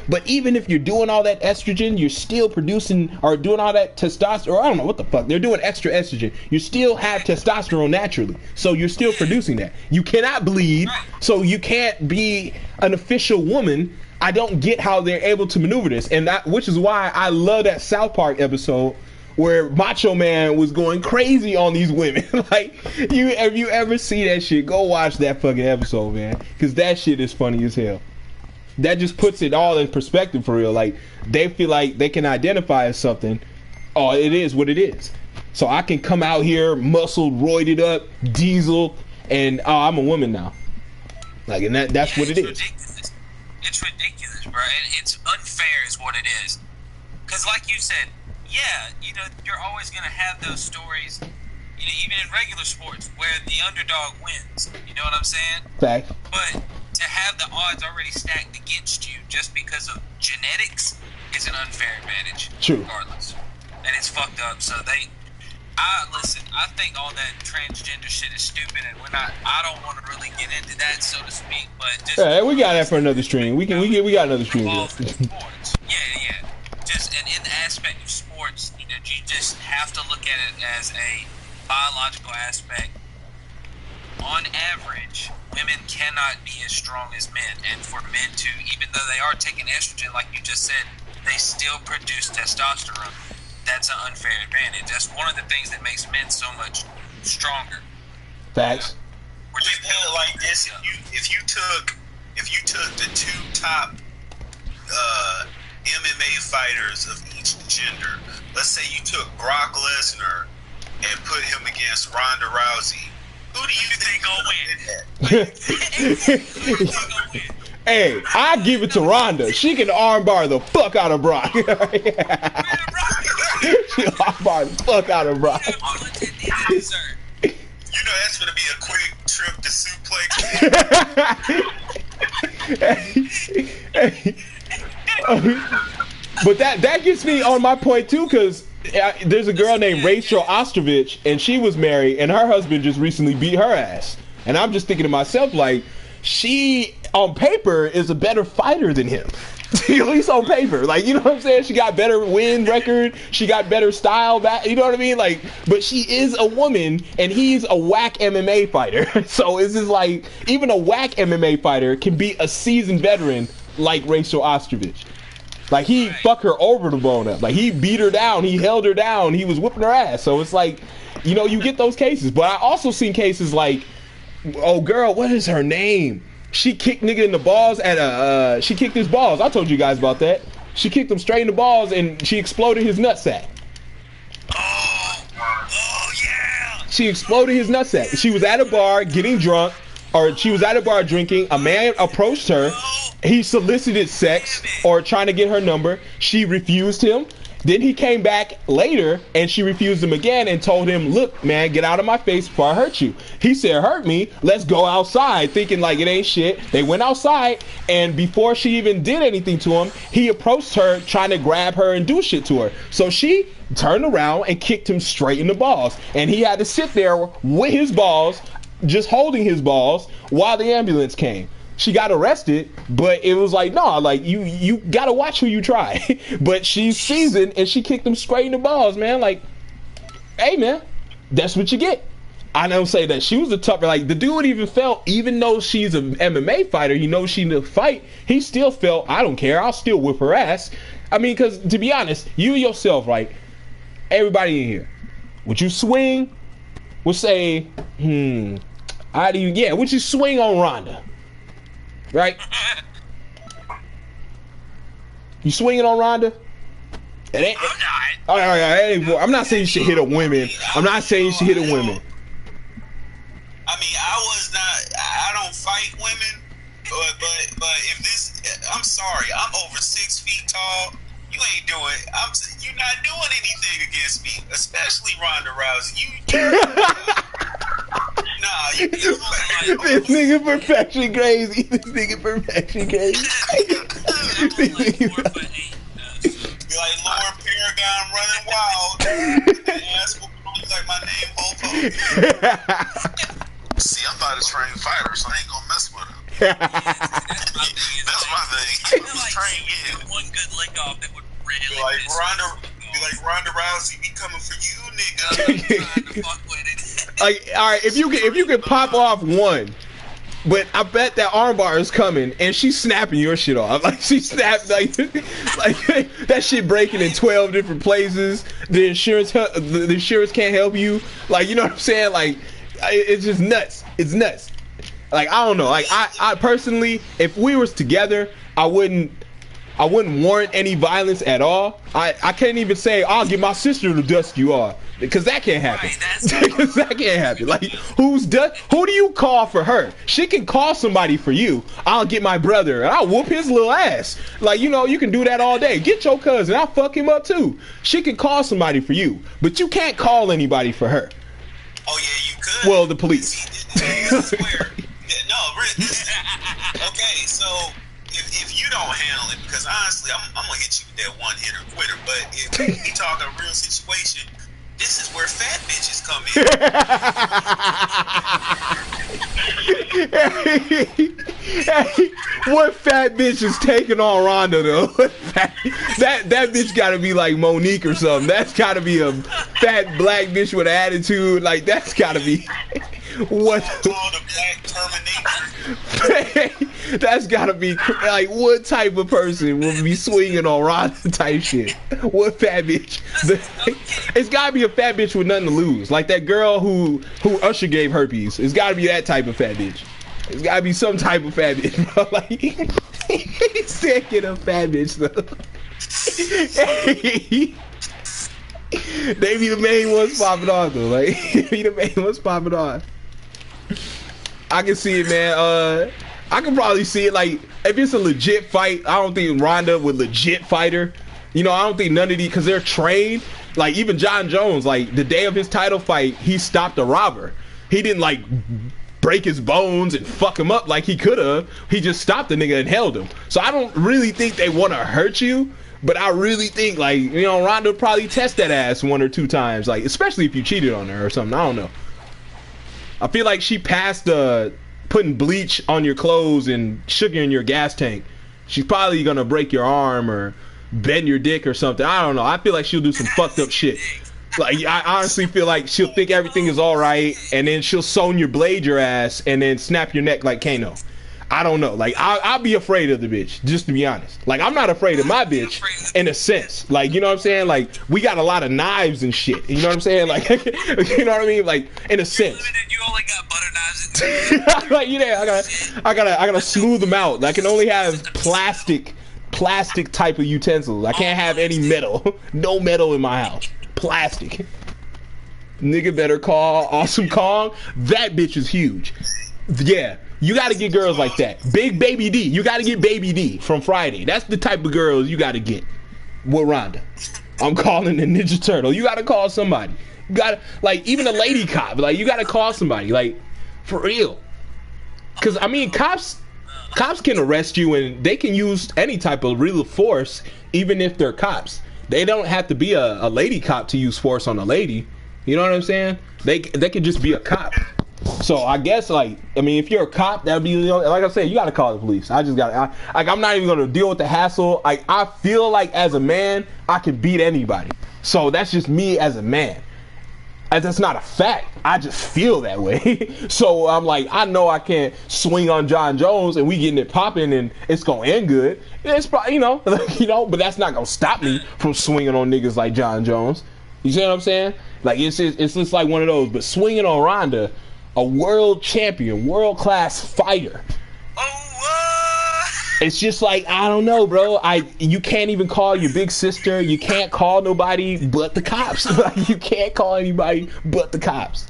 but even if you're doing all that estrogen, you're still producing, or doing all that testosterone, I don't know what the fuck, they're doing extra estrogen. You still have testosterone naturally. So you're still producing that. You cannot bleed, so you can't be an official woman. I don't get how they're able to maneuver this. Which is why I love that South Park episode where Macho Man was going crazy on these women. Like, if you ever see that shit, go watch that fucking episode, man. Because that shit is funny as hell. That just puts it all in perspective for real. Like, they feel like they can identify as something. Oh, it is what it is. So I can come out here, muscled, roided up, diesel, and I'm a woman now. Like, and that's what it is. Ridiculous. It's ridiculous, bro. And it's unfair is what it is. Because like you said, yeah, you're always going to have those stories, even in regular sports, where the underdog wins. You know what I'm saying? Fact. But to have the odds already stacked against you just because of genetics is an unfair advantage. True. Regardless. And it's fucked up. So listen, I think all that transgender shit is stupid, and I don't want to really get into that, so to speak, but just... Yeah, we got that for another stream. We got another stream. Sports. Yeah. Just, and in the aspect of sports, you just have to look at it as a biological aspect. On average, women cannot be as strong as men, and for men to, even though they are taking estrogen, like you just said, they still produce testosterone. That's an unfair advantage. That's one of the things that makes men so much stronger. Facts. We're just put it like this: if you took the two top MMA fighters of each gender, let's say you took Brock Lesnar and put him against Ronda Rousey, who do you think gonna win? Hey, I give it to Ronda. She can armbar the fuck out of Brock. She armbar the fuck out of Brock. That's gonna be a quick trip to suplex. But that gets me on my point too, because there's a girl named Rachel Ostrovich, and she was married, and her husband just recently beat her ass. And I'm just thinking to myself, like, she on paper is a better fighter than him. At least on paper. Like, you know what I'm saying? She got better win record. She got better style back. You know what I mean? Like, but she is a woman, and he's a whack MMA fighter. So it's just like, even a whack MMA fighter can be a seasoned veteran like Rachel Ostrovich. Like, he fucked her over the bone up. Like, he beat her down. He held her down. He was whipping her ass. So it's like, you know, you get those cases. But I also seen cases like, oh, girl, what is her name? She kicked nigga in the balls at she kicked his balls. I told you guys about that. She kicked him straight in the balls and she exploded his nutsack. Oh yeah. She exploded his nutsack. She was at a bar getting drunk, or she was at a bar drinking. A man approached her. He solicited sex or trying to get her number. She refused him. Then he came back later and she refused him again and told him, look, man, get out of my face before I hurt you. He said, hurt me? Let's go outside, thinking like it ain't shit. They went outside, and before she even did anything to him, he approached her trying to grab her and do shit to her. So she turned around and kicked him straight in the balls. And he had to sit there with his balls, just holding his balls, while the ambulance came. She got arrested, but it was like, no, like, you gotta watch who you try. But she's seasoned, and she kicked him straight in the balls, man. Like, hey, man, that's what you get. I don't say that she was a tougher, like, the dude even felt, even though she's an MMA fighter, he knows she didn't fight, he still felt, I don't care, I'll still whip her ass. I mean, because, to be honest, you yourself, right, everybody in here, would you swing, would say, how do you, yeah, would you swing on Ronda? Right? You swinging on Ronda? It ain't. All right. I'm not saying you should hit a women. I'm not saying you should hit a women. I mean, I don't fight women, but if this, I'm sorry, I'm over 6 feet tall. You ain't doing. You're not doing anything against me, especially Ronda Rousey. This nigga perfection crazy. This nigga perfection crazy. Be like Lauren Paragon running wild. Ass whooping like my name Hulk Hogan. See, I'm not a trained fighter, so I ain't gonna mess with him. That's my thing. He was trained, yeah. One good lick off that would really be like Ronda Rousey be coming for you, nigga. Like, all right, if you could pop off one, but I bet that armbar is coming and she's snapping your shit off. Like, she snapped like that shit breaking in 12 different places. The insurance can't help you. Like, you know what I'm saying? Like, it's just nuts. It's nuts. Like, I don't know. Like, I personally, if we was together, I wouldn't warrant any violence at all. I can't even say I'll get my sister to dust you off, because that can't happen. Because that can't happen. Like, who do you call for her? She can call somebody for you. I'll get my brother and I'll whoop his little ass. Like, you know, you can do that all day. Get your cousin, I'll fuck him up too. She can call somebody for you, but you can't call anybody for her. Oh yeah, you could. Well, the police. No, really. Okay, so if you don't handle it, because honestly, I'm gonna hit you with that one hitter quitter. But if we talk a real situation, this is where fat bitches come in. What fat bitch is taking on Ronda though? that bitch gotta be like Monique or something. That's gotta be a fat black bitch with attitude. Like, that's gotta be what? Called a black Terminator. That's gotta be like, what type of person will be swinging on Ronda type shit? What fat bitch? It's gotta be a fat bitch with nothing to lose, like that girl who Usher gave herpes. It's gotta be that type of fat bitch. It's gotta be some type of fat bitch, bro. Like, he's sick of a fat bitch though. They be the main ones popping off though. Like, they be the main ones popping off. I can see it, man. I can probably see it. Like, if it's a legit fight, I don't think Ronda would legit fight her. You know, I don't think none of these, because they're trained. Like, even John Jones, like, the day of his title fight, he stopped a robber. He didn't, like, break his bones and fuck him up like he could have. He just stopped the nigga and held him. So I don't really think they want to hurt you. But I really think, like, you know, Ronda would probably test that ass 1 or 2 times. Like, especially if you cheated on her or something. I don't know. I feel like she passed putting bleach on your clothes and sugar in your gas tank. She's probably gonna break your arm or bend your dick or something. I don't know. I feel like she'll do some fucked up shit. Like, I honestly feel like she'll think everything is all right, and then she'll Sonya Blade your ass and then snap your neck like Kano. I don't know. Like, I'll be afraid of the bitch, just to be honest. Like, I'm not afraid of my bitch in a sense. Like, you know what I'm saying? Like, we got a lot of knives and shit. You know what I'm saying? Like, you know what I mean? Like, in a sense. You only got butter knives. Like, you know, I gotta smooth them out. I can only have plastic type of utensils. I can't have any metal. No metal in my house. Plastic. Nigga better call Awesome Kong. That bitch is huge. Yeah. You gotta get girls like that. Big Baby D. You gotta get Baby D from Friday. That's the type of girls you gotta get with Rhonda. I'm calling the Ninja Turtle. You gotta call somebody. You gotta, like, even a lady cop. Like, you gotta call somebody. Like, for real. Cause I mean, cops can arrest you and they can use any type of real force, even if they're cops. They don't have to be a lady cop to use force on a lady. You know what I'm saying? They could just be a cop. So I guess, like, I mean, if you're a cop, that'd be, you know, like I said, you gotta call the police. I'm not even gonna deal with the hassle. I feel like as a man, I can beat anybody. So that's just me as a man. That's not a fact. I just feel that way. So I'm like, I know I can't swing on John Jones and we getting it popping and it's gonna end good. It's probably, you know, but that's not gonna stop me from swinging on niggas like John Jones. You see what I'm saying? Like, it's just like one of those. But swinging on Rhonda, a world champion, world class fighter. It's just like, I don't know, bro. You can't even call your big sister. You can't call nobody but the cops. Like, you can't call anybody but the cops.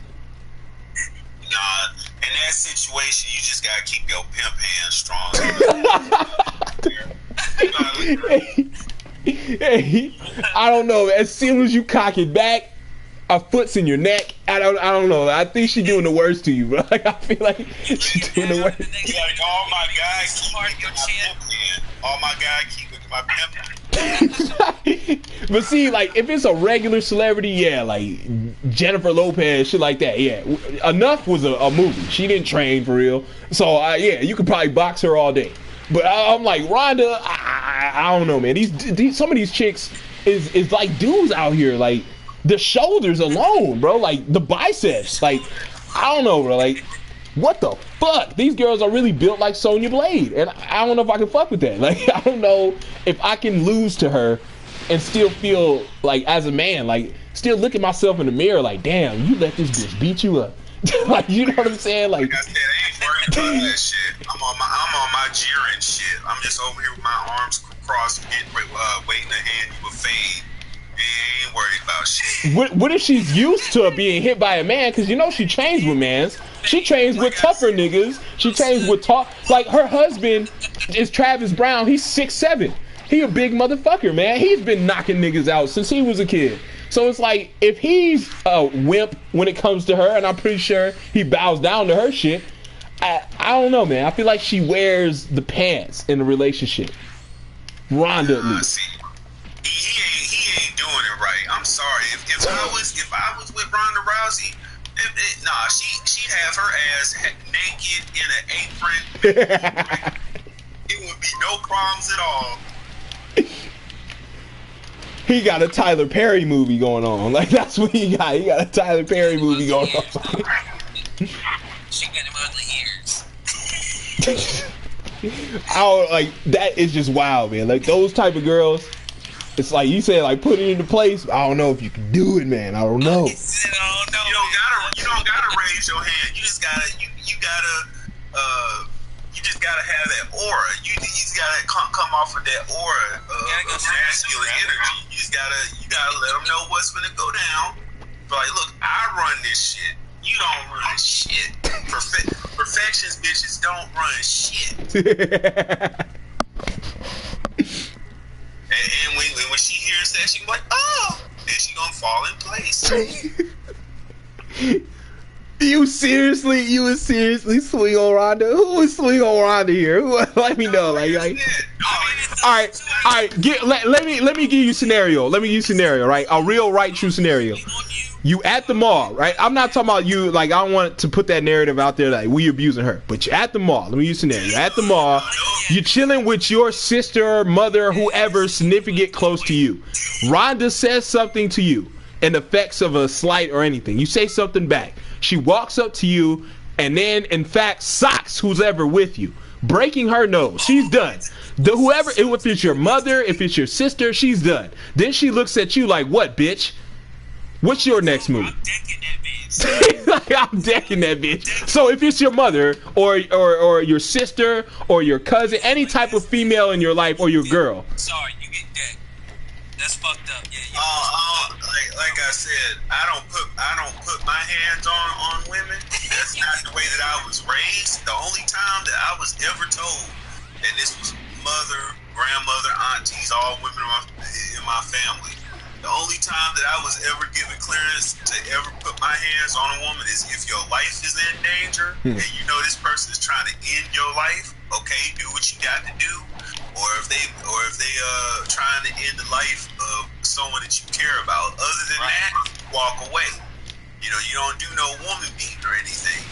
Nah, in that situation, you just gotta keep your pimp hand strong. Hey, I don't know. As soon as you cock it back, a foot's in your neck. I don't know. I think she's doing the worst to you, bro. Like, I feel like she's doing the worst. Like, all my guys keep with my pimp hand. All my guys keep with my pimp. But see, like, if it's a regular celebrity, yeah, like Jennifer Lopez, shit like that, yeah. Enough was a movie. She didn't train for real. So, yeah, you could probably box her all day. But I'm like, Rhonda, I don't know, man. These some of these chicks is like dudes out here, like, the shoulders alone, bro, like the biceps, like, I don't know, bro, like, what the fuck? These girls are really built like Sonya Blade, and I don't know if I can fuck with that. Like, I don't know if I can lose to her and still feel like, as a man, like, still look at myself in the mirror like, damn, you let this bitch beat you up. Like, you know what I'm saying? Like, I said, I ain't worried about that shit. I'm on my jeering shit. I'm just over here with my arms crossed, waiting to hand you a fade. I ain't worried about shit. What if she's used to being hit by a man? Because, you know, she trains with mans. She trains with tougher niggas. She trains with like, her husband is Travis Brown. He's 6'7". He a big motherfucker, man. He's been knocking niggas out since he was a kid. So it's like, if he's a wimp when it comes to her, and I'm pretty sure he bows down to her shit, I don't know, man. I feel like she wears the pants in the relationship. Rhonda, at least. He ain't doing it right. I'm sorry. If I was with Ronda Rousey, she'd have her ass naked in an apron. It would be no problems at all. He got a Tyler Perry movie going on. Like, that's what he got. He got a Tyler Perry movie going on. She got him ugly ears. Like, that is just wild, man. Like, those type of girls, it's like you said, like, put it into place. I don't know if you can do it, man. I don't know. You don't gotta raise your hand. You just gotta have that aura. You just gotta come off of that aura of masculine energy. You gotta let them know what's gonna go down. But like, look, I run this shit. You don't run shit. Perfections bitches don't run shit. and when she hears that, she can be like, oh, then she gonna fall in place. You would seriously swing on Rhonda? Who would swing on Rhonda here? Let me know. Like, all right. Let me give you a scenario. Right? A real, right, true scenario. You at the mall, right? I'm not talking about you. Like, I don't want to put that narrative out there like we abusing her. But you're at the mall. Let me use a scenario. You're at the mall. You're chilling with your sister, mother, whoever significant close to you. Rhonda says something to you in effects of a slight or anything. You say something back. She walks up to you and then, in fact, socks who's ever with you. breaking her nose. She's done. Whoever, if it's your mother, if it's your sister, she's done. Then she looks at you like, what, bitch? What's your next move? I'm decking that bitch. Like, I'm decking that bitch. So if it's your mother or your sister or your cousin, any type of female in your life or your girl. Sorry, you get decked. That's fucked up. Yeah. Like I said, I don't put my hands on women. That's not the way that I was raised. The only time that I was ever told, and this was mother, grandmother, aunties, all women in my family. The only time that I was ever given clearance to ever put my hands on a woman is if your life is in danger and you know this person is trying to end your life. Okay, do what you got to do. Or if they trying to end the life of someone that you care about. Other than that, walk away. You know, you don't do no woman beating or anything.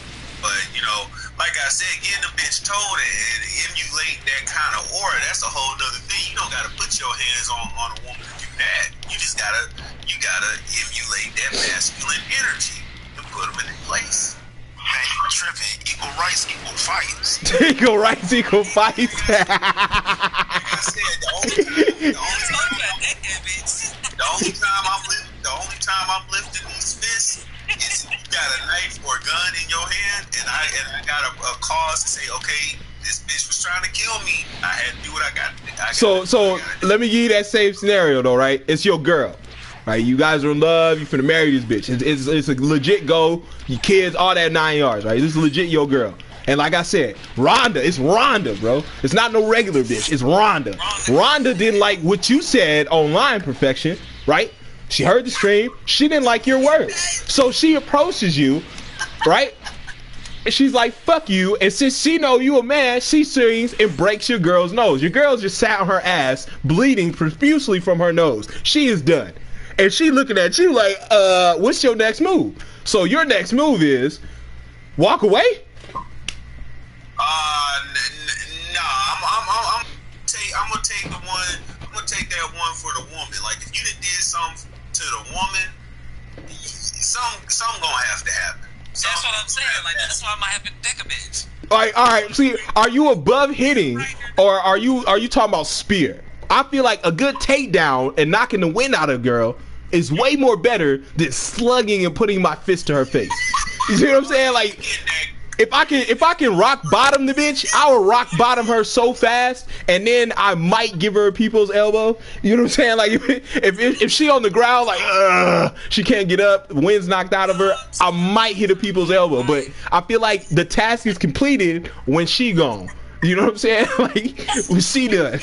But, you know, like I said, getting a bitch told and emulate that kind of aura, that's a whole nother thing. You don't got to put your hands on a woman to do that. You just got to emulate that masculine energy and put them in place. Man, you tripping. Equal rights, equal fights. Equal rights, equal fights. Like I said, the only time I'm lifting these fists is if you got a knife or a gun in your hand, and I got a cause to say, okay, this bitch was trying to kill me. I had to do what I got to do. So let me give you that same scenario though, right? It's your girl, right? You guys are in love. You finna marry this bitch. It's a legit goal. Your kids, all that 9 yards, right? This is legit your girl. And like I said, it's Rhonda, bro. It's not no regular bitch. It's Rhonda. Rhonda didn't like what you said online, Perfection, right? She heard the stream. She didn't like your words. So she approaches you, right? And she's like, fuck you. And since she know you a man, she swings and breaks your girl's nose. Your girl just sat on her ass, bleeding profusely from her nose. She is done. And she looking at you like, what's your next move? So your next move is walk away? I'm gonna take the one. I'm gonna take that one for the woman. Like if you done did something to the woman, something gonna have to happen. That's what I'm saying. Like that's why I might have to deck a bitch. All right. See, are you above hitting, or are you talking about spear? I feel like a good takedown and knocking the wind out of a girl is way more better than slugging and putting my fist to her face. You see what I'm saying? Like, if I can rock bottom the bitch, I will rock bottom her so fast, and then I might give her a people's elbow. You know what I'm saying? Like, if she on the ground, like, she can't get up, the wind's knocked out of her, I might hit a people's elbow. But I feel like the task is completed when she gone. You know what I'm saying? Like, we see done.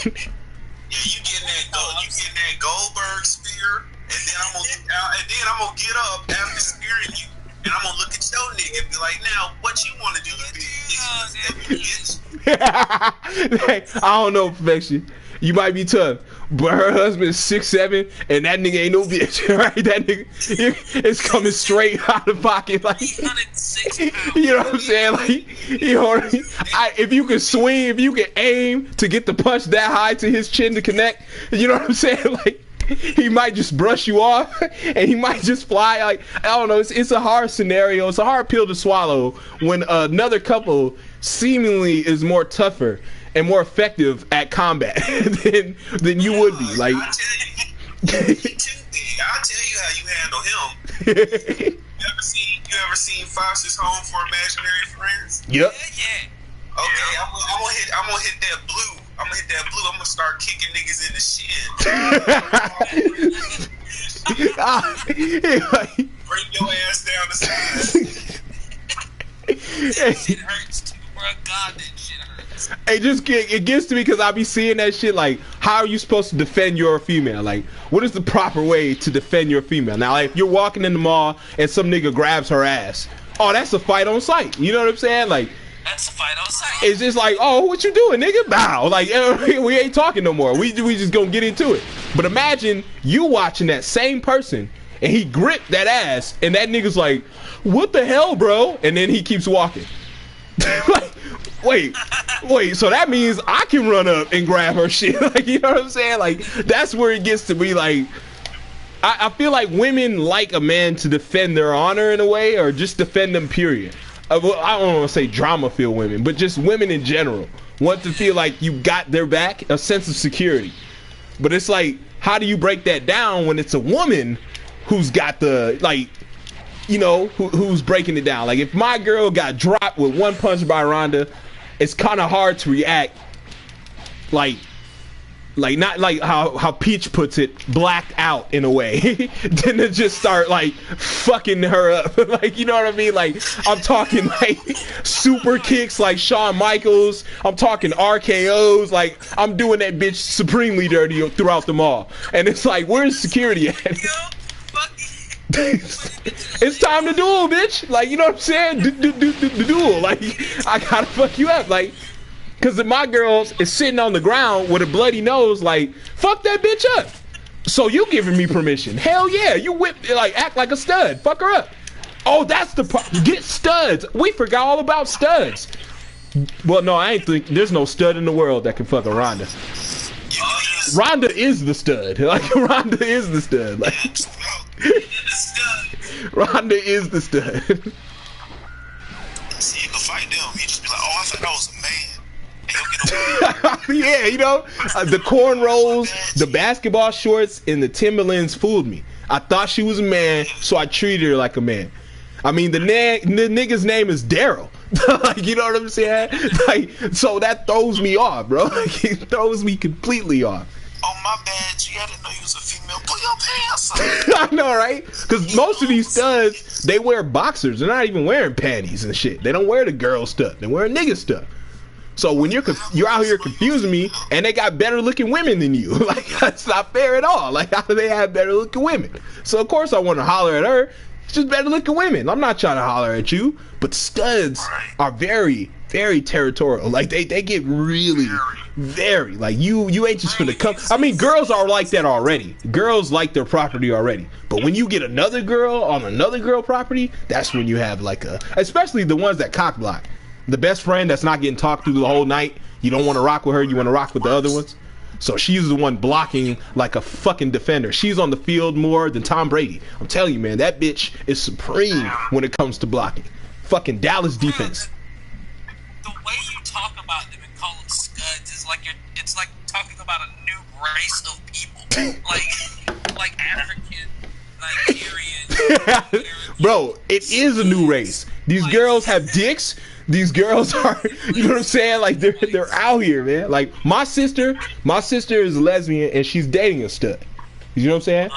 Yeah, you getting that Goldberg spear, and then I'm gonna get up after spearing you, and I'm gonna look at your nigga and be like, now, what you want to do? Hey, I don't know, Perfection. You might be tough, but her husband is 6'7", and that nigga ain't no bitch, right? That nigga is coming straight out of pocket, like, you know what I'm saying? Like, you know, if you can swing, if you can aim to get the punch that high to his chin to connect, you know what I'm saying? Like, he might just brush you off, and he might just fly. Like, I don't know. It's a hard scenario. It's a hard pill to swallow when another couple seemingly is more tougher and more effective at combat than you would be. Like, I'll tell you how you handle him. You ever seen Foster's Home for Imaginary Friends? Yep. Yeah. Okay, I'm gonna hit that blue. I'm gonna start kicking niggas in the shin. Bring your ass down the side. That shit hurts too, bro. God, that shit hurts. It gets to me because I be seeing that shit. Like, how are you supposed to defend your female? Like, what is the proper way to defend your female? Now, like, if you're walking in the mall and some nigga grabs her ass, oh, that's a fight on sight. You know what I'm saying? Like, that's a fight on sight. It's just like, oh, what you doing, nigga? Bow. Like, we ain't talking no more. We just gonna get into it. But imagine you watching that same person and he gripped that ass and that nigga's like, what the hell, bro? And then he keeps walking. Like, wait, so that means I can run up and grab her shit. Like, you know what I'm saying? Like, that's where it gets to be like, I feel like women like a man to defend their honor in a way, or just defend them, period. I don't want to say drama-filled women, but just women in general. want to feel like you got their back, a sense of security. But it's like, how do you break that down when it's a woman who's got the, like, you know, who's breaking it down? Like, if my girl got dropped with one punch by Ronda, it's kind of hard to react like not like how Peach puts it, blacked out in a way. Then to just start like fucking her up. Like, you know what I mean? Like, I'm talking like super kicks like Shawn Michaels. I'm talking RKOs. Like, I'm doing that bitch supremely dirty throughout the mall. And it's like, where's security at? It's time to duel, bitch. Like, you know what I'm saying? Duel. Like, I gotta fuck you up. Like, because if my girl is sitting on the ground with a bloody nose, like, fuck that bitch up. So you giving me permission? Hell yeah. You act like a stud. Fuck her up. Oh, that's the problem. Get studs. We forgot all about studs. Well, no, I ain't think there's no stud in the world that can fuck a Ronda. Ronda is the stud. Like, Ronda is the stud. Like, Ronda is the stud. See, you can fight them. You just be like, oh, I thought that was a man. Yeah, you know, the cornrows, the basketball shorts, and the Timberlands fooled me. I thought she was a man, so I treated her like a man. I mean, the nigga's name is Daryl. Like, you know what I'm saying? Like, so that throws me off, bro. Like, it throws me completely off. Oh, my bad, G. I didn't know you was a female. Put your pants on. I know, right? Because most of these studs, they wear boxers. They're not even wearing panties and shit. They don't wear the girl stuff. They wear nigga stuff. So when you're out here confusing me, and they got better looking women than you, like, that's not fair at all. Like, how do they have better looking women? So of course I want to holler at her. It's just better looking women. I'm not trying to holler at you. But studs are very, very territorial. Like, they get really, very, like, you ain't just finna come. I mean, girls are like that already. Girls like their property already. But when you get another girl on another girl property, that's when you have like especially the ones that cock block. The best friend that's not getting talked to the whole night. You don't want to rock with her. You want to rock with the other ones. So she's the one blocking like a fucking defender. She's on the field more than Tom Brady. I'm telling you, man, that bitch is supreme when it comes to blocking. Fucking Dallas defense. The way you talk about them and call them scuds is like it's like talking about a new race of people. like African, Nigerian. Bro, it is a new race. These girls have dicks. These girls are, you know what I'm saying? Like, they're out here, man. Like, my sister is a lesbian and she's dating a stud. You know what I'm saying?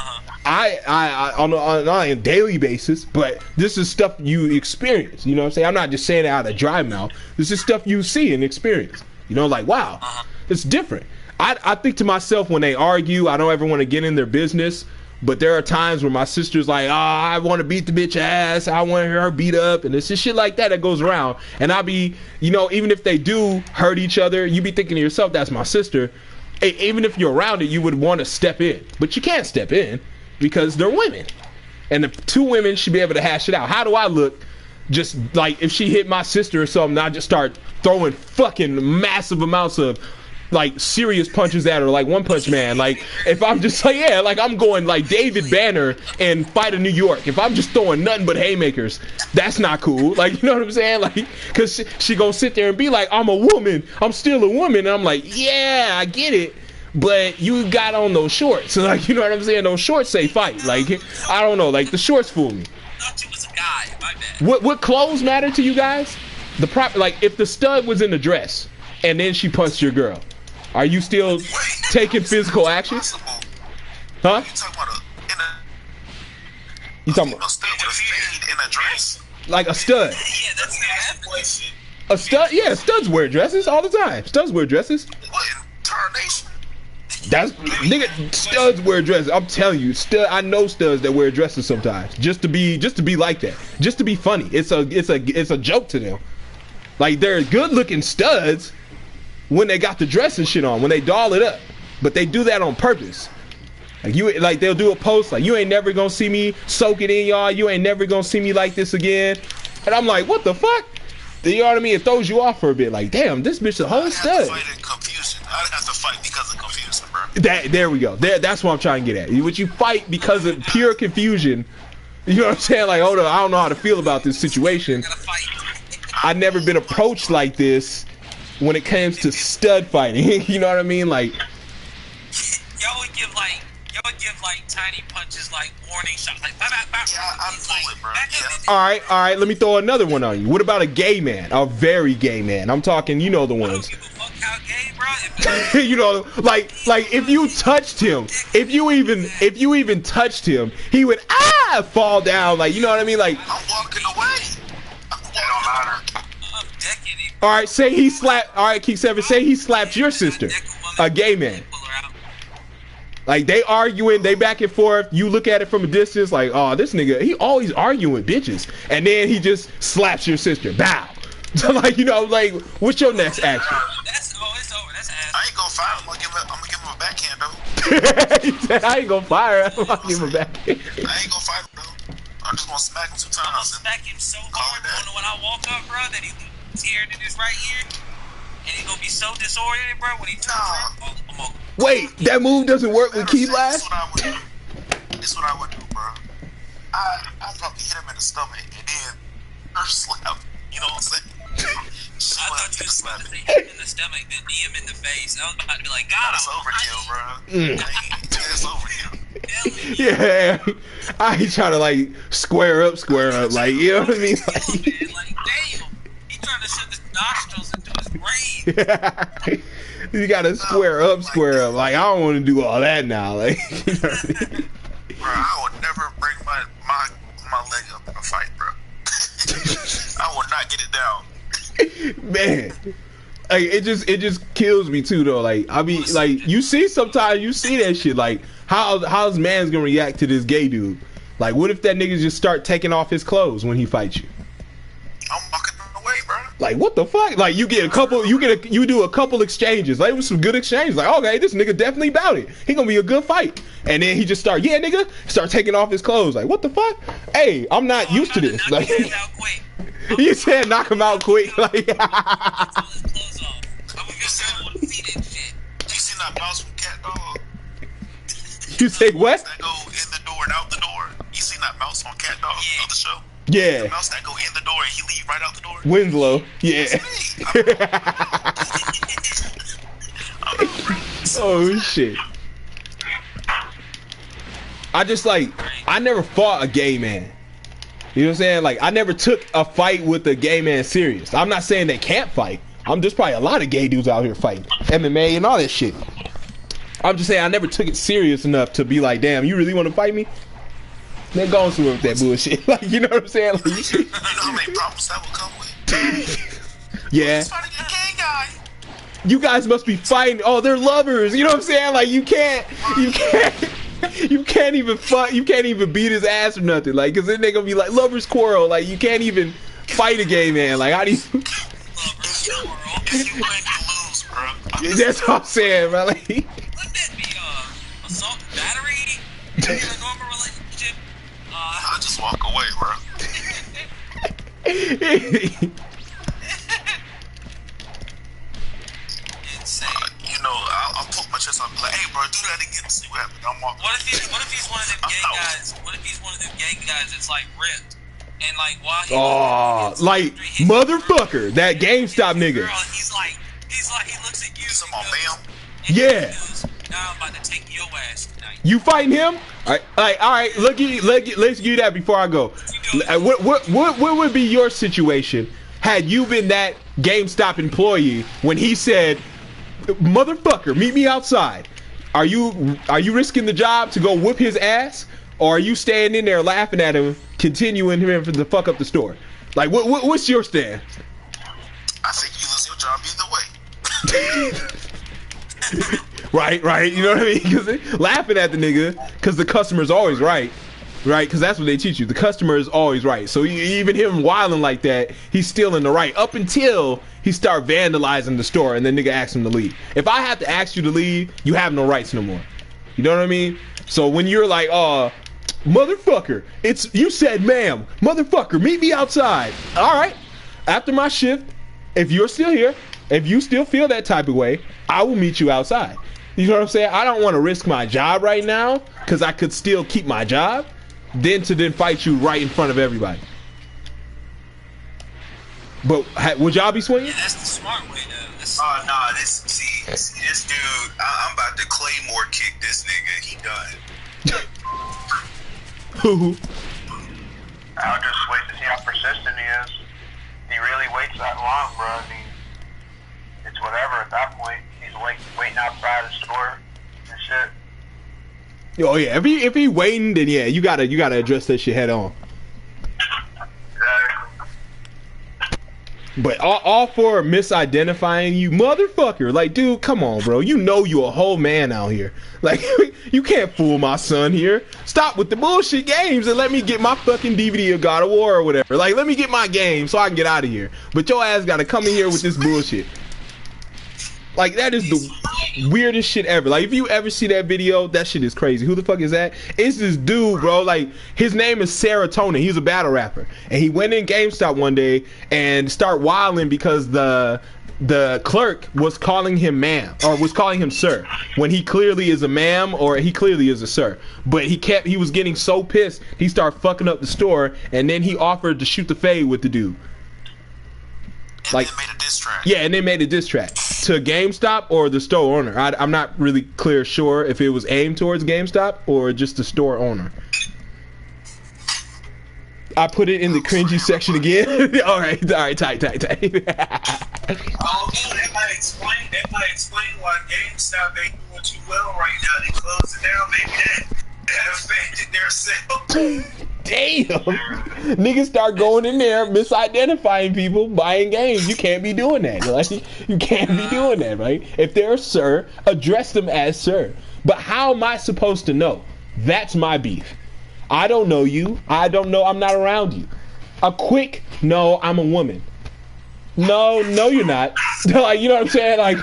I on a daily basis, but this is stuff you experience. You know what I'm saying? I'm not just saying it out of dry mouth. This is stuff you see and experience. You know, like, wow, it's different. I think to myself when they argue, I don't ever want to get in their business. But there are times where my sister's like, I want to beat the bitch ass. I want her beat up. And it's just shit like that goes around. And I'll be, you know, even if they do hurt each other, you be thinking to yourself, that's my sister. Even if you're around it, you would want to step in. But you can't step in because they're women. And the two women should be able to hash it out. How do I look? Just like if she hit my sister or something, I just start throwing fucking massive amounts of like serious punches at her, like One Punch Man. Like, if I'm just like, yeah, like I'm going like David Banner and Fight of New York. If I'm just throwing nothing but haymakers, that's not cool. Like, you know what I'm saying? Like, cause she gonna sit there and be like, I'm a woman, I'm still a woman. And I'm like, yeah, I get it, but you got on those shorts. So, like, you know what I'm saying? Those shorts say fight. Like, I don't know, like the shorts fool me. I thought you was a guy, my bad. What clothes matter to you guys? Like, if the stud was in the dress and then she punched your girl, are you still taking physical action? Huh? You talking about in a dress? Like a stud? Yeah, that's the question. A stud? Yeah, studs wear dresses all the time. Studs wear dresses. What in tarnation? That's nigga. Studs wear dresses. I'm telling you, I know studs that wear dresses sometimes, just to be like that, just to be funny. It's a joke to them. Like, they're good looking studs when they got the dress and shit on, when they doll it up, but they do that on purpose. Like they'll do a post like, you ain't never gonna see me soak it in, y'all. You ain't never gonna see me like this again. And I'm like, what the fuck? You know what I mean? It throws you off for a bit. Like, damn, this bitch a whole stud. I'd have to fight because of confusion, bro. There we go. That's what I'm trying to get at. Would you fight because of pure confusion? You know what I'm saying? Like, hold on, I don't know how to feel about this situation. I've never been approached like this. when it comes to stud fighting. You know what I mean? Like, y'all would give like tiny punches, like warning shots, like I'm full it, bro. all right. Let me throw another one on you. What about a gay man? A very gay man. I'm talking, you know the I ones. don't give a fuck how gay, bro. You know, like if you touched him, if you even touched him, he would fall down. Like, you know what I mean? Like, I'm walking away. It don't matter. I'm decking it. all right, say he slapped. All right, Keith Seven. Say he slapped your sister, a gay man. Like, they arguing, they back and forth. You look at it from a distance, like, oh, this nigga, he always arguing with bitches, and then he just slaps your sister. Bow. So, like, you know, like, what's your next action? It's over. That's ass. I ain't gonna fire him. I'm gonna give him a backhand though. He said, I ain't gonna fire him. I'll give him back. I ain't gonna fight him though. I'm just gonna smack him 2 times. I'm gonna smack him so hard when I walk up, bro, that he tearing in his right ear, and he gonna be so disoriented, bro, when he turns around. I'm gonna Wait, that move doesn't work with Key Blast? This is what I would do, bro. I'd probably hit him in the stomach and then first slap. You know what I'm saying? I thought you was about to say hit him in the stomach, then knee him in the face. I was about to be like, God, that's overkill, bro. That's overkill. Yeah, I ain't trying to like square up, like, you know what I mean? Like, damn, he trying to send his nostrils into his brain. You gotta square up. Like, I don't want to do all that now. Like, you know what I mean? Bro, I would never bring my leg up in a fight, bro. I will not get it down. Man, like, it just kills me too, though. Like, I mean, like, sometimes you see that shit. Like, how's man's gonna react to this gay dude? Like, what if that nigga just start taking off his clothes when he fights you? I'm walking away, bro. Like, what the fuck? Like, you do a couple exchanges. Like, it was some good exchanges. Like, okay, this nigga definitely about it. He gonna be a good fight. And then he just start taking off his clothes. Like, what the fuck? Hey, I'm not used to this. Like, you said knock him out quick. Like, You seen that mouse from Cat Dog? You say what? That go in the door and out the door. You seen that mouse on Cat Dog of the show? Yeah. The mouse that go in the door and he leave right out the door. Winslow. Yeah. Oh shit. I never fought a gay man. You know what I'm saying? Like, I never took a fight with a gay man serious. I'm not saying they can't fight. There's probably a lot of gay dudes out here fighting MMA and all that shit. I'm just saying I never took it serious enough to be like, damn, you really want to fight me? Then go on somewhere with that bullshit. Like, you know what I'm saying? Like, you know how many problems that will come with? Yeah. He's fighting a gay guy. You guys must be fighting. Oh, they're lovers. You know what I'm saying? Like, you can't even beat his ass or nothing. Like, cause then they gonna be like lovers quarrel. Like, you can't even fight a gay man. Like, how do you? If you win, you lose, bro. That's what I'm saying, bro. Like, Wouldn't that be assault and battery in a normal relationship? I just walk away, bro. You know, I'll poke my chest. I'll be like, "Hey, bro, do that again. See what happens." I'm walking. What if he's one of them gay guys? What if he's one of them gay guys that's like ripped and like while he like motherfucker, that GameStop nigga. Girl, he's like he looks at you. Come on, fam. Yeah. Now I'm about to take your ass tonight. You fighting him? All right. Let's get that before I go. What would be your situation had you been that GameStop employee when he said, "Motherfucker, meet me outside"? Are you risking the job to go whoop his ass, or are you staying in there laughing at him, continuing him to fuck up the store? Like, what's your stand? I think you lose your job either way. Right. You know what I mean? Cause laughing at the nigga, because the customer's always right? Because that's what they teach you. The customer is always right. So even him wilding like that, he's still in the right up until he start vandalizing the store, and then nigga asks him to leave. If I have to ask you to leave, you have no rights no more. You know what I mean? So when you're like, motherfucker, you said, ma'am, motherfucker, meet me outside. All right. After my shift, if you're still here, if you still feel that type of way, I will meet you outside. You know what I'm saying? I don't want to risk my job right now because I could still keep my job, then fight you right in front of everybody. But would y'all be swinging? Yeah, that's the smart way, though. That's Oh no, see this dude. I'm about to Claymore kick this nigga. He done. Who? I'll just wait to see how persistent he is. He really waits that long, bro. I mean, it's whatever at that point. He's waiting outside the store and shit. Oh yeah, if he waiting, then yeah, you gotta address that shit head on. But all for misidentifying you, motherfucker. Like, dude, come on, bro. You know you a whole man out here. Like, you can't fool my son here. Stop with the bullshit games and let me get my fucking DVD of God of War or whatever. Like, let me get my game so I can get out of here. But your ass gotta come in here with this bullshit. Like, that is the weirdest shit ever. Like, if you ever see that video, that shit is crazy. Who the fuck is that? It's this dude, bro. Like, his name is Serotonin. He's a battle rapper. And he went in GameStop one day and started wilding because the clerk was calling him ma'am, or was calling him sir, when he clearly is a ma'am, or he clearly is a sir. But he was getting so pissed, he started fucking up the store, and then he offered to shoot the fade with the dude. Like, and they made a diss track. Yeah, and they made a diss track to GameStop or the store owner. I'm not really sure if it was aimed towards GameStop or just the store owner. I put it in the cringy section again. all right, tight. Oh, that might explain why GameStop ain't doing too well right now. They closed it down. Maybe that affected their sales. Damn. Niggas start going in there misidentifying people buying games. You can't be doing that. Like, you can't be doing that, right? If they're sir, address them as sir. But how am I supposed to know? That's my beef. I don't know you. I don't know. I'm not around you. A quick, no, I'm a woman. No, you're not. Like, you know what I'm saying? Like,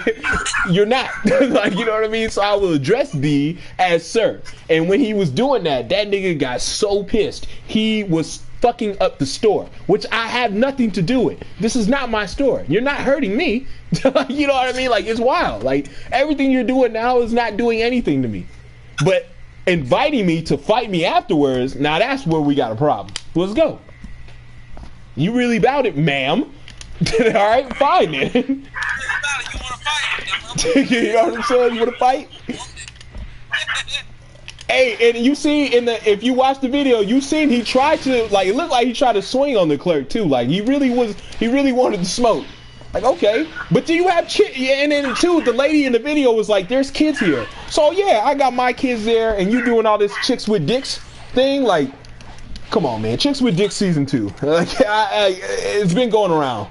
you're not. Like, you know what I mean? So I will address thee as sir. And when he was doing that, that nigga got so pissed. He was fucking up the store, which I have nothing to do with. This is not my store. You're not hurting me. You know what I mean? Like, it's wild. Like, everything you're doing now is not doing anything to me. But inviting me to fight me afterwards, now that's where we got a problem. Let's go. You really about it, ma'am? All right, fine then. You want to fight? You know what I'm saying? You want to fight? Hey, and you see if you watch the video, you seen he tried to, like, it looked like he tried to swing on the clerk too. Like, he really wanted to smoke. Like, okay, but do you have and then too, the lady in the video was like, "There's kids here." So yeah, I got my kids there, and you doing all this chicks with dicks thing, like. Come on, man. Chicks with Dick season 2. Like, it's been going around.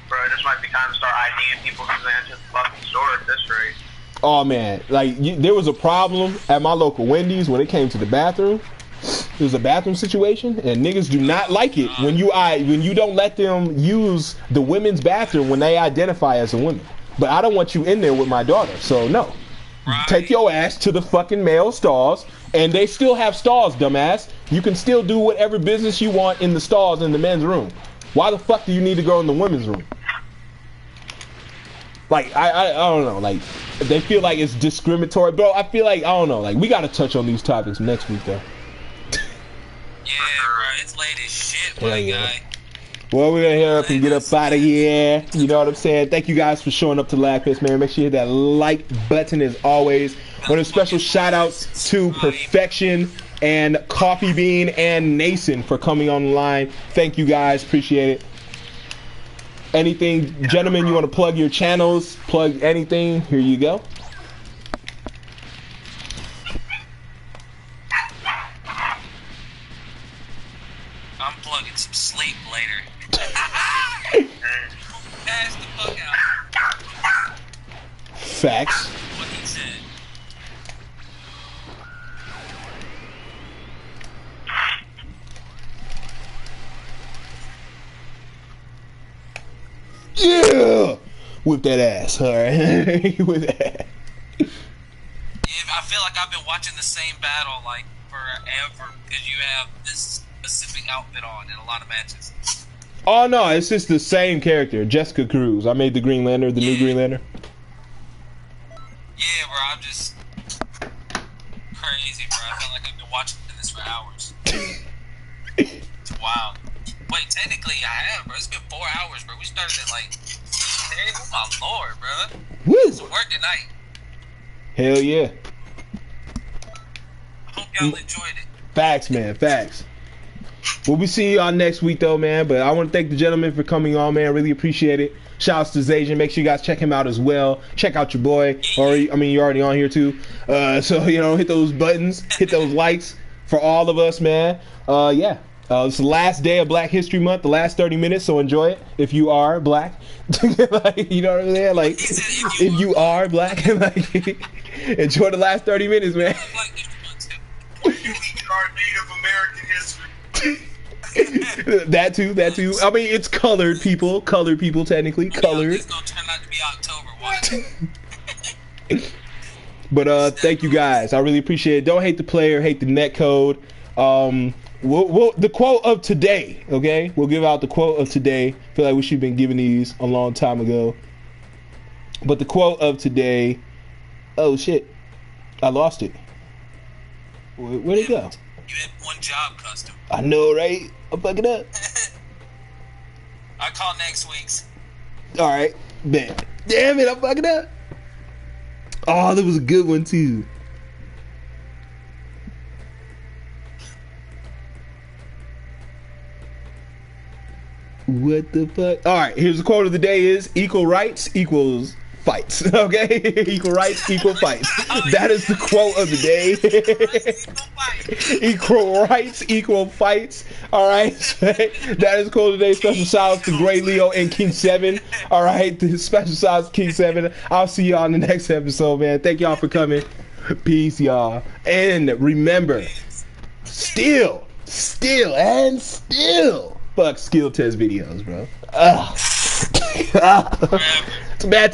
Bro, this might be time to start IDing people because they enter the fucking store at this rate. Oh, man. Like, there was a problem at my local Wendy's when it came to the bathroom. There was a bathroom situation, and niggas do not like it when you don't let them use the women's bathroom when they identify as a woman. But I don't want you in there with my daughter, so no. Right. Take your ass to the fucking male stalls, and they still have stalls, dumbass. You can still do whatever business you want in the stalls in the men's room. Why the fuck do you need to go in the women's room? Like, I don't know. Like, they feel like it's discriminatory, bro. I feel like, I don't know. Like, we gotta touch on these topics next week, though. Yeah, bro, it's late as shit, my guy. Well, we're gonna head up and get up out of here. You know what I'm saying? Thank you guys for showing up to Lagfest, man. Make sure you hit that like button as always. Want a special shout out to Perfection and Coffee Bean and Nason for coming online. Thank you guys, appreciate it. Anything, gentlemen, you want to plug your channels? Plug anything? Here you go. I'm plugging some sleep later. Pass the fuck out. Facts. What he said. Yeah! Whip that ass, alright? With that. Yeah, I feel like I've been watching the same battle like forever because you have this specific outfit on in a lot of matches. Oh no, it's just the same character, Jessica Cruz. I made the Green Lantern, the new Green Lantern. Yeah, bro, I'm just crazy, bro. I feel like I've been watching this for hours. It's wild. Wait, technically I have, bro. It's been 4 hours, bro. We started at like Oh my lord, bro. Woo! Work tonight. Hell yeah. I hope y'all enjoyed it. Facts, man. Facts. We'll be seeing y'all next week, though, man. But I want to thank the gentleman for coming on, man. Really appreciate it. Shouts to Zajan. Make sure you guys check him out as well. Check out your boy. Or, I mean, you're already on here, too. So, you know, hit those buttons. Hit those likes for all of us, man. Yeah. It's the last day of Black History Month, the last 30 minutes, so enjoy it if you are black. Like, you know what I'm saying? Like, if you are black, like, enjoy the last 30 minutes, man. You eat our Native American history. That too. I mean, it's colored people technically, colored. It's gonna turn out to be October, watch. But thank you guys. I really appreciate it. Don't hate the player, hate the net code. We'll the quote of today, okay? We'll give out the quote of today. Feel like we should have been giving these a long time ago. But the quote of today, oh shit, I lost it. Where'd it go? You had one job, Custom. I know, right? I'm fucking up. I call next week's. All right, man. Damn it, I'm fucking up. Oh, that was a good one too. What the fuck? All right, here's the quote of the day: is equal rights equals fights. Okay, equal rights equal fights. That is the quote of the day. Equal rights equal fights. All right, that is the quote of the day. Special shout out to Gray Leo and King 7. All right, special shout out to King 7. I'll see y'all in the next episode, man. Thank y'all for coming. Peace, y'all. And remember, still fuck skill test videos, bro. It's a bad